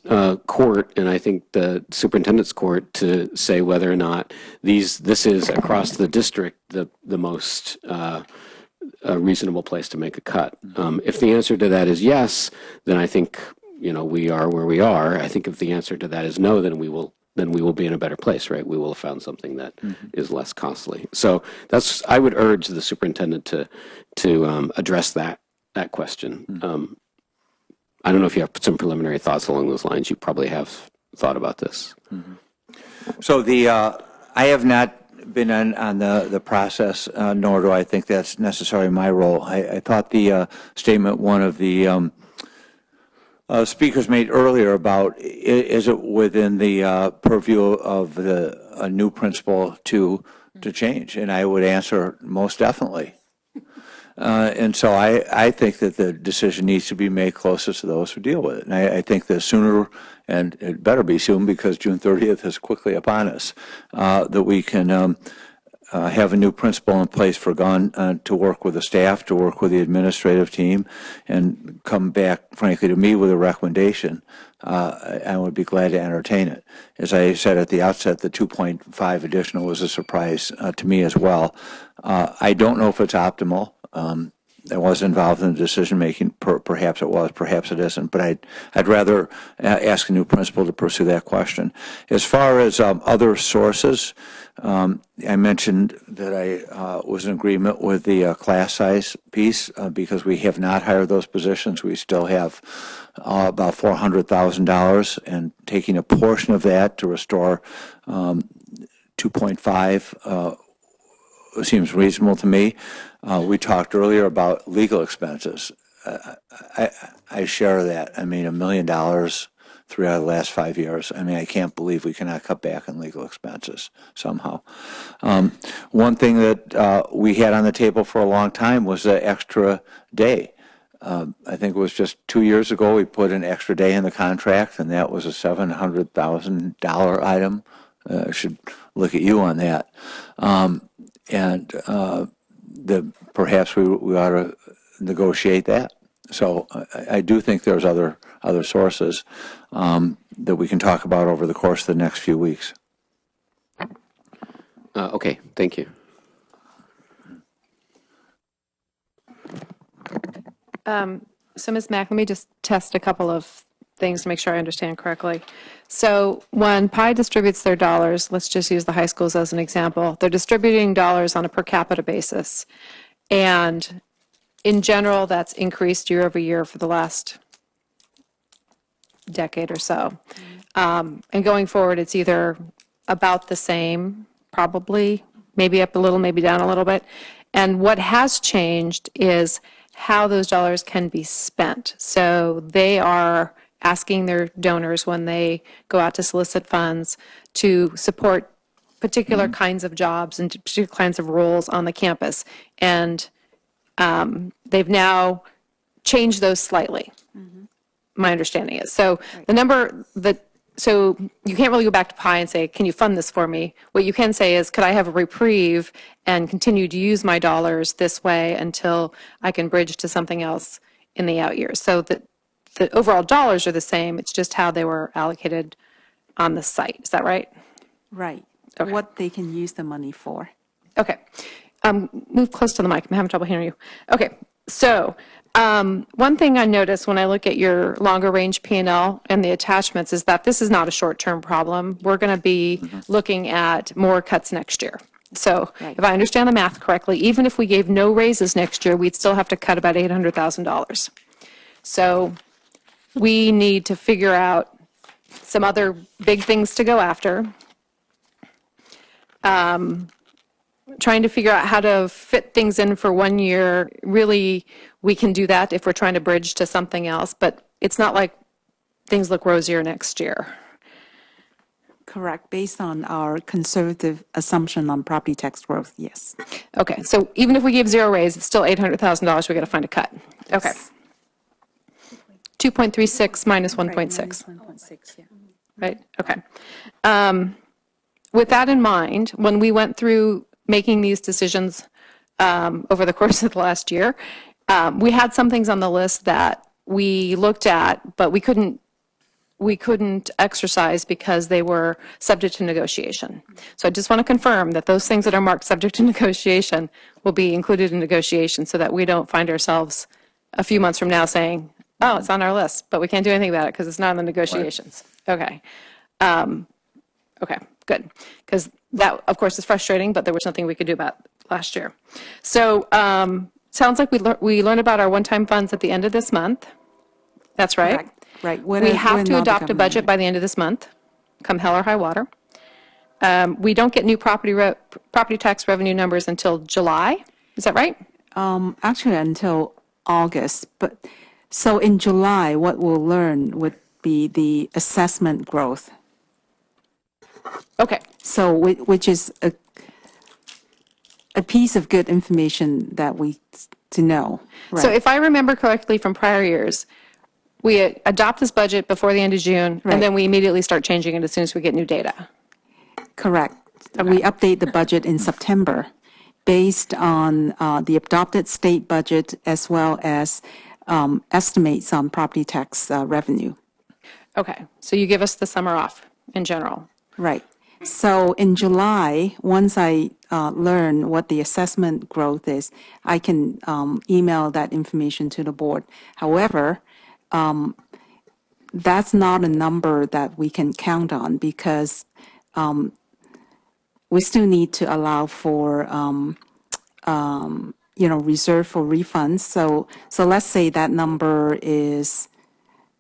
court, and I think the superintendent's court, to say whether or not this is across the district the most reasonable place to make a cut. If the answer to that is yes, then I think, you know, we are where we are. I think if the answer to that is no, then we will be in a better place, right? We will have found something that is less costly. So I would urge the superintendent to address that question. I don't know if you have some preliminary thoughts along those lines. You probably have thought about this. So I have not been on the process, nor do I think that's necessarily my role. I thought the statement one of the speakers made earlier about is it within the purview of a new principal to change, and I would answer most definitely. And so I think that the decision needs to be made closest to those who deal with it. And I think the sooner, and it better be soon because June 30th is quickly upon us, that we can have a new principal in place for Gun to work with the staff, to work with the administrative team, and come back, frankly, to me with a recommendation I would be glad to entertain it. As I said at the outset, the 2.5 additional was a surprise to me as well. I don't know if it's optimal. I was involved in the decision making. Perhaps it was, perhaps it isn't. But I'd rather ask a new principal to pursue that question. As far as other sources, I mentioned that I was in agreement with the class size piece because we have not hired those positions. We still have about $400,000, and taking a portion of that to restore 2.5 seems reasonable to me. We talked earlier about legal expenses. I share that. I mean, $1 million 3 out of the last 5 years. I mean, I can't believe we cannot cut back on legal expenses somehow. One thing that we had on the table for a long time was the extra day. I think it was just 2 years ago we put an extra day in the contract, and that was a $700,000 item. I should look at you on that. Perhaps we ought to negotiate that. So I do think there's other sources that we can talk about over the course of the next few weeks. Okay, thank you. So Ms. Mack, let me just test a couple of things to make sure I understand correctly. So when PI distributes their dollars, let's just use the high schools as an example, they're distributing dollars on a per capita basis. And in general, that's increased year over year for the last decade or so. And going forward, it's either about the same, probably, maybe up a little, maybe down a little bit. And what has changed is how those dollars can be spent. So they are asking their donors when they go out to solicit funds to support particular kinds of jobs and particular kinds of roles on the campus. And they've now changed those slightly, my understanding is. So the number that, so you can't really go back to PI and say, can you fund this for me? What you can say is, could I have a reprieve and continue to use my dollars this way until I can bridge to something else in the out years? So that the overall dollars are the same, it's just how they were allocated on the site. Is that right? Right. Okay. What they can use the money for. Okay. Move close to the mic. I'm having trouble hearing you. Okay. So one thing I noticed when I look at your longer range P&L and the attachments is that this is not a short-term problem. We're going to be looking at more cuts next year. So if I understand the math correctly, even if we gave no raises next year, we'd still have to cut about $800,000. So we need to figure out some other big things to go after. Trying to figure out how to fit things in for 1 year. Really, we can do that if we're trying to bridge to something else, but it's not like things look rosier next year. Correct. Based on our conservative assumption on property tax growth, yes. Okay, so even if we give zero raise, it's still $800,000 we got to find a cut. Okay. 2.36 minus 1.6. 1.6, yeah. Right, okay. With that in mind, when we went through making these decisions over the course of the last year, we had some things on the list that we looked at, but we couldn't exercise because they were subject to negotiation. So I just want to confirm that those things that are marked subject to negotiation will be included in negotiation so that we don't find ourselves a few months from now saying, oh, it's on our list, but we can't do anything about it because it's not in the negotiations. Okay. Okay, good. Because that, of course, is frustrating, but there was nothing we could do about last year. So sounds like we learned about our one-time funds at the end of this month. That's right. Correct. Right. We have to adopt a budget by the end of this month, come hell or high water. We don't get new property tax revenue numbers until July. Is that right? Actually, until August. But so in July, what we'll learn would be the assessment growth. Okay. So which is a piece of good information that we to know. Right. So if I remember correctly from prior years, we adopt this budget before the end of June, Right. and then we immediately start changing it as soon as we get new data. Correct. We update the budget in September based on the adopted state budget as well as estimates on property tax revenue. Okay, so you give us the summer off in general. Right. So in July, once I learn what the assessment growth is, I can email that information to the board. However, that's not a number that we can count on because we still need to allow for reserve for refunds. So let's say that number is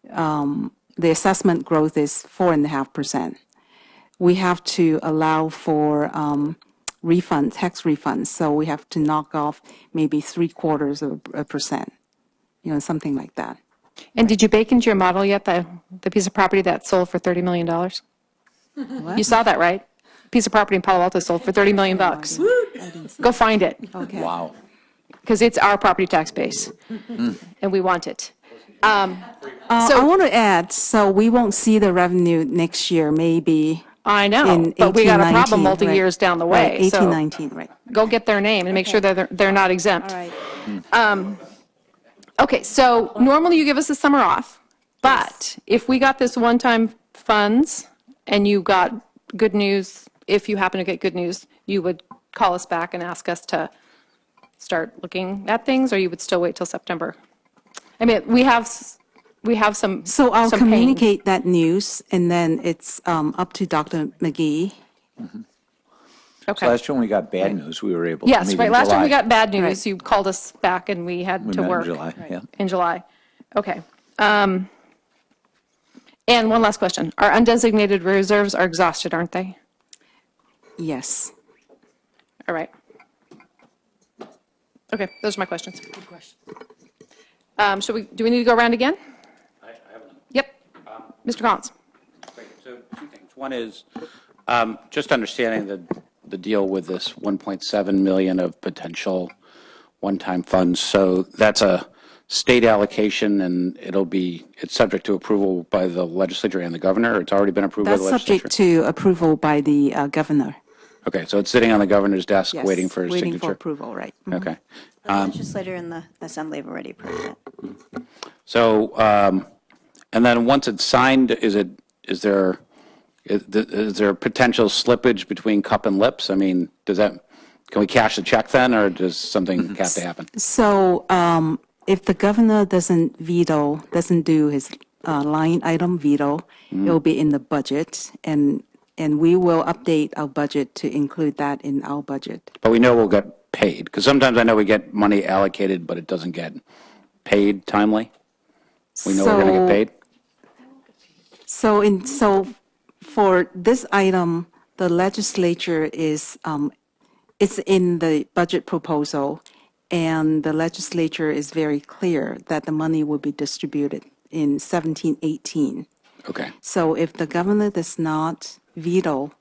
the assessment growth is 4.5%. We have to allow for tax refunds. So we have to knock off maybe 0.75%, something like that. And did you bake into your model yet the piece of property that sold for $30 million? You saw that, right? Piece of property in Palo Alto sold for $30 million. Go find it. Okay. Wow. Because it's our property tax base, and we want it. I want to add, so we won't see the revenue next year, maybe. I know, in but we got a 18, problem 19, multi-years down the way. Right, 18, so 19, right. Go get their name and make sure that they're not exempt. All right. Okay, so normally you give us the summer off, but if we got this one-time funds and you got good news, if you happen to get good news, you would call us back and ask us to start looking at things, or you would still wait till September? I mean, we have some. So I'll some communicate that news, and then it's up to Dr. McGee. Okay. So last year when we got bad news, we were able to Yes, meet right. in Last time we July. got bad news, you called us back and we had to met in work. July, yeah. In July. Okay. And one last question. Our undesignated reserves are exhausted, aren't they? Yes. All right. Okay, those are my questions. Good question. Do we need to go around again? I have another. Yep. Mr. Collins. Great. So two things. One is just understanding the deal with this 1.7 million of potential one-time funds. So that's a state allocation, and it's subject to approval by the legislature and the governor. It's already been approved by the That's legislature. subject to approval by the governor. Okay, so it's sitting on the governor's desk, Yes, waiting for his waiting signature. for approval, right. Mhm. Okay. The legislature and the assembly have already approved it. So, and then once it's signed, is there potential slippage between cup and lips? I mean, can we cash the check then, or does something have to happen? So if the governor doesn't do his line item veto, it will be in the budget, and we will update our budget to include that in our budget. But we know we'll get paid, because sometimes I know we get money allocated, but it doesn't get paid timely. We know we're going to get paid. So for this item, the legislature it's in the budget proposal, and the legislature is very clear that the money will be distributed in 17-18. Okay. So if the governor does not veto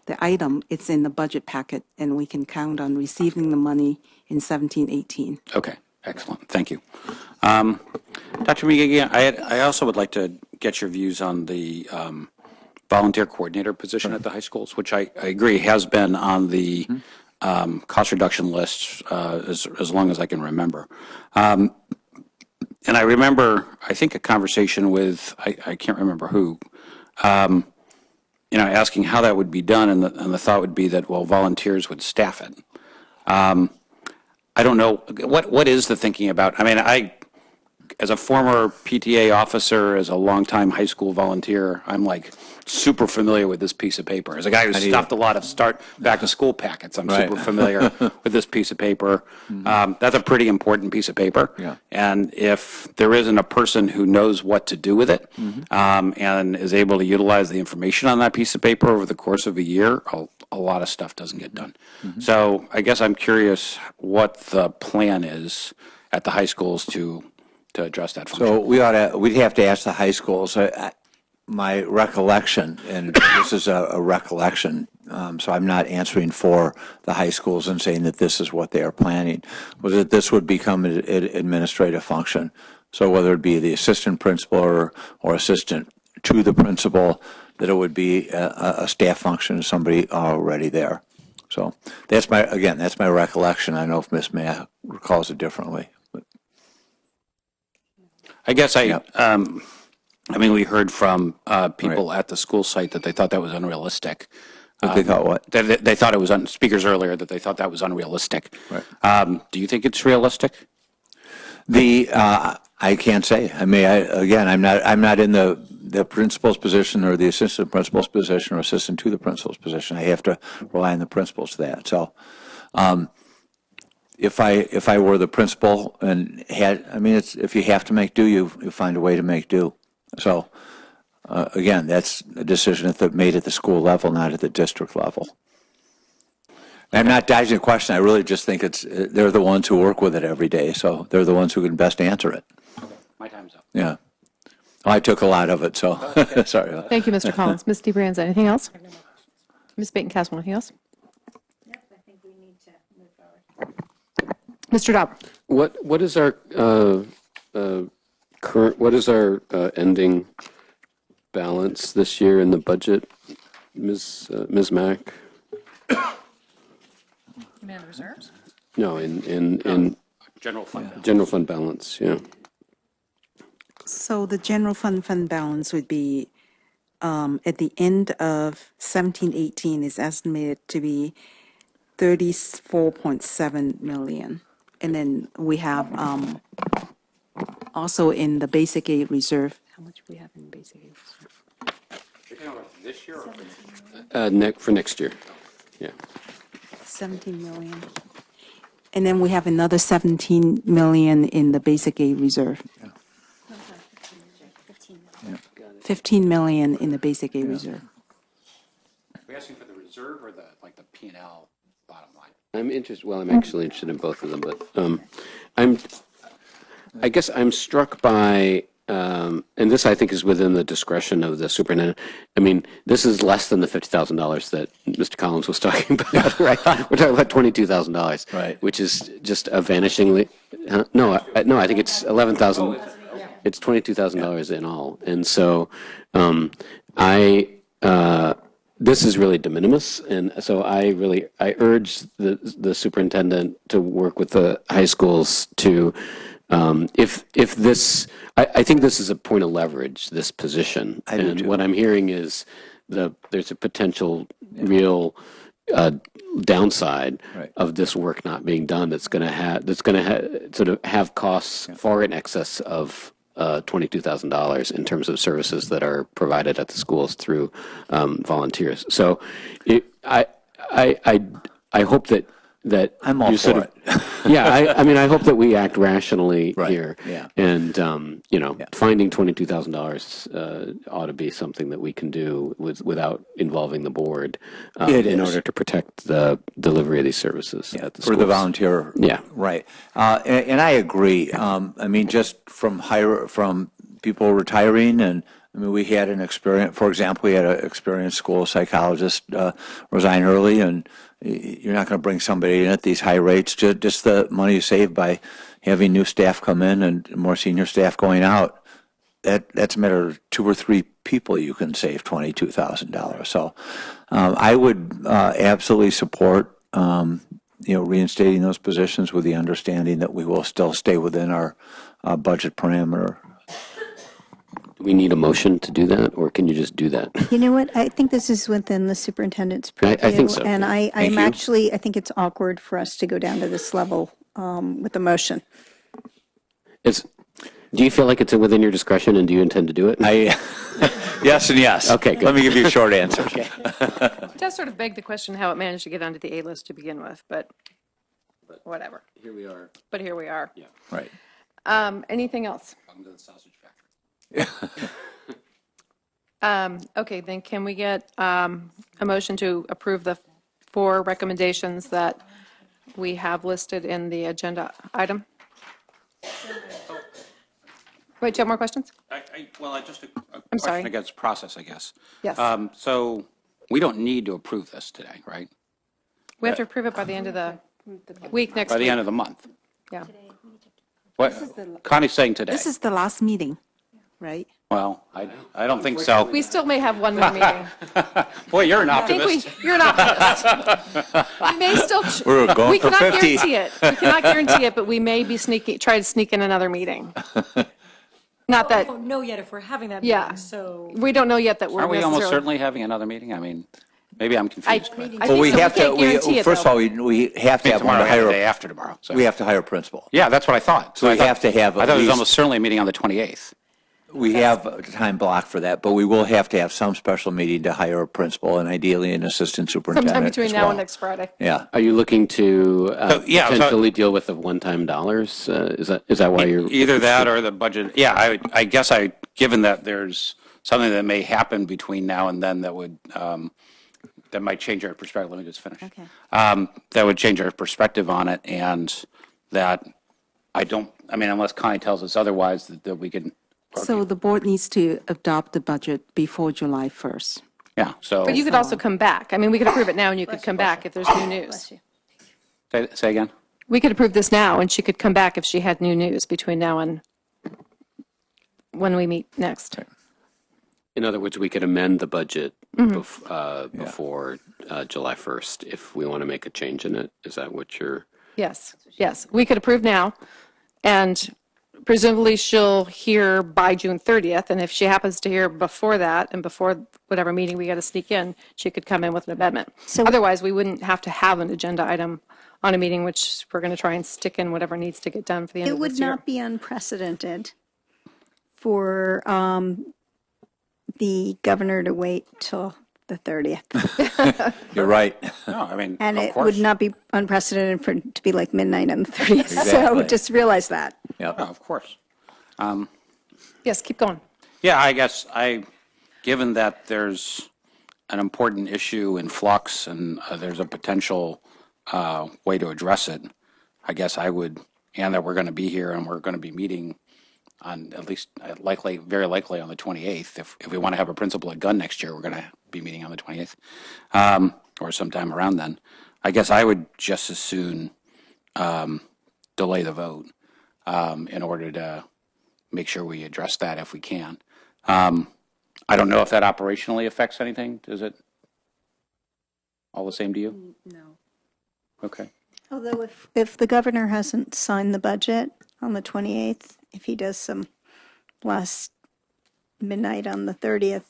the item, it's in the budget packet, and we can count on receiving the money in 17-18. Okay, excellent. Thank you. Dr. McGee, I also would like to get your views on the volunteer coordinator position at the high schools, which I agree has been on the cost reduction list as long as I can remember. And I remember, I think, a conversation with, I can't remember who, asking how that would be done, and the thought would be that, well, volunteers would staff it. I don't know, what is the thinking about, I mean, as a former PTA officer, as a longtime high school volunteer, I'm like super familiar with this piece of paper. As a guy who stuffed a lot of back to school packets, I'm super familiar with this piece of paper. That's a pretty important piece of paper. Yeah. And if there isn't a person who knows what to do with it and is able to utilize the information on that piece of paper over the course of a year, a lot of stuff doesn't get done. So I guess I'm curious what the plan is at the high schools to address that function. So we'd have to ask the high schools. My recollection, and this is a recollection, so I'm not answering for the high schools and saying that this is what they are planning, was that this would become an administrative function. So whether it be the assistant principal or assistant to the principal, that it would be a staff function, somebody already there. So that's my recollection. I don't know if Ms. May recalls it differently. I guess I mean, we heard from people at the school site that they thought that was unrealistic. They thought what? They thought it was, speakers earlier, that they thought that was unrealistic. Right. Do you think it's realistic? I can't say. I mean, I'm not in the principal's position or the assistant principal's position or assistant to the principal's position. I have to rely on the principals for that. So, if I were the principal and if you have to make do, you find a way to make do. So, again, that's a decision that's made at the school level, not at the district level. I'm not dodging the question. I really just think they're the ones who work with it every day, so they're the ones who can best answer it. My time's up. Yeah. Well, I took a lot of it, so sorry. Thank you, Mr. Collins. Ms. DeBranza, anything else? Ms. Baton-Castle, anything else? Yep, I think we need to move forward. Mr. Dauber. What is our ending balance this year in the budget, Ms. Mack? Demand reserves? No, in general fund balance. General fund balance, yeah. So the general fund balance would be at the end of 17-18 is estimated to be 34.7 million. And then we have also in the basic aid reserve. How much we have in basic aid reserve? This year or for next year, yeah. 17 million. And then we have another 17 million in the basic aid reserve. 15 million in the basic aid reserve. Are we asking for the reserve or the P&L bottom line? I'm interested. Well, I'm actually interested in both of them, but I guess I'm struck by, and this I think is within the discretion of the superintendent. I mean, this is less than the $50,000 that Mr. Collins was talking about, right? We're talking about $22,000, right? Which is just a vanishingly. No, I think it's 11,000. It's $22,000 in all, and so this is really de minimis, and so I urge the superintendent to work with the high schools to, if this, I think this is a point of leverage, this position, and what I'm hearing is there's a potential real downside of this work not being done that's going to have costs far in excess of $22,000 in terms of services that are provided at the schools through volunteers. So, I hope that I'm all for it. Yeah, I mean, I hope that we act rationally here, yeah. and finding $22,000 ought to be something that we can do without involving the board in order to protect the delivery of these services at the schools. For the volunteer, yeah, right. And I agree. I mean, just from people retiring, and I mean, we had an experience. For example, we had an experienced school psychologist resign early, and you're not going to bring somebody in at these high rates. Just the money you save by having new staff come in and more senior staff going out. That's a matter of 2 or 3 people you can save $22,000. So I would absolutely support reinstating those positions with the understanding that we will still stay within our budget parameter. Do we need a motion to do that, or can you just do that? You know what? I think this is within the superintendent's purview. I think so. And I think it's awkward for us to go down to this level with the motion. Do you feel like it's within your discretion, and do you intend to do it? Yes and yes. Okay, good. Let me give you a short answer. It does sort of beg the question how it managed to get onto the A list to begin with, but whatever. Here we are. But here we are. Yeah. Right. Anything else? Welcome to the sausage factory. Okay, then can we get a motion to approve the 4 recommendations that we have listed in the agenda item? Wait, do you have more questions? Just a I'm question sorry. against process, I guess. Yes. So we don't need to approve this today, right? We have to approve it by the end of the week next week. By the end of the month. Yeah. What Connie's saying today. This is the last meeting, right? Well, I don't think so. We still may have one more meeting. Boy, you're an I think optimist. you're an optimist. We may still. We're going we for cannot 50. guarantee it. We cannot guarantee it, but we may be try to sneak in another meeting. Not We that, don't know yet if we're having that yeah. meeting, so. We don't know yet that we're Aren't we almost necessarily. certainly having another meeting? I mean, maybe I'm confused. but- Well, we have to, can't guarantee it, first of though. all, we have to have one Tomorrow, to yeah, the hire, day after tomorrow. So. we have to hire a principal. Yeah, that's what I thought. So I we thought- have to have I at thought it was least- almost certainly a meeting on the 28th. We have a time block for that, but we will have to have some special meeting to hire a principal and ideally an assistant superintendent Sometime between as now well. and next Friday. Yeah. Are you looking to yeah, so- potentially deal with the one-time dollars? Is that why you're Either that or the budget. Yeah, I guess given that there's something that may happen between now and then that would that might change our perspective. Let me just finish. Okay. That would change our perspective on it, and that I mean, unless Connie tells us otherwise, that we can. So the board needs to adopt the budget before July 1st. Yeah. So. But you could also come back. I mean, we could approve it now and you could come back if there's new news. Say again. We could approve this now and she could come back if she had new news between now and when we meet next. In other words, we could amend the budget Mhm. before July 1st if we want to make a change in it. Is that what you're? Yes, yes. We could approve now and presumably she'll hear by June 30th. And if she happens to hear before that and before whatever meeting we got to sneak in, she could come in with an amendment. So- Otherwise, we wouldn't have to have an agenda item on a meeting, which we're going to try and stick in whatever needs to get done for the end It of would this year. not be unprecedented for the governor to wait till the 30th. You're right. No, I mean, And of it course. would not be unprecedented for it to be like midnight on the 30th. So Exactly. just realize that. Yep. Yeah, of course. Yes, keep going. Yeah, I guess given that there's an important issue in flux and there's a potential way to address it, I guess I would, and that we're going to be here and we're going to be meeting on at least very likely on the 28th. If we want to have a principal at Gunn next year, we're going to be meeting on the 28th or sometime around then. I guess I would just as soon delay the vote in order to make sure we address that if we can. I don't know if that operationally affects anything. Is it all the same to you? No. Okay. Although if the governor hasn't signed the budget on the 28th, if he does some last midnight on the 30th,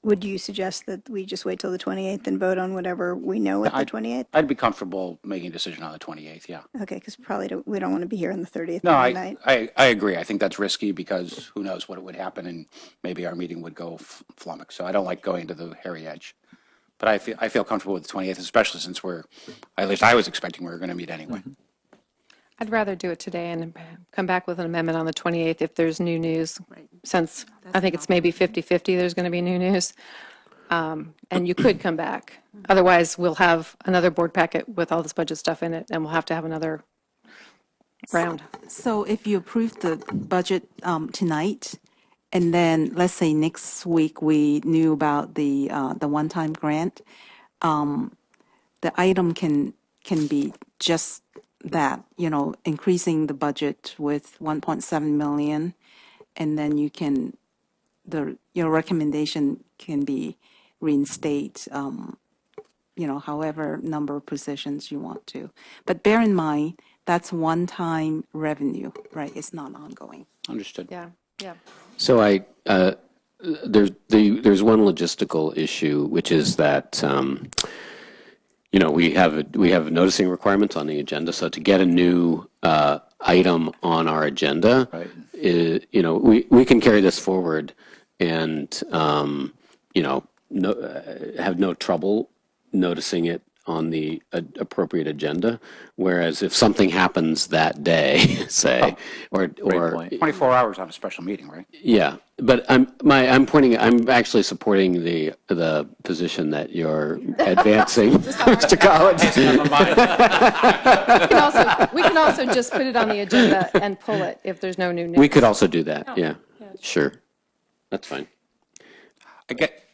would you suggest that we just wait till the 28th and vote on whatever we know at the 28th? I'd be comfortable making a decision on the 28th, yeah. Okay, because we don't want to be here on the 30th No, at I midnight. agree. I think that's risky because who knows what it would happen and maybe our meeting would go flummox. So I don't like going to the hairy edge. But I feel comfortable with the 28th, especially since at least I was expecting we were going to meet anyway. I'd rather do it today and come back with an amendment on the 28th if there's new news, since I think it's maybe 50-50 there's going to be new news. And you could come back. Otherwise, we'll have another board packet with all this budget stuff in it, and we'll have to have another round. So if you approve the budget tonight, and then let's say next week we knew about the one-time grant, the item can be just that, increasing the budget with 1.7 million, and then your recommendation can be reinstate, however number of positions you want to. But bear in mind, that's one-time revenue, right? It's not ongoing. Understood. Yeah, yeah. So there's one logistical issue, which is that we have noticing requirements on the agenda. So to get a new item on our agenda, we can carry this forward and have no trouble noticing it on the appropriate agenda. Whereas if something happens that day, say, or 24 hours on a special meeting, right? yeah, but I'm actually supporting the position that you're advancing, Mr. Collins. We can also just put it on the agenda and pull it if there's no new news. We could also do that. Yeah, sure, that's fine.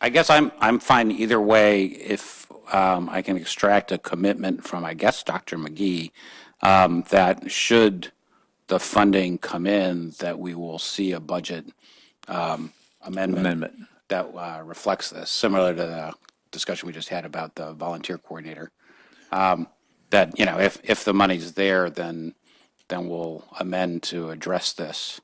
I guess I'm fine either way if I can extract a commitment from, I guess, Dr. McGee, that should the funding come in, that we will see a budget amendment that reflects this, similar to the discussion we just had about the volunteer coordinator. That, if the money's there, then we'll amend to address this.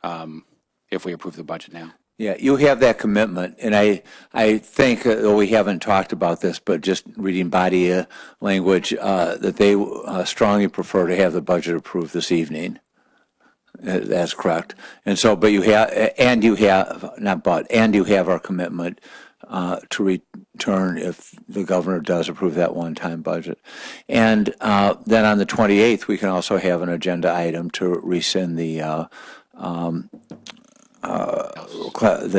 if we approve the budget now. Yeah, you have that commitment, and I think, though we haven't talked about this, but just reading body language, that they strongly prefer to have the budget approved this evening. That's correct. And so, but you have, and you have, not but, and you have our commitment to return if the governor does approve that one-time budget. And then on the 28th, we can also have an agenda item to rescind the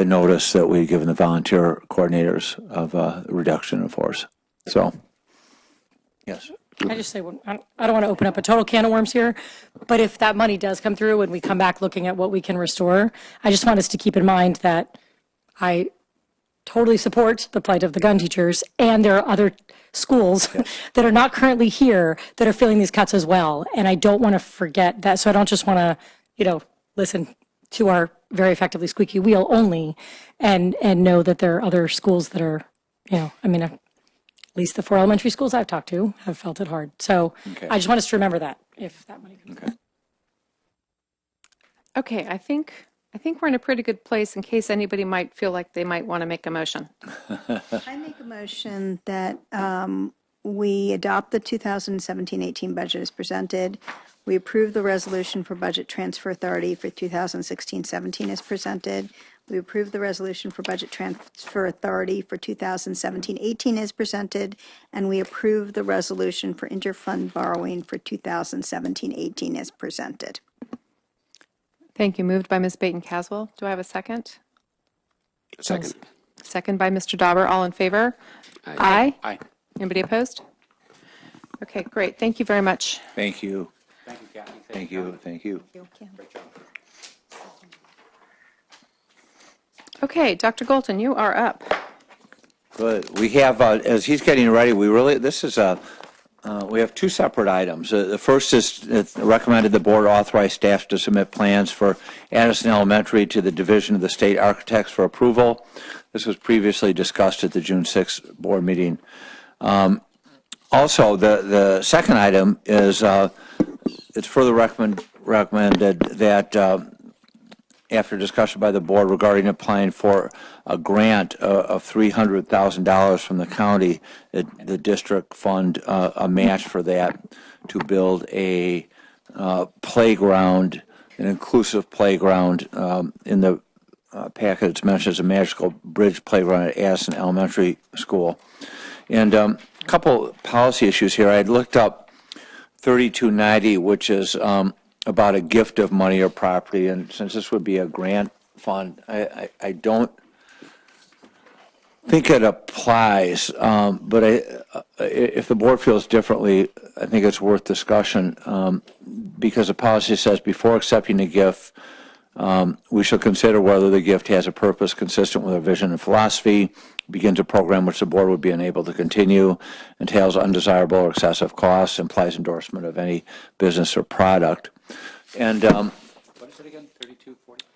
notice that we've given the volunteer coordinators of reduction in force. So, yes. I just say, I don't want to open up a total can of worms here, but if that money does come through and we come back looking at what we can restore, I just want us to keep in mind that I totally support the plight of the gun teachers, and there are other schools that are not currently here that are feeling these cuts as well. And I don't want to forget that. So I don't just want to, listen to our very effectively squeaky wheel only and know that there are other schools that are, at least the 4 elementary schools I've talked to have felt it hard. So I just want us to remember that if that money comes in. Okay, I think we're in a pretty good place in case anybody might feel like they might want to make a motion. I make a motion that we adopt the 2017-18 budget as presented. We approve the resolution for budget transfer authority for 2016-17 as presented. We approve the resolution for budget transfer authority for 2017-18 as presented, and we approve the resolution for interfund borrowing for 2017-18 as presented. Thank you. Moved by Ms. Baton-Caswell. Do I have a second? Second. Second by Mr. Dauber. All in favor? Aye. Aye. Anybody opposed? Okay, great. Thank you very much. Thank you. Thank you, Kathy. Thank you. Thank you. Great job. Okay, Dr. Golton, you are up. Good. We have, as he's getting ready, we have 2 separate items. The first is it recommended the board authorize staff to submit plans for Addison Elementary to the Division of the State Architects for approval. This was previously discussed at the June 6th board meeting. Also, the second item is it's further recommended that after discussion by the board regarding applying for a grant of $300,000 from the county, the district fund a match for that to build a playground, an inclusive playground. In the packet it's mentioned as a magical bridge playground at Addison Elementary School. And a couple policy issues here. I had looked up 3290, which is about a gift of money or property, and since this would be a grant fund, I don't think it applies, but if the board feels differently, I think it's worth discussion, because the policy says before accepting a gift, we shall consider whether the gift has a purpose consistent with our vision and philosophy, begins a program which the board would be unable to continue, entails undesirable or excessive costs, implies endorsement of any business or product. And what is it again?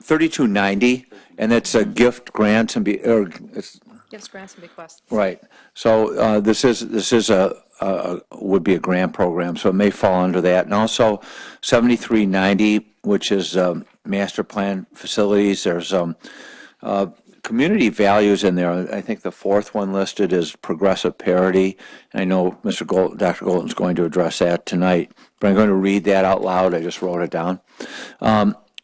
3290, and it's a gift grants and Gifts, grants, and bequests. right. So this is would be a grant program, so it may fall under that. And also 7390, which is master plan facilities. There's community values in there. I think the 4th one listed is progressive parity. And I know Dr. Golton's going to address that tonight, but I'm going to read that out loud. I just wrote it down.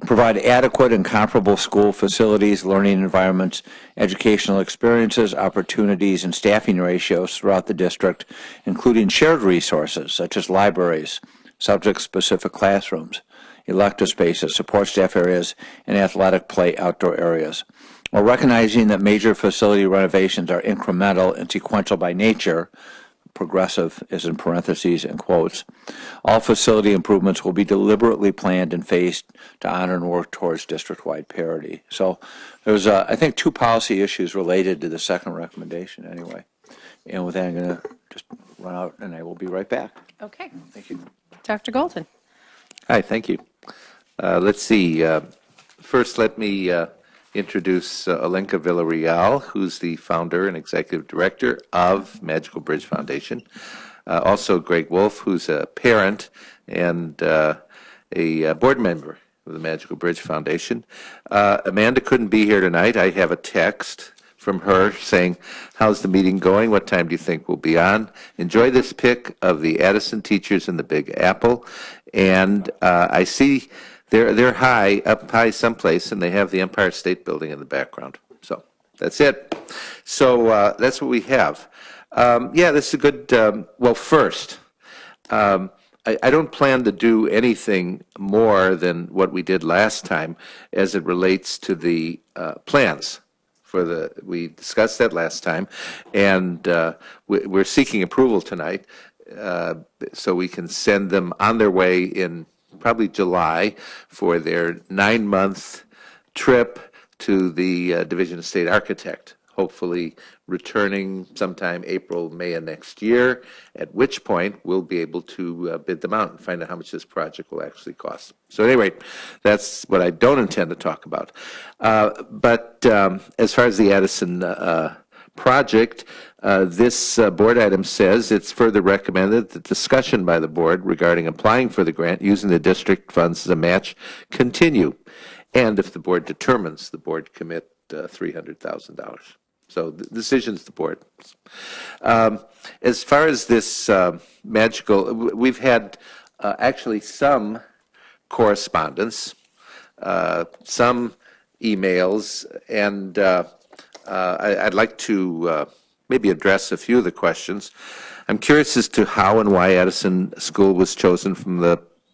Provide adequate and comparable school facilities, learning environments, educational experiences, opportunities, and staffing ratios throughout the district, including shared resources such as libraries, subject-specific classrooms, elective spaces, support staff areas, and athletic play outdoor areas. While recognizing that major facility renovations are incremental and sequential by nature, progressive is in parentheses and quotes, all facility improvements will be deliberately planned and phased to honor and work towards district-wide parity. So there's, I think, 2 policy issues related to the second recommendation anyway. And with that, I'm going to just run out and I will be right back. Okay. Thank you. Dr. Golton. Hi, thank you. Let's see. First, let me introduce Alenka Villarreal, who's the founder and executive director of Magical Bridge Foundation. Also, Greg Wolf, who's a parent and a board member of the Magical Bridge Foundation. Amanda couldn't be here tonight. I have a text from her saying, how's the meeting going? What time do you think we'll be on? Enjoy this pic of the Addison teachers in the Big Apple. And I see they're up high someplace, and they have the Empire State Building in the background. So that's it. So that's what we have. Yeah, this is a good, well, first, I don't plan to do anything more than what we did last time as it relates to the plans. We discussed that last time, and we're seeking approval tonight so we can send them on their way in probably July for their 9-month trip to the Division of State Architect, hopefully returning sometime April, May of next year, at which point we'll be able to bid them out and find out how much this project will actually cost. So anyway, that's what I don't intend to talk about. But as far as the Addison project, this board item says it's further recommended that discussion by the board regarding applying for the grant using the district funds as a match continue, and if the board determines the board commit $300,000. So the decision's the board. As far as this magical, we've had actually some correspondence, some emails, and I'd like to maybe address a few of the questions. I'm curious as to how and why Addison School was chosen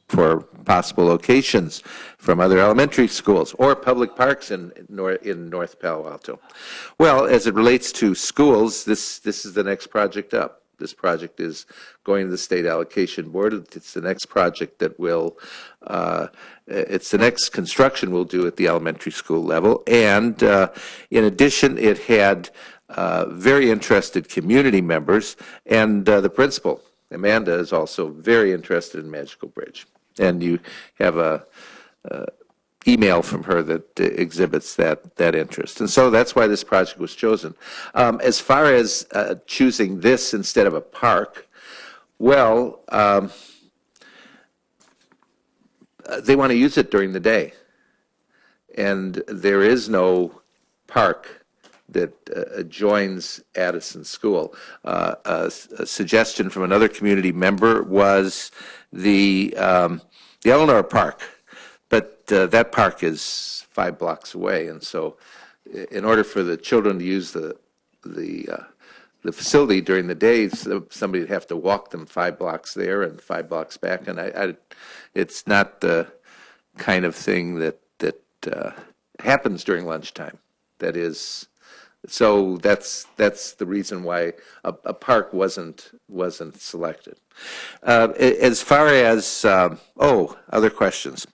for possible locations from other elementary schools or public parks in North Palo Alto. Well, as it relates to schools, this is the next project up. This project is going to the state allocation board. It's the next project that will, it's the next construction we'll do at the elementary school level. And in addition, it had very interested community members, and the principal, Amanda, is also very interested in Magical Bridge. And you have a email from her that exhibits that interest. And so that's why this project was chosen. As far as choosing this instead of a park, well, they want to use it during the day. And there is no park that adjoins Addison School. A suggestion from another community member was the Eleanor Park, but that park is 5 blocks away, and so in order for the children to use the facility during the day, somebody would have to walk them 5 blocks there and 5 blocks back, and it's not the kind of thing that happens during lunchtime. That is. So that's the reason why a park wasn't selected. As far as other questions,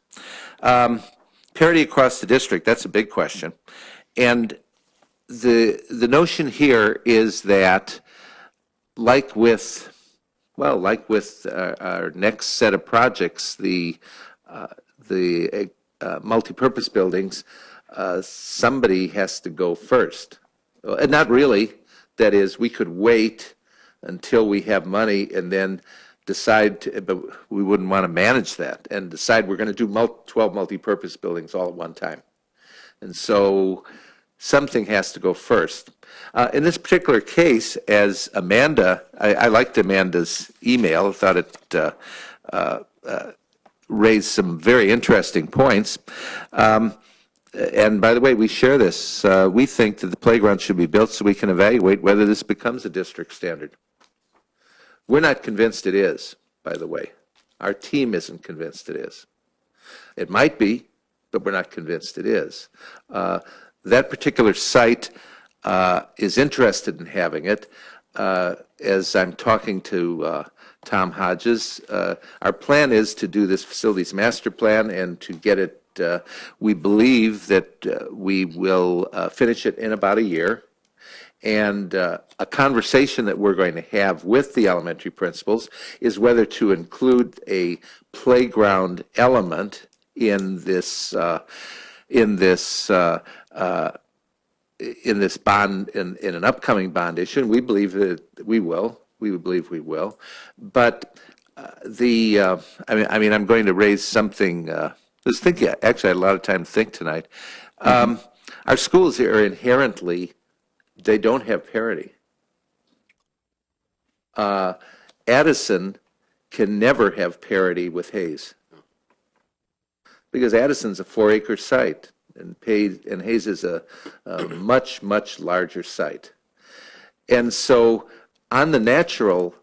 parity across the district, that's a big question, and the notion here is that like with our next set of projects, the multipurpose buildings, somebody has to go first. Not really. That is, we could wait until we have money and then decide, but we wouldn't want to manage that, and decide we're going to do 12 multipurpose buildings all at one time. And so something has to go first. In this particular case, as Amanda, I liked Amanda's email. I thought it raised some very interesting points. And by the way, we share this. We think that the playground should be built so we can evaluate whether this becomes a district standard. We're not convinced it is, by the way. Our team isn't convinced it is. It might be, but we're not convinced it is. That particular site is interested in having it. As I'm talking to Tom Hodges, our plan is to do this facilities master plan and to get it. We believe that we will finish it in about a year, and a conversation that we're going to have with the elementary principals is whether to include a playground element in this bond, in an upcoming bond issue. And we believe that we will. We believe we will. But I'm going to raise something was thinking, actually, I had a lot of time to think tonight. Our schools are inherently, they don't have parity. Addison can never have parity with Hayes, because Addison's a 4-acre site, and Hayes is a much, much larger site. And so on the natural,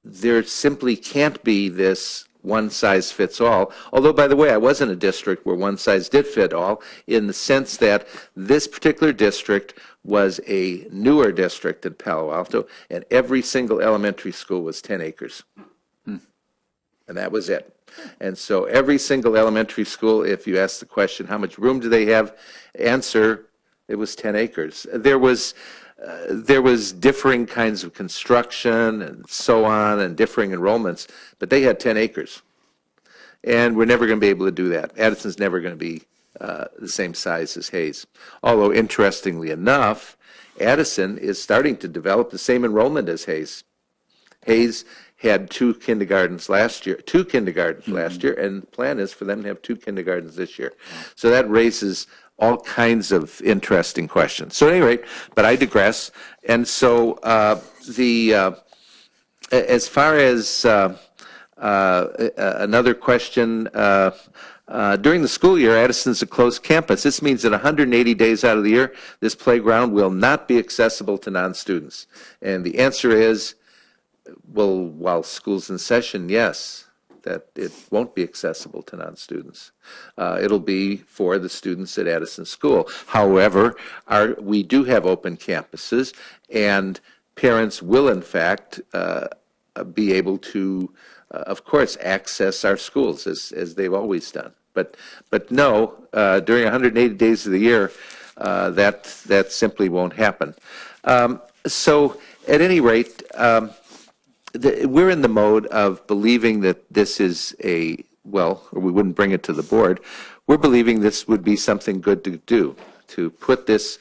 there simply can't be this one size fits all. Although, by the way, I was in a district where one size did fit all, in the sense that this particular district was a newer district in Palo Alto, and every single elementary school was 10 acres. And that was it. And so every single elementary school, if you ask the question, how much room do they have? Answer, it was 10 acres. There was differing kinds of construction and so on, and differing enrollments, but they had 10 acres. And we're never going to be able to do that. Addison's never going to be the same size as Hayes. Although, interestingly enough, Addison is starting to develop the same enrollment as Hayes. Hayes had 2 kindergartens last year, and the plan is for them to have 2 kindergartens this year. So that raises all kinds of interesting questions. So at any rate, but I digress. And so as far as another question, during the school year, Addison's a closed campus. This means that 180 days out of the year, this playground will not be accessible to non-students. And the answer is, well, while school's in session, yes, that it won't be accessible to non-students. It'll be for the students at Addison School. However, we do have open campuses, and parents will, in fact, be able to, of course, access our schools as they've always done. But no, during 180 days of the year, that simply won't happen. So at any rate, we're in the mode of believing that this is or we wouldn't bring it to the board. We're believing this would be something good to do, to put this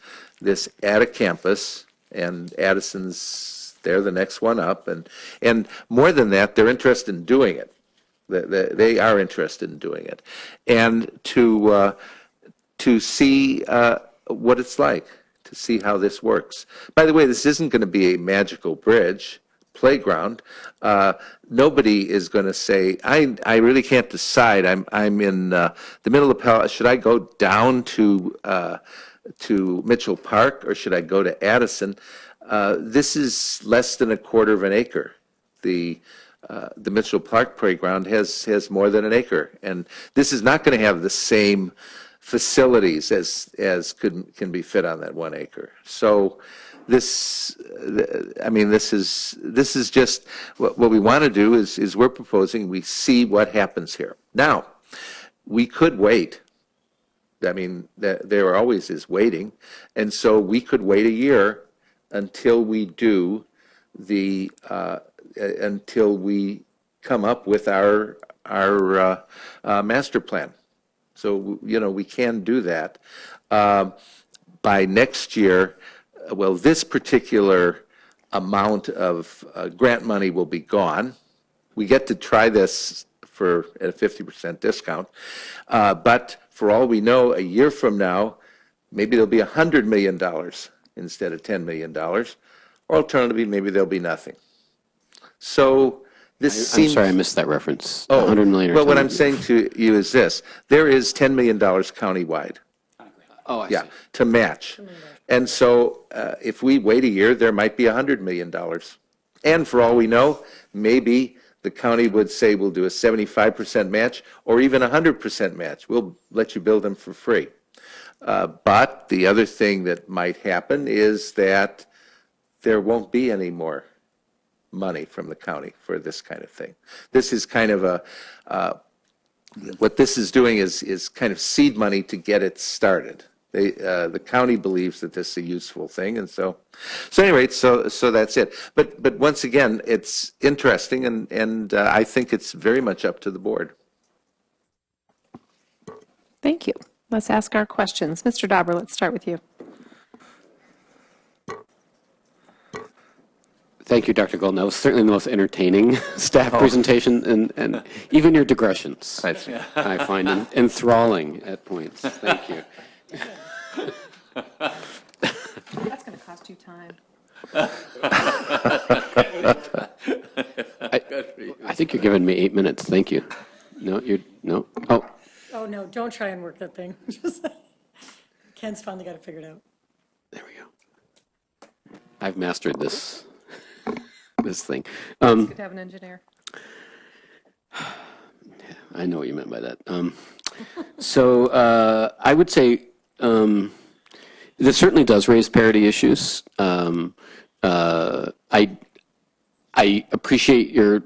at a campus, and Addison's, they're the next one up. And more than that, they're interested in doing it. They are interested in doing it. And to see what it's like, to see how this works. By the way, this isn't going to be a magical bridge playground. Nobody is going to say, I really can't decide. I'm in the middle of Palo. Should I go down to Mitchell Park, or should I go to Addison? This is less than 1/4 of an acre. The Mitchell Park playground has more than an acre, and this is not going to have the same facilities as can be fit on that 1 acre. So this is just what we want to do is we're proposing we see what happens here. Now, we could wait. I mean, there always is waiting, and so we could wait a year until we do until we come up with our master plan. So we can do that by next year. Well, this particular amount of grant money will be gone. We get to try this at a 50% discount. But for all we know, a year from now, maybe there'll be $100 million instead of $10 million. Or alternatively, maybe there'll be nothing. So this seems... I'm sorry, I missed that reference. Oh, 100 million. Well, what I'm saying to you is this. There is $10 million countywide. Oh, I Yeah, see. to match. And so if we wait a year, there might be $100 million. And for all we know, maybe the county would say we'll do a 75% match or even 100% match. We'll let you build them for free. But the other thing that might happen is that there won't be any more money from the county for this kind of thing. This is kind of what this is doing is kind of seed money to get it started. The county believes that this is a useful thing, and so anyway, so that's it. But once again, it's interesting, and I think it's very much up to the board. Thank you. Let's ask our questions. Mr. Dauber, let's start with you. Thank you, Dr. Golden. That was certainly the most entertaining staff presentation, and even your digressions I find enthralling at points. Thank you. That's going to cost you time. I think you're giving me 8 minutes. Thank you. No, you're no. Oh. Oh, no, don't try and work that thing. Ken's finally got it figured out. I've mastered this thing. It's good to have an engineer. I know what you meant by that. So I would say this certainly does raise parity issues. I appreciate your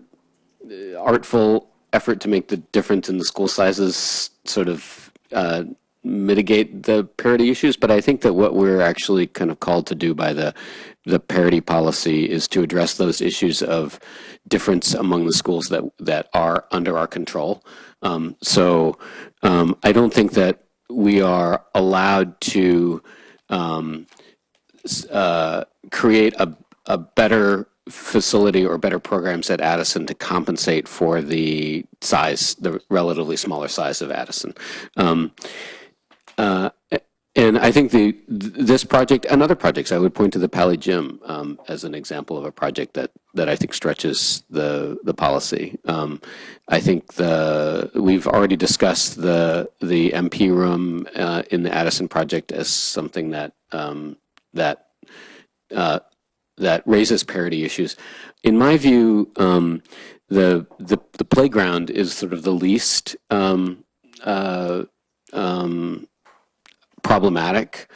artful effort to make the difference in the school sizes sort of mitigate the parity issues, but I think that what we're actually kind of called to do by the parity policy is to address those issues of difference among the schools that are under our control. So I don't think that we are allowed to create a better facility or better programs at Addison to compensate for the relatively smaller size of Addison. And I think this project and other projects, I would point to the Pally Gym as an example of a project that I think stretches the policy. I think we've already discussed the MP room in the Addison project as something that raises parity issues. In my view, the playground is sort of the least problematic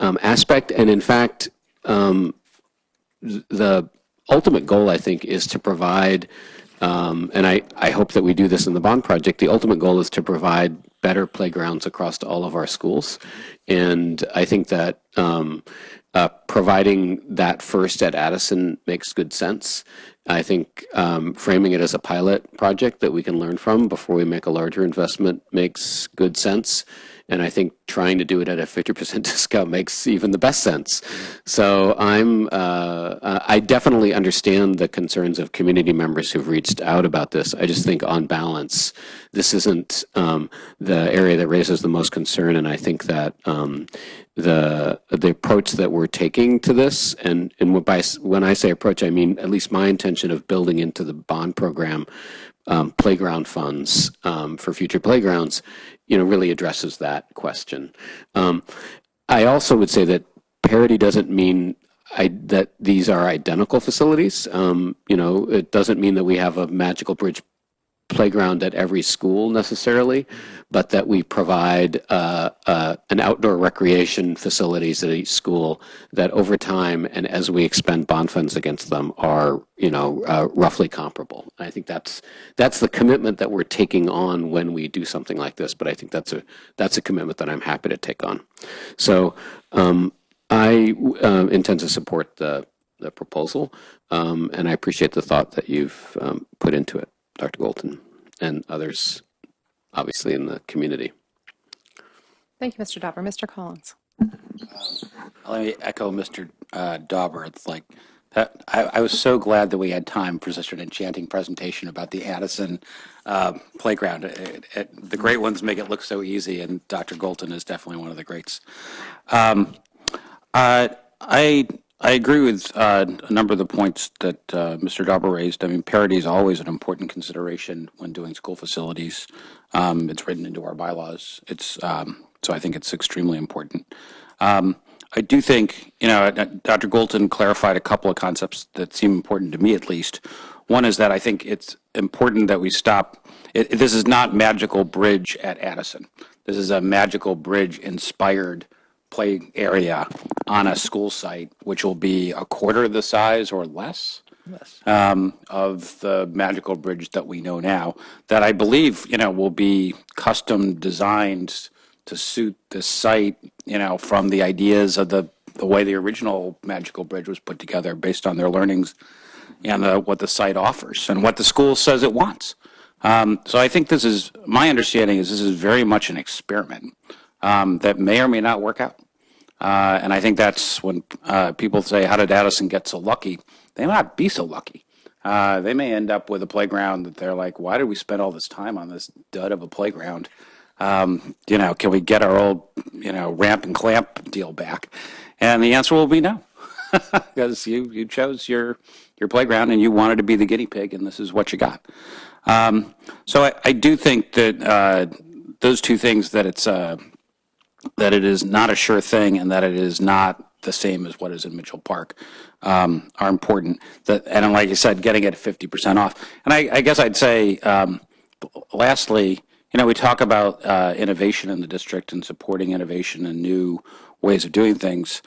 aspect, and in fact, the ultimate goal, I think, is to provide, and I hope that we do this in the bond project, the ultimate goal is to provide better playgrounds across all of our schools, and I think that providing that first at Addison makes good sense. I think framing it as a pilot project that we can learn from before we make a larger investment makes good sense. And I think trying to do it at a 50% discount makes even the best sense. So I definitely understand the concerns of community members who've reached out about this. I just think on balance, this isn't the area that raises the most concern. And I think that the approach that we're taking to this, and when I say approach, I mean at least my intention of building into the bond program playground funds for future playgrounds, really addresses that question. I also would say that parity doesn't mean that these are identical facilities. It doesn't mean that we have a Magical Bridge playground at every school necessarily, but that we provide an outdoor recreation facilities at each school that over time and as we expend bond funds against them are roughly comparable. I think that's the commitment that we're taking on when we do something like this, but I think that's a commitment that I'm happy to take on. So I intend to support the proposal, and I appreciate the thought that you've put into it, Dr. Golden, and others, obviously, in the community. Thank you, Mr. Dauber. Mr. Collins. Let me echo Mr. Dauber. It's like that. I was so glad that we had time for such an enchanting presentation about the Addison playground. The great ones make it look so easy, and Dr. Golden is definitely one of the greats. I agree with a number of the points that Mr. Dauber raised. I mean, parity is always an important consideration when doing school facilities. It's written into our bylaws. So I think it's extremely important. I do think, Dr. Golden clarified a couple of concepts that seem important to me at least. One is that I think it's important that we stop. This is not Magical Bridge at Addison. This is a Magical Bridge inspired play area on a school site, which will be a quarter the size or less of the Magical Bridge that we know now, that I believe, will be custom designed to suit the site, from the ideas of the way the original Magical Bridge was put together based on their learnings and what the site offers and what the school says it wants. So I think my understanding is this is very much an experiment that may or may not work out. And I think that's when people say, how did Addison get so lucky? They might not be so lucky. They may end up with a playground that they're like, why did we spend all this time on this dud of a playground? Can we get our old, ramp and clamp deal back? And the answer will be no, because you chose your playground and you wanted to be the guinea pig, and this is what you got. So I do think that those two things, that it is not a sure thing and that it is not the same as what is in Mitchell Park, are important. And like you said, getting it 50% off. And I guess I'd say, lastly, we talk about innovation in the district and supporting innovation and new ways of doing things.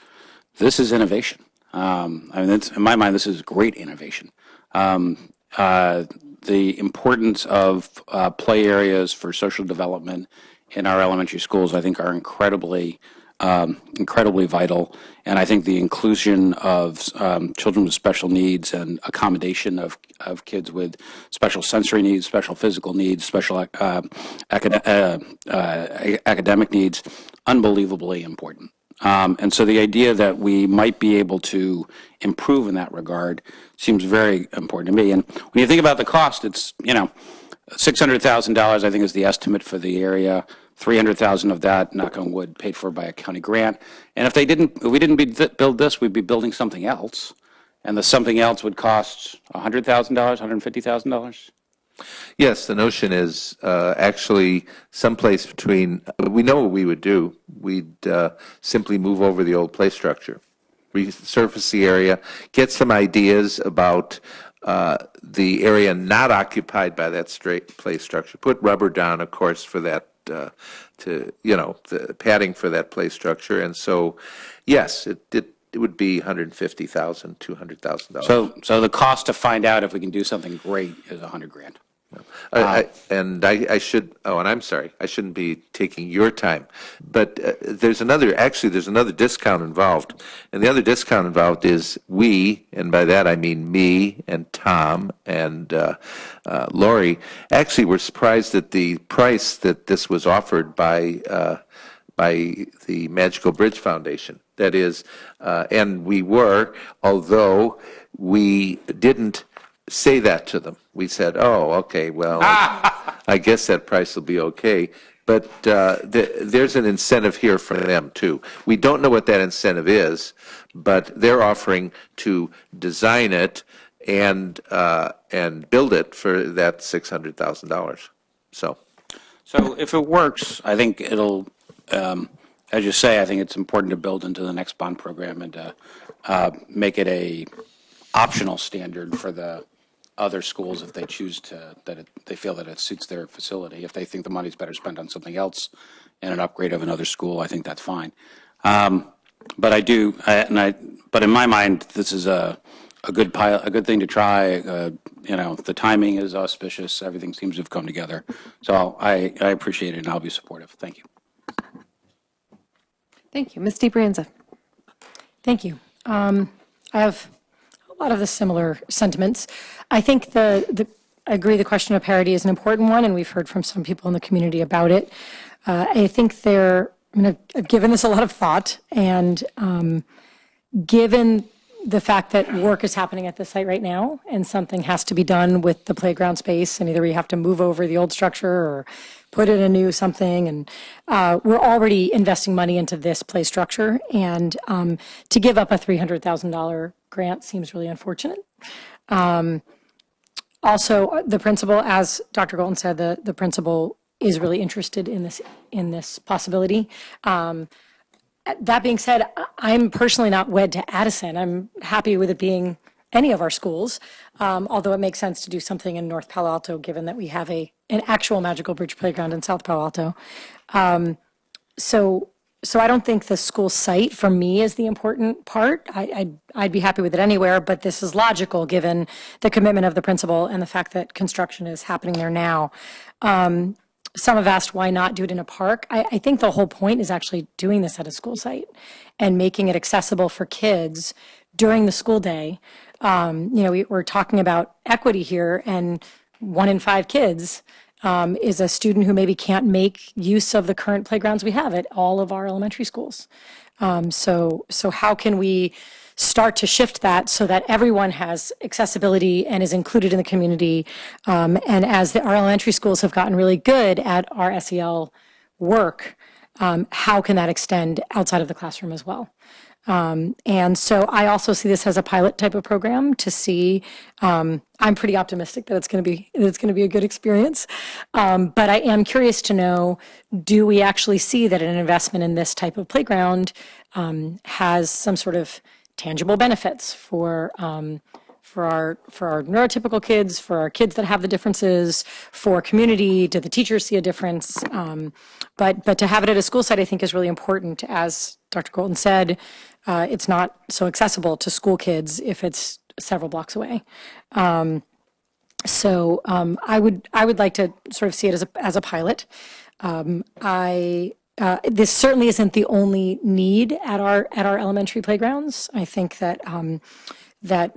This is innovation. In my mind, this is great innovation. The importance of play areas for social development in our elementary schools, I think, are incredibly vital. And I think the inclusion of children with special needs and accommodation of kids with special sensory needs, special physical needs, special academic needs, unbelievably important. And so the idea that we might be able to improve in that regard seems very important to me. And when you think about the cost, it's, $600,000, I think, is the estimate for the area. $300,000 of that, knock on wood, paid for by a county grant. And if we didn't build this, we'd be building something else. And the something else would cost $100,000, $150,000. Yes, the notion is actually someplace between, we know what we would do. We'd simply move over the old play structure, resurface the area, get some ideas about the area not occupied by that straight play structure, put rubber down, of course, for that, the padding for that play structure. And so, yes, it would be $150,000, $200,000. So the cost to find out if we can do something great is $100,000. And I'm sorry, I shouldn't be taking your time, but there's another discount involved. And the other discount involved is we, and by that I mean me and Tom and Lori, actually were surprised at the price that this was offered by the Magical Bridge Foundation. That is, and we were, although we didn't say that to them. We said, oh, okay, well, I guess that price will be okay. But there's an incentive here for them, too. We don't know what that incentive is, but they're offering to design it and build it for that $600,000. So if it works, I think it'll, as you say, I think it's important to build into the next bond program and to make it a optional standard for the other schools if they choose to, they feel that it suits their facility. If they think the money's better spent on something else and an upgrade of another school, I think that's fine. But in my mind, this is a good thing to try. The timing is auspicious. Everything seems to have come together. So I appreciate it, and I'll be supportive. Thank you. Thank you. Ms. DiBrienza. Thank you. I have a lot of the similar sentiments. I think I agree the question of parity is an important one, and we've heard from some people in the community about it. I think I've given this a lot of thought, and given the fact that work is happening at the site right now, and something has to be done with the playground space, and either we have to move over the old structure or put in a new something, and we're already investing money into this play structure, and to give up a $300,000 grant seems really unfortunate. Also, the principal, as Dr. Golden said, the principal is really interested in this possibility. That being said, I'm personally not wed to Addison. I'm happy with it being any of our schools, although it makes sense to do something in North Palo Alto, given that we have an actual Magical Bridge playground in South Palo Alto. So I don't think the school site for me is the important part. I'd be happy with it anywhere, but this is logical given the commitment of the principal and the fact that construction is happening there now. Some have asked why not do it in a park. I think the whole point is actually doing this at a school site and making it accessible for kids during the school day. We're talking about equity here, and 1 in 5 kids is a student who maybe can't make use of the current playgrounds we have at all of our elementary schools. So how can we start to shift that so that everyone has accessibility and is included in the community? And as our elementary schools have gotten really good at our SEL work, how can that extend outside of the classroom as well? And so I also see this as a pilot type of program to see. I'm pretty optimistic that it's going to be a good experience, but I am curious to know: do we actually see that an investment in this type of playground has some sort of tangible benefits for our neurotypical kids, for our kids that have the differences, for community? Do the teachers see a difference? But to have it at a school site, I think, is really important. As Dr. Colton said, it's not so accessible to school kids if it's several blocks away. So I would like to sort of see it as a pilot. This certainly isn't the only need at our elementary playgrounds. I think that that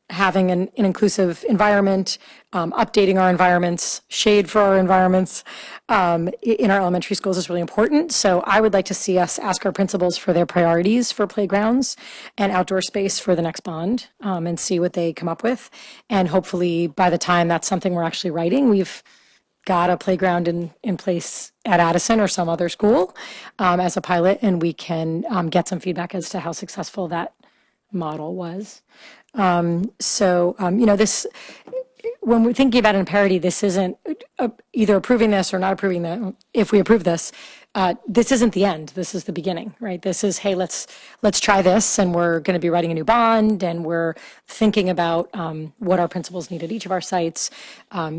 having an inclusive environment, updating our environments, shade for our environments in our elementary schools is really important. So I would like to see us ask our principals for their priorities for playgrounds and outdoor space for the next bond, and see what they come up with. And hopefully by the time that's something we're actually writing, we've got a playground in place at Addison or some other school as a pilot, and we can get some feedback as to how successful that model was. This, when we're thinking about parity, this isn't either approving this or not approving that. If we approve this, this isn't the end. This is the beginning, right? This is, hey, let's try this, and we're going to be writing a new bond, and we're thinking about what our principals need at each of our sites.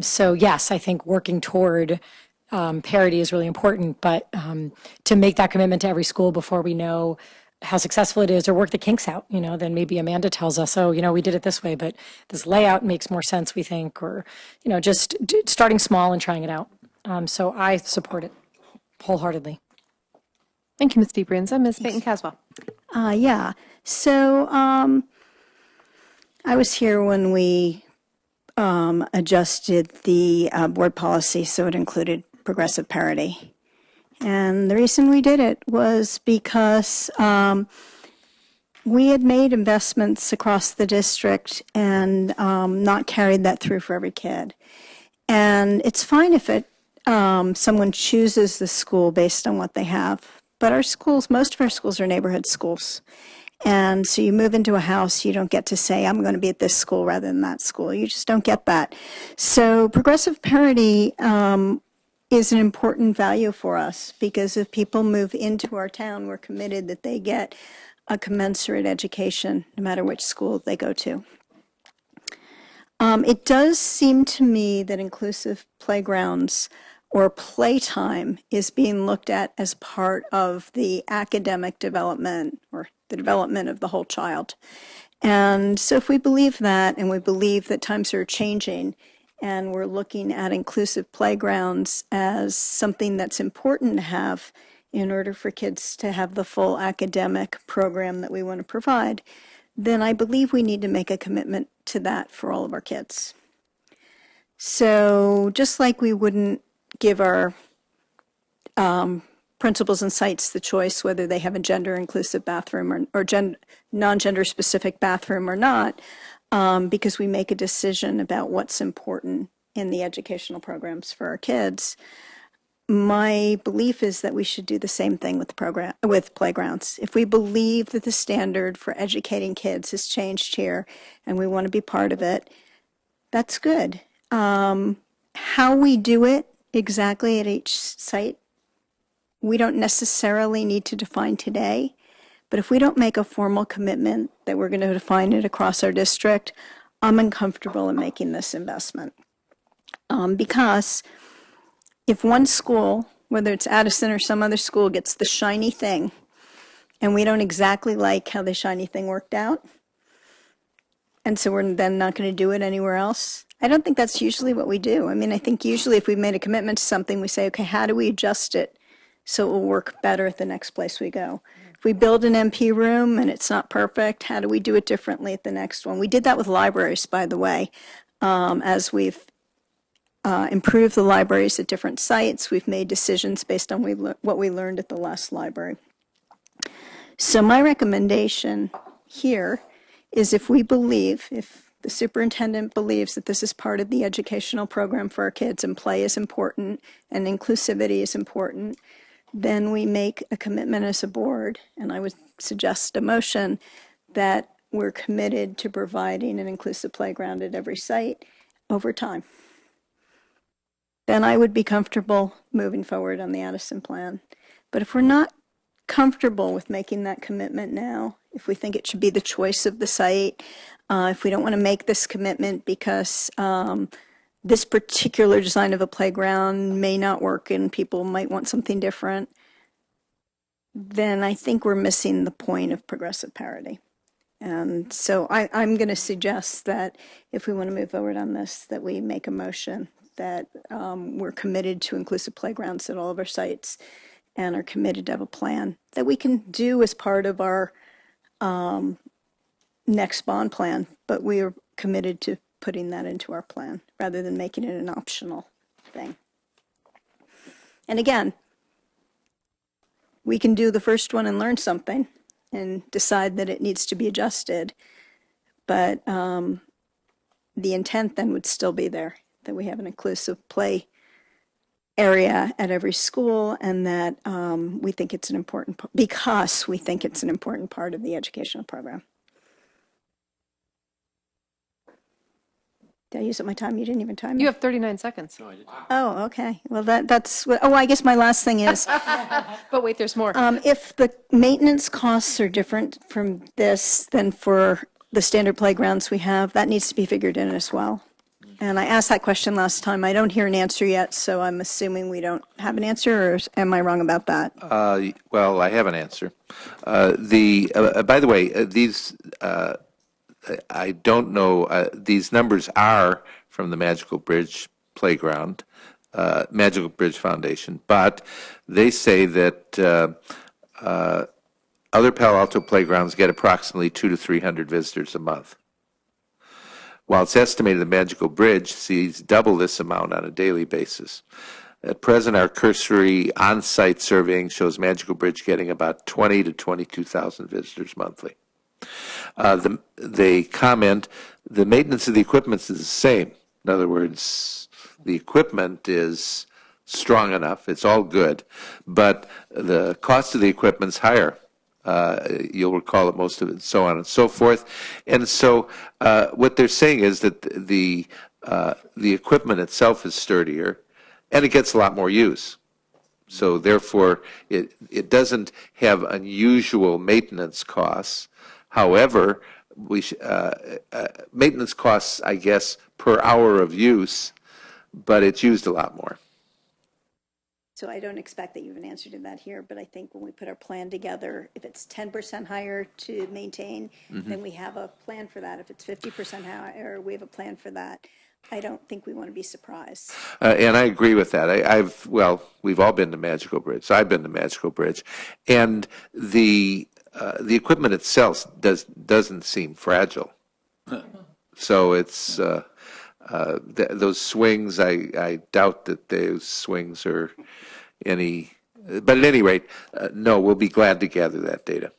So yes, I think working toward parity is really important, but to make that commitment to every school before we know how successful it is or work the kinks out, then maybe Amanda tells us, oh, we did it this way, but this layout makes more sense, we think, or, just starting small and trying it out. So I support it wholeheartedly. Thank you, Ms. DiBrienza. Ms. Peyton-Caswell. Yeah. So I was here when we adjusted the board policy so it included progressive parity. And the reason we did it was because we had made investments across the district and not carried that through for every kid. And it's fine if someone chooses the school based on what they have. But our schools, most of our schools are neighborhood schools. And so you move into a house, you don't get to say, I'm going to be at this school rather than that school. You just don't get that. So progressive parity is an important value for us, because if people move into our town, we're committed that they get a commensurate education no matter which school they go to. It does seem to me that inclusive playgrounds or playtime is being looked at as part of the academic development or the development of the whole child. And so if we believe that, and we believe that times are changing, and we're looking at inclusive playgrounds as something that's important to have in order for kids to have the full academic program that we want to provide, then I believe we need to make a commitment to that for all of our kids. So just like we wouldn't give our principals and sites the choice whether they have a gender-inclusive bathroom or non-gender specific bathroom or not, because we make a decision about what's important in the educational programs for our kids. My belief is that we should do the same thing with playgrounds. If we believe that the standard for educating kids has changed here and we want to be part of it, that's good. How we do it exactly at each site, we don't necessarily need to define today. But if we don't make a formal commitment that we're going to define it across our district, I'm uncomfortable in making this investment. Because if one school, whether it's Addison or some other school, gets the shiny thing, and we don't exactly like how the shiny thing worked out, and so we're then not going to do it anywhere else, I don't think that's usually what we do. I mean, I think usually if we've made a commitment to something, we say, okay, how do we adjust it so it will work better at the next place we go? If we build an MP room and it's not perfect, how do we do it differently at the next one? We did that with libraries, by the way. As we've improved the libraries at different sites, we've made decisions based on what we learned at the last library. So my recommendation here is if the superintendent believes that this is part of the educational program for our kids and play is important and inclusivity is important, then we make a commitment as a board, and I would suggest a motion that we're committed to providing an inclusive playground at every site over time. Then I would be comfortable moving forward on the Addison plan. But if we're not comfortable with making that commitment now, if we think it should be the choice of the site, if we don't want to make this commitment because this particular design of a playground may not work and people might want something different, then I think we're missing the point of progressive parity. And so I'm going to suggest that if we want to move forward on this, that we make a motion that we're committed to inclusive playgrounds at all of our sites and are committed to have a plan that we can do as part of our next bond plan, but we are committed to putting that into our plan rather than making it an optional thing. And again, we can do the first one and learn something and decide that it needs to be adjusted, but the intent then would still be there, that we have an inclusive play area at every school, and that we think it's an important, because we think it's an important part of the educational program. Did I use up my time? You didn't even time me. You have 39 seconds. No, I didn't. Oh, okay. Well, that's what, I guess my last thing is. But wait, there's more. If the maintenance costs are different from this than for the standard playgrounds we have, that needs to be figured in as well. And I asked that question last time. I don't hear an answer yet, so I'm assuming we don't have an answer, or am I wrong about that? Well, I have an answer. By the way, these, I don't know, these numbers are from the Magical Bridge Playground, Magical Bridge Foundation, but they say that other Palo Alto playgrounds get approximately 200 to 300 visitors a month. While it's estimated the Magical Bridge sees double this amount on a daily basis. At present, our cursory on-site surveying shows Magical Bridge getting about 20 to 22,000 visitors monthly. They comment, the maintenance of the equipment is the same. In other words, the equipment is strong enough, it's all good, but the cost of the equipment's higher. You'll recall that most of it, so on and so forth. And so what they're saying is that the equipment itself is sturdier, and it gets a lot more use. So therefore, it doesn't have unusual maintenance costs. However, maintenance costs, I guess, per hour of use, but it's used a lot more. So I don't expect that you have an answer to that here, but I think when we put our plan together, if it's 10% higher to maintain, then we have a plan for that. If it's 50% higher, we have a plan for that. I don't think we want to be surprised. And I agree with that. Well, we've all been to Magical Bridge. So I've been to Magical Bridge, and the equipment itself doesn't seem fragile. So it's those swings. I doubt that those swings are any. But at any rate, no, we'll be glad to gather that data.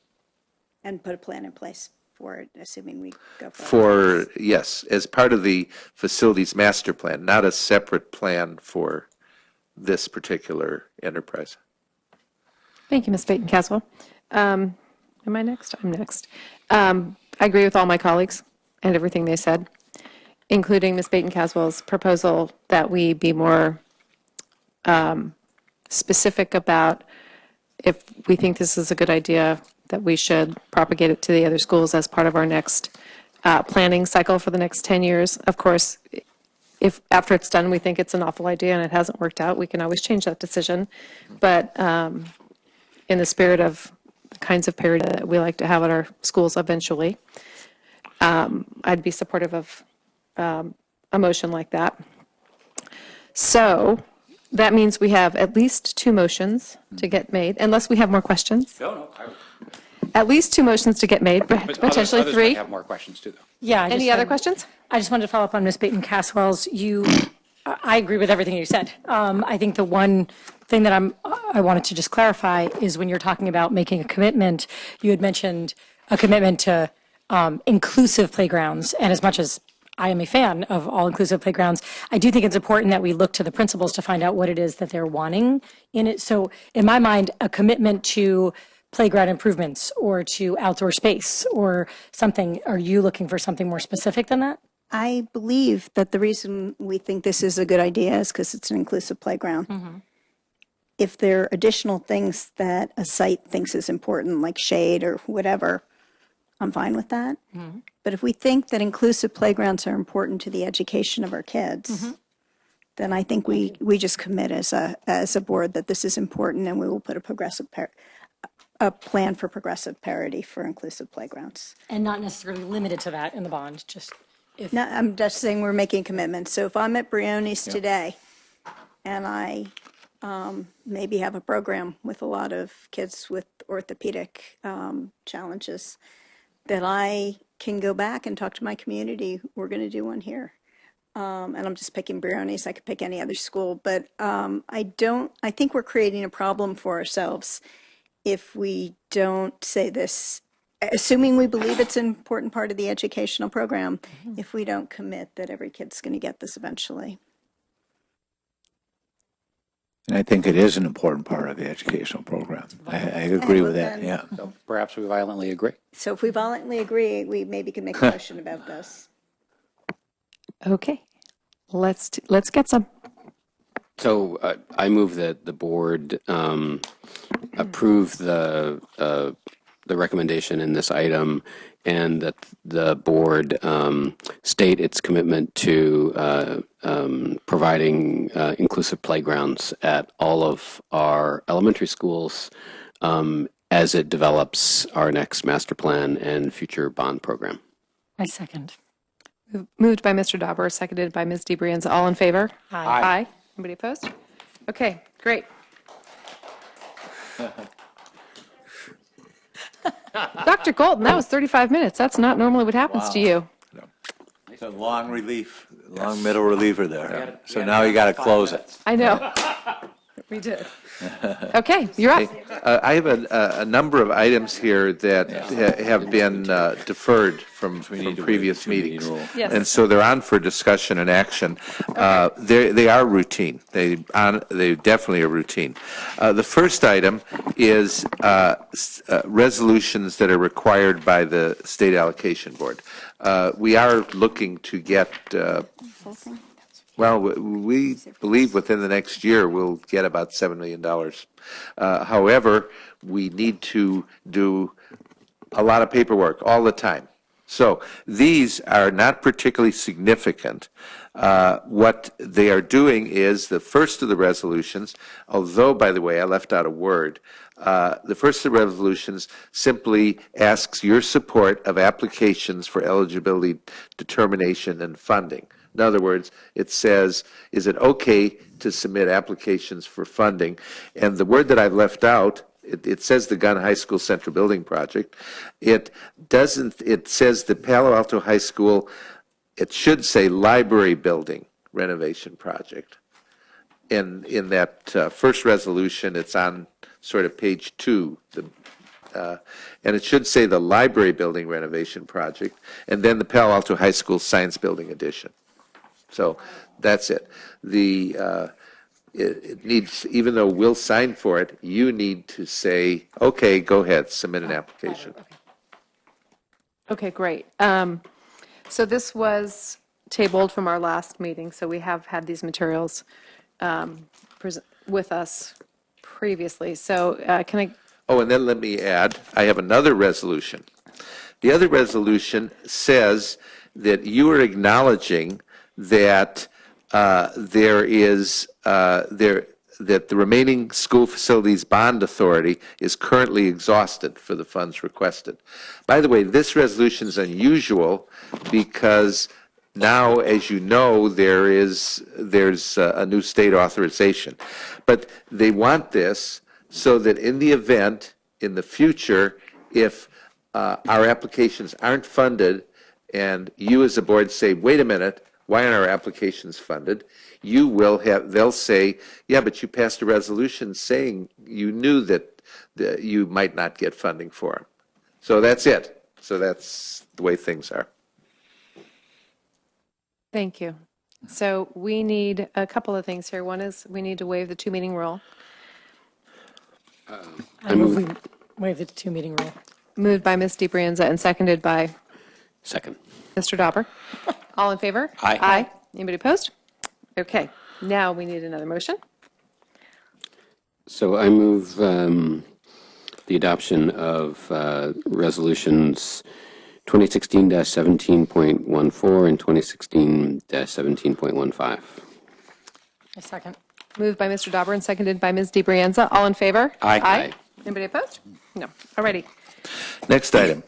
And put a plan in place for it, assuming we go for it. Yes, as part of the facilities master plan, not a separate plan for this particular enterprise. Thank you, Ms. Baton-Caswell. Am I next? I'm next. I agree with all my colleagues and everything they said, including Ms. Baton-Caswell's proposal that we be more specific about if we think this is a good idea, that we should propagate it to the other schools as part of our next planning cycle for the next 10 years. Of course, if after it's done we think it's an awful idea and it hasn't worked out, we can always change that decision. But in the spirit of the kinds of parity that we like to have at our schools eventually, I'd be supportive of a motion like that. So that means we have at least 2 motions to get made, unless we have more questions. No. At least 2 motions to get made, potentially others 3. might have more questions too, though. Yeah. Any other questions? I just wanted to follow up on Ms. Baton-Caswell's. You I agree with everything you said. I think the one thing that I wanted to just clarify is when you're talking about making a commitment, you had mentioned a commitment to inclusive playgrounds. And as much as I am a fan of all-inclusive playgrounds, I do think it's important that we look to the principals to find out what it is that they're wanting in it. So in my mind, a commitment to playground improvements or to outdoor space or something, are you looking for something more specific than that? I believe that the reason we think this is a good idea is because it's an inclusive playground. Mm-hmm. If there are additional things that a site thinks is important, like shade or whatever, I'm fine with that. Mm-hmm. But if we think that inclusive playgrounds are important to the education of our kids, then I think we just commit as a board that this is important, and we will put a plan for progressive parity for inclusive playgrounds. And not necessarily limited to that in the bond, just if. No, I'm just saying we're making commitments. So if I'm at Brioni's today and I maybe have a program with a lot of kids with orthopedic challenges, that I can go back and talk to my community, we're going to do one here. And I'm just picking Brioni's. I could pick any other school, but I think we're creating a problem for ourselves if we don't say this, assuming we believe it's an important part of the educational program, if we don't commit that every kid's going to get this eventually. And I think it is an important part of the educational program. I agree with that, yeah. So perhaps we violently agree. So if we violently agree, we maybe can make a motion about this. Okay, let's get some. So I move that the board approve the recommendation in this item, and that the board state its commitment to providing inclusive playgrounds at all of our elementary schools as it develops our next master plan and future bond program. I second. Moved by Mr. Dauber, seconded by Ms. DeBrienz. All in favor? Aye. Aye. Anybody opposed? Okay, great. Dr. Golden, that was 35 minutes. That's not normally what happens to you. It's a long middle reliever there. So now you got to close it. I know. We did. Okay, you're up. I have a number of items here that have been deferred from previous meetings. Yes. And so they're on for discussion and action. They are routine. They definitely are routine. The first item is resolutions that are required by the State Allocation Board. We are looking to get well, we believe within the next year we'll get about $7 million. However, we need to do a lot of paperwork all the time. So these are not particularly significant. What they are doing is the first of the resolutions, although, by the way, I left out a word, the first of the resolutions simply asks your support of applications for eligibility determination and funding. In other words, it says, is it okay to submit applications for funding? And the word that I've left out, it says the Gunn High School Central Building Project. It doesn't, it says the Palo Alto High School, it should say library building renovation project. And in that first resolution, it's on sort of page 2, and it should say the library building renovation project, and then the Palo Alto High School Science Building Addition. So that's it. It needs, even though we'll sign for it, you need to say, okay, go ahead, submit an application. Okay, great. So this was tabled from our last meeting, so we have had these materials with us previously. So can I? Oh, and then let me add, I have another resolution. The other resolution says that you are acknowledging that that the remaining school facilities bond authority is currently exhausted for the funds requested. By the way, this resolution is unusual because now, as you know, there's a new state authorization. But they want this so that in the event, in the future, if our applications aren't funded and you as a board say, wait a minute, Why aren't our applications funded? You will have, they'll say, yeah, but you passed a resolution saying you knew that you might not get funding for them. So that's it. So that's the way things are. Thank you. So we need a couple of things here. One is we need to waive the two-meeting rule. I move we waive the two-meeting rule. Moved by Ms. DeBrienza and seconded by Second. Mr. Dauber. All in favor? Aye. Aye. Anybody opposed? Okay. Now we need another motion. So I move the adoption of resolutions 2016-17.14 and 2016-17.15. A second. Moved by Mr. Dauber and seconded by Ms. DeBrienza. All in favor? Aye. Aye. Anybody opposed? No. Alrighty. Next item.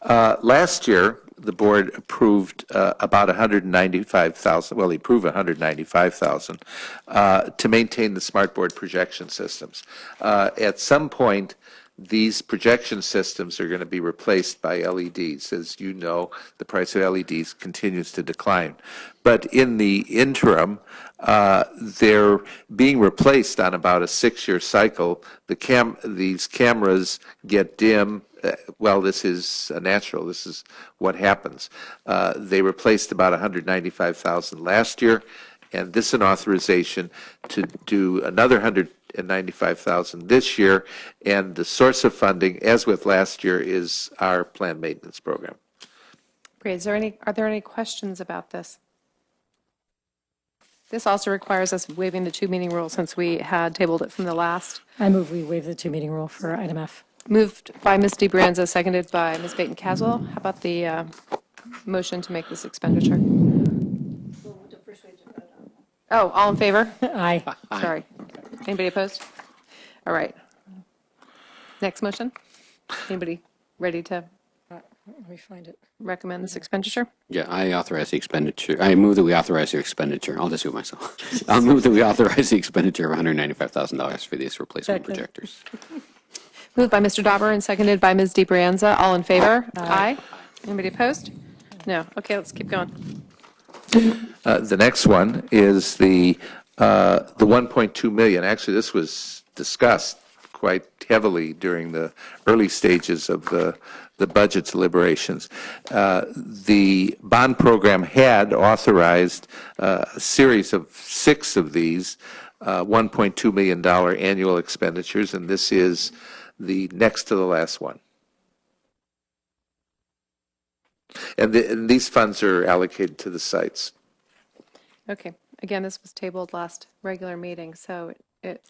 Last year, the board approved about $195,000, well, they approved $195,000 to maintain the smartboard projection systems. At some point, these projection systems are going to be replaced by LEDs. As you know, the price of LEDs continues to decline. But in the interim, they're being replaced on about a 6-year cycle. These cameras get dim. Well, this is natural. This is what happens. They replaced about $195,000 last year, and this is an authorization to do another $195,000 this year, and the source of funding, as with last year, is our planned maintenance program. Great. Are there any questions about this? This also requires us waiving the two-meeting rule since we had tabled it from the last. I move we waive the two-meeting rule for item F. Moved by Ms. DeBrienza, seconded by Ms. Baton-Caswell. How about the motion to make this expenditure? Oh, all in favor? Aye. Sorry. Anybody opposed? All right. Next motion. Anybody ready to Let me find it. recommend this expenditure? Yeah, I authorize the expenditure. I move that we authorize the expenditure. I'll just do it myself. I'll move that we authorize the expenditure of $195,000 for these replacement projectors. Moved by Mr. Dauber and seconded by Ms. DeBrienza. All in favor? Aye. Anybody opposed? No. Okay, let's keep going. The next one is the $1.2 million. Actually, this was discussed quite heavily during the early stages of the budget deliberations. The bond program had authorized a series of 6 of these $1.2 million annual expenditures, and this is the next to the last one. And these funds are allocated to the sites. Okay. Again, this was tabled last regular meeting, so it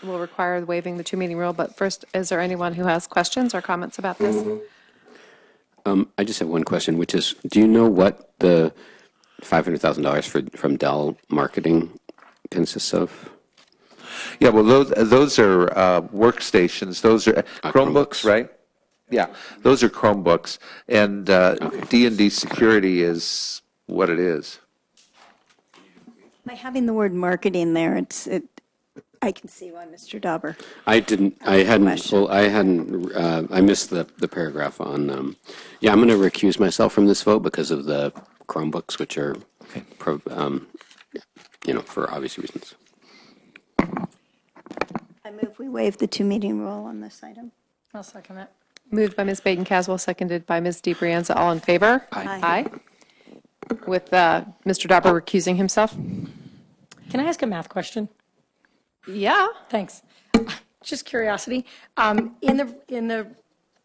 will require waiving the two-meeting rule. But first, is there anyone who has questions or comments about this? I just have one question, which is, do you know what the $500,000 from Dell Marketing consists of? Yeah, well, those are workstations. Those are Chromebooks, right? Yeah, those are Chromebooks, and D&D security is what it is. By having the word marketing there, I can see why Mr. Dauber. I missed the paragraph on, yeah, I'm going to recuse myself from this vote because of the Chromebooks, which are, for obvious reasons. I move we waive the two-meeting rule on this item. I'll second it. Moved by Ms. Baton-Caswell, seconded by Ms. DeBrienza. All in favor? Aye. With Mr. Dauber recusing himself? Can I ask a math question? Yeah. Thanks. Just curiosity. In the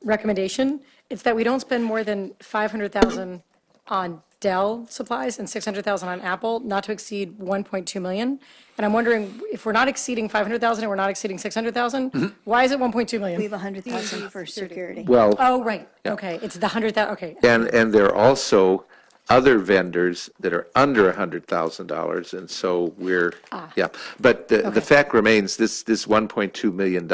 recommendation, it's that we don't spend more than $500,000 on Dell supplies and $600,000 on Apple, not to exceed $1.2 million. And I'm wondering if we're not exceeding $500,000 and we're not exceeding $600,000, why is it $1.2 million? We have $100,000 for security. Well, oh, right. Yeah. Okay. It's the $100,000. Okay. And there are also other vendors that are under $100,000, and so we're, yeah. But the fact remains, this $1.2 million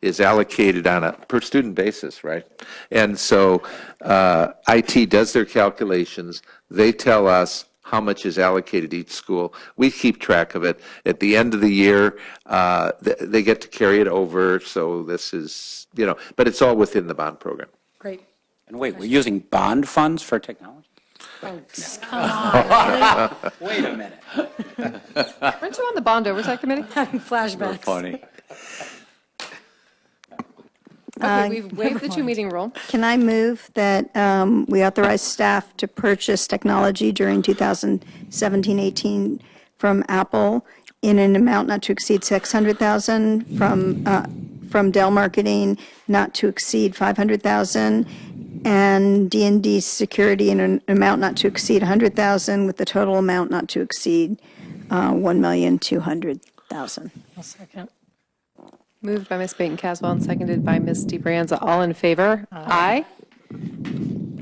is allocated on a per-student basis, right? And so IT does their calculations. They tell us how much is allocated to each school. We keep track of it. At the end of the year, they get to carry it over, so this is, but it's all within the bond program. Great. And wait, we're using bond funds for technology? Oh, come on. Wait a minute. Weren't you on the bond oversight committee? Having flashbacks. Funny. Okay, we've waived the two-meeting rule. Can I move that we authorize staff to purchase technology during 2017-18 from Apple in an amount not to exceed 600,000, from Dell Marketing not to exceed 500,000, and D&D Security in an amount not to exceed 100,000, with the total amount not to exceed 1,200,000. I'll second. Moved by Ms. Baton Caswell and seconded by Ms. DeBrienza. All in favor? Aye.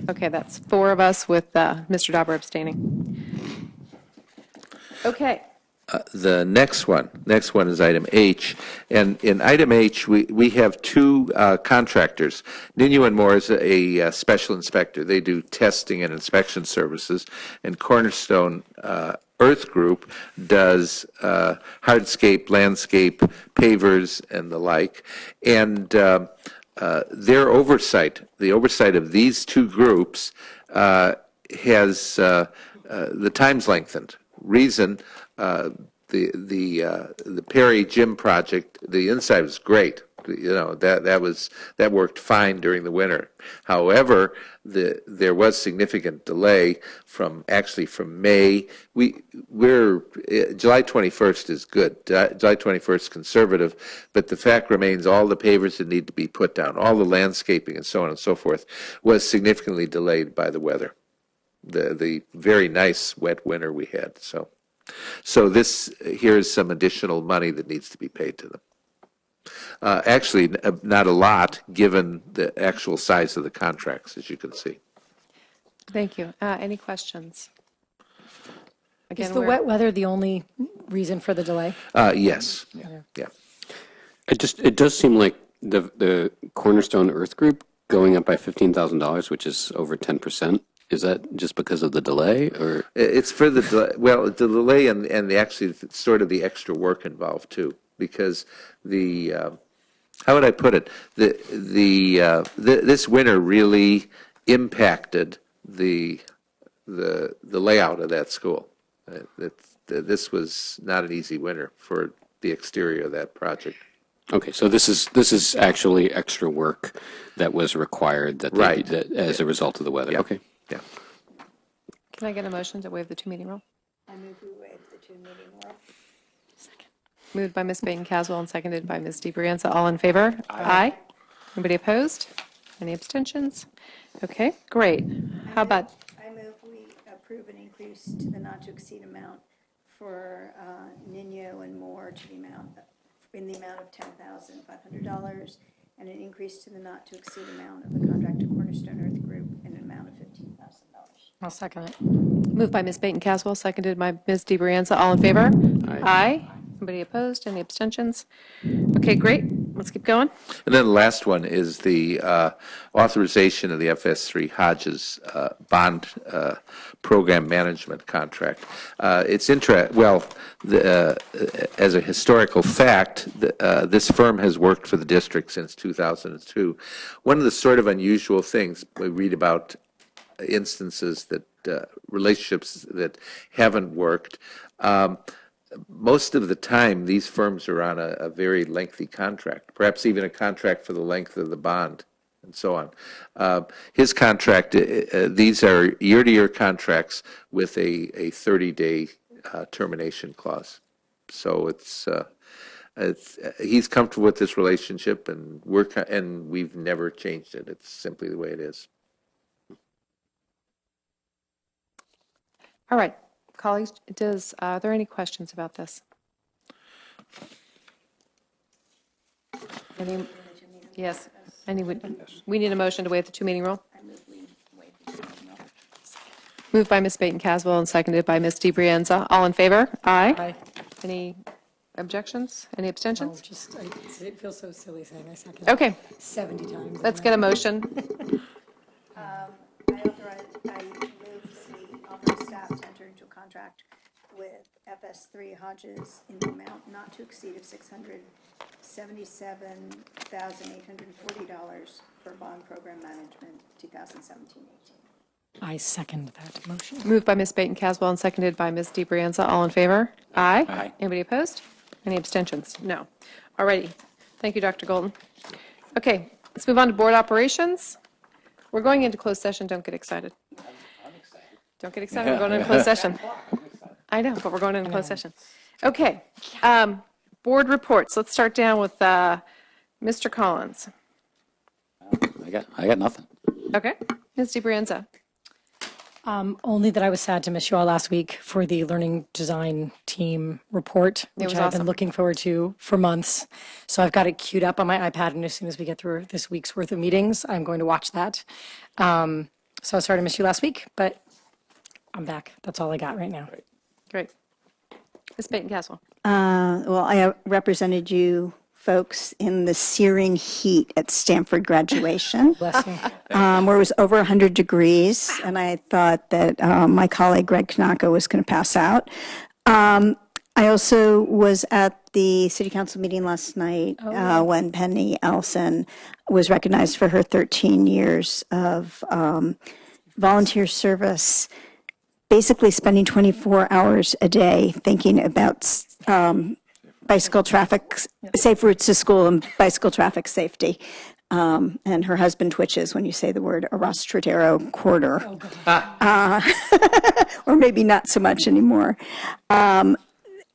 Okay, that's four of us with Mr. Dauber abstaining. Okay. The next one is item H. And in item H, we have two contractors. Ninu and Moore is a special inspector. They do testing and inspection services. And Cornerstone Earth Group does hardscape, landscape, pavers, and the like. And their oversight, the oversight of these two groups, has the time's lengthened. Reason, the Perry Gym project, the inside was great. You know, that worked fine during the winter. However, there was significant delay from May. We're July 21st is good. July 21st conservative, but the fact remains all the pavers that need to be put down, all the landscaping and so on and so forth, was significantly delayed by the weather. The very nice wet winter we had. So here's some additional money that needs to be paid to them. Actually, not a lot, given the actual size of the contracts, as you can see. Thank you. Any questions? Again, Is the wet weather the only reason for the delay? Yes. Yeah. It does seem like the Cornerstone Earth Group going up by $15,000, which is over 10%. Is that just because of the delay, or it's for the delay and actually sort of the extra work involved too, because how would I put it? This winter really impacted the layout of that school. This was not an easy winter for the exterior of that project. Okay, so this is actually extra work that was required that as a result of the weather. Yeah. Okay. Yeah. Can I get a motion to waive the two-meeting rule? I move we waive the two-meeting rule. Moved by Ms. Baton Caswell and seconded by Ms. DeBrienza. All in favor? Aye. Anybody opposed? Any abstentions? Okay, great. How about? I move we approve an increase to the not to exceed amount for Ninu and Moore in the amount of $10,500, and an increase to the not to exceed amount of the contract to Cornerstone Earth Group in an amount of $15,000. I'll second it. Moved by Ms. Baton Caswell, seconded by Ms. DeBrienza. All in favor? Aye. Anybody opposed? Any abstentions? Okay, great. Let's keep going. And then the last one is the authorization of the FS3 Hodges bond program management contract. It's as a historical fact, this firm has worked for the district since 2002. One of the sort of unusual things we read about instances that relationships that haven't worked. Most of the time, these firms are on a very lengthy contract, perhaps even a contract for the length of the bond, and so on. His contract, these are year-to-year contracts with a 30-day termination clause. So he's comfortable with this relationship, and we've never changed it. It's simply the way it is. All right, colleagues, are there any questions about this? Yes. We need a motion to waive the two-meeting rule. Moved by Ms. Baton Caswell and seconded by Ms. DeBrienza. All in favor? Aye. Aye. Any objections? Any abstentions? It feels so silly saying I second. Okay. 70 times. Let's get a motion. I move we authorize staff to enter into a contract with FS3 Hodges in the amount not to exceed of $677,840 for bond program management 2017-18. I second that motion. Moved by Ms. Baton Caswell and seconded by Ms. DeBrienza. All in favor? Aye. Aye. Anybody opposed? Any abstentions? No. All righty. Thank you, Dr. Golden. Okay, let's move on to board operations. We're going into closed session. Don't get excited. Don't get excited. We're going into closed session. I know, but we're going into closed session. Okay. Board reports. Let's start down with Mr. Collins. I got nothing. Okay. Ms. DeBrienza. Only that I was sad to miss you all last week for the learning design team report, which was I've awesome. been looking forward to for months. So I've got it queued up on my iPad, and as soon as we get through this week's worth of meetings, I'm going to watch that. So I was sorry to miss you last week, but I'm back. That's all I got right now. Great. Ms. Baton Caswell. Well, I represented you folks in the searing heat at Stanford graduation. Bless you. Where it was over 100 degrees, and I thought that my colleague Greg Kanaka was going to pass out. I also was at the city council meeting last night when Penny Ellison was recognized for her 13 years of volunteer service, basically spending 24 hours a day thinking about bicycle traffic, safe routes to school and bicycle traffic safety. And her husband twitches when you say the word Arrastradero corridor. Or maybe not so much anymore.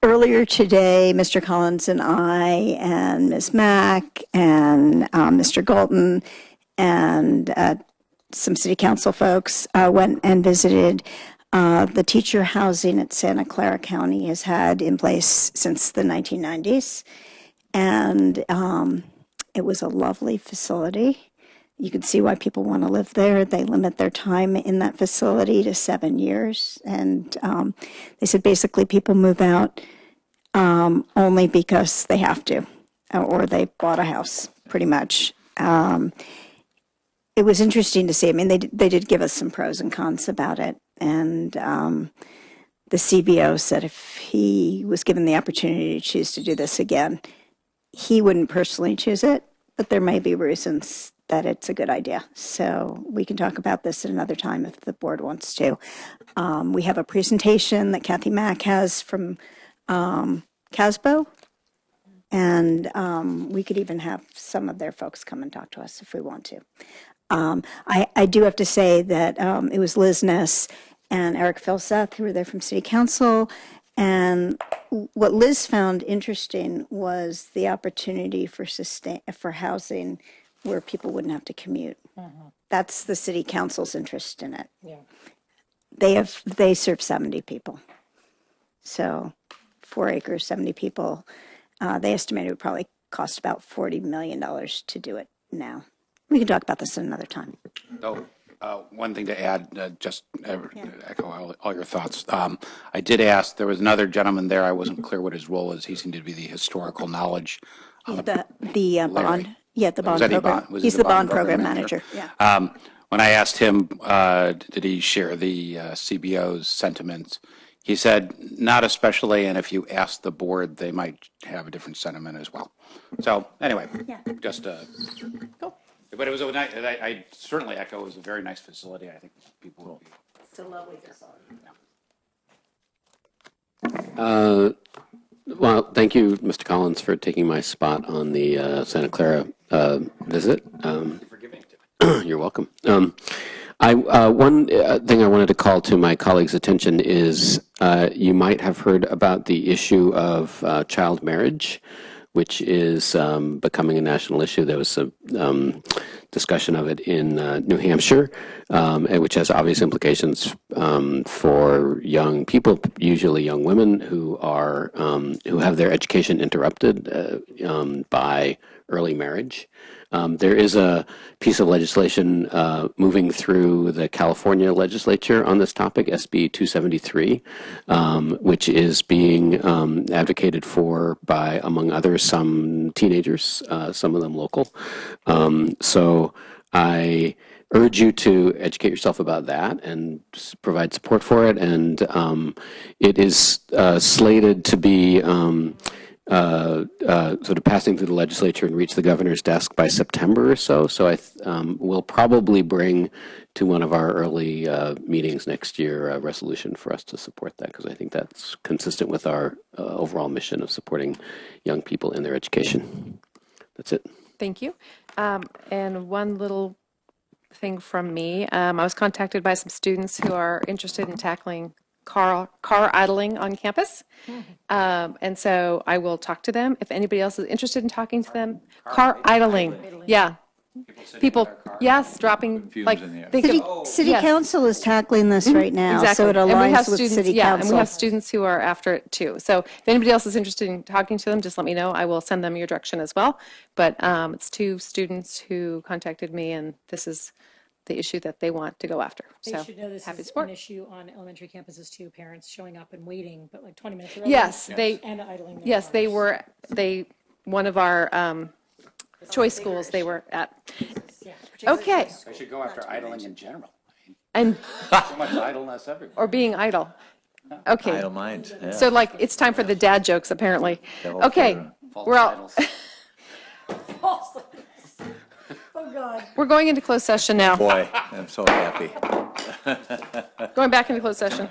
Earlier today, Mr. Collins and I and Ms. Mack and Mr. Galton and some city council folks went and visited the teacher housing at Santa Clara County has had in place since the 1990s. And it was a lovely facility. You can see why people want to live there. They limit their time in that facility to 7 years. And they said basically people move out only because they have to, or they bought a house, pretty much. It was interesting to see. I mean, they did give us some pros and cons about it. And the CBO said if he was given the opportunity to choose to do this again, he wouldn't personally choose it, but there may be reasons that it's a good idea. So we can talk about this at another time if the board wants to. We have a presentation that Kathy Mack has from CASBO, and we could even have some of their folks come and talk to us if we want to. I do have to say that it was Liz Ness and Eric Filseth who were there from City Council, and what Liz found interesting was the opportunity for housing where people wouldn't have to commute. That's the City Council's interest in it. Yeah. They serve 70 people, so 4 acres, 70 people. They estimated it would probably cost about $40 million to do it now. We can talk about this at another time. Oh, one thing to add, just echo all your thoughts. I did ask, there was another gentleman there, I wasn't clear what his role is. He seemed to be the historical knowledge. The bond, the bond program. He's He's the bond program manager. Yeah. When I asked him, did he share the CBO's sentiments? He said, not especially, and if you ask the board, they might have a different sentiment as well. So anyway, just cool. But it was a nice, I certainly echo, it was a very nice facility. I think people will be. It's a lovely facility. Well, thank you, Mr. Collins, for taking my spot on the Santa Clara visit. Thank you for giving it to me. You're welcome. One thing I wanted to call to my colleagues' attention is you might have heard about the issue of child marriage, which is becoming a national issue. There was a discussion of it in New Hampshire, which has obvious implications for young people, usually young women who are who have their education interrupted by early marriage. There is a piece of legislation moving through the California legislature on this topic, SB 273, which is being advocated for by, among others, some teenagers, some of them local. So I urge you to educate yourself about that and provide support for it. And it is slated to be sort of passing through the legislature and reach the governor's desk by September or so. So we'll probably bring to one of our early meetings next year a resolution for us to support that, because I think that's consistent with our overall mission of supporting young people in their education. That's it. Thank you. And one little thing from me. I was contacted by some students who are interested in tackling car idling on campus. And so I will talk to them. If anybody else is interested in talking to them, car idling. Yeah. People, yes, dropping, like, think of, City yes. Council is tackling this right now, Exactly. so it And we have aligns with students, City yeah, Council. and we have students who are after it too. So if anybody else is interested in talking to them, just let me know. I will send them your direction as well. But it's 2 students who contacted me, and this is the issue that they want to go after. They So should know this happy to is support. an issue on elementary campuses too, parents showing up and waiting, but like 20 minutes early. Yes, And idling their yes, cars. one of our choice schools they were at. Okay. I should go after idling in general. And So much idleness everywhere. or being idle. Okay. Idle minds. Yeah. So like it's time for the dad jokes apparently. Okay. We're all Oh, God. We're going into closed session now. Boy, I'm so happy. Going back into closed session.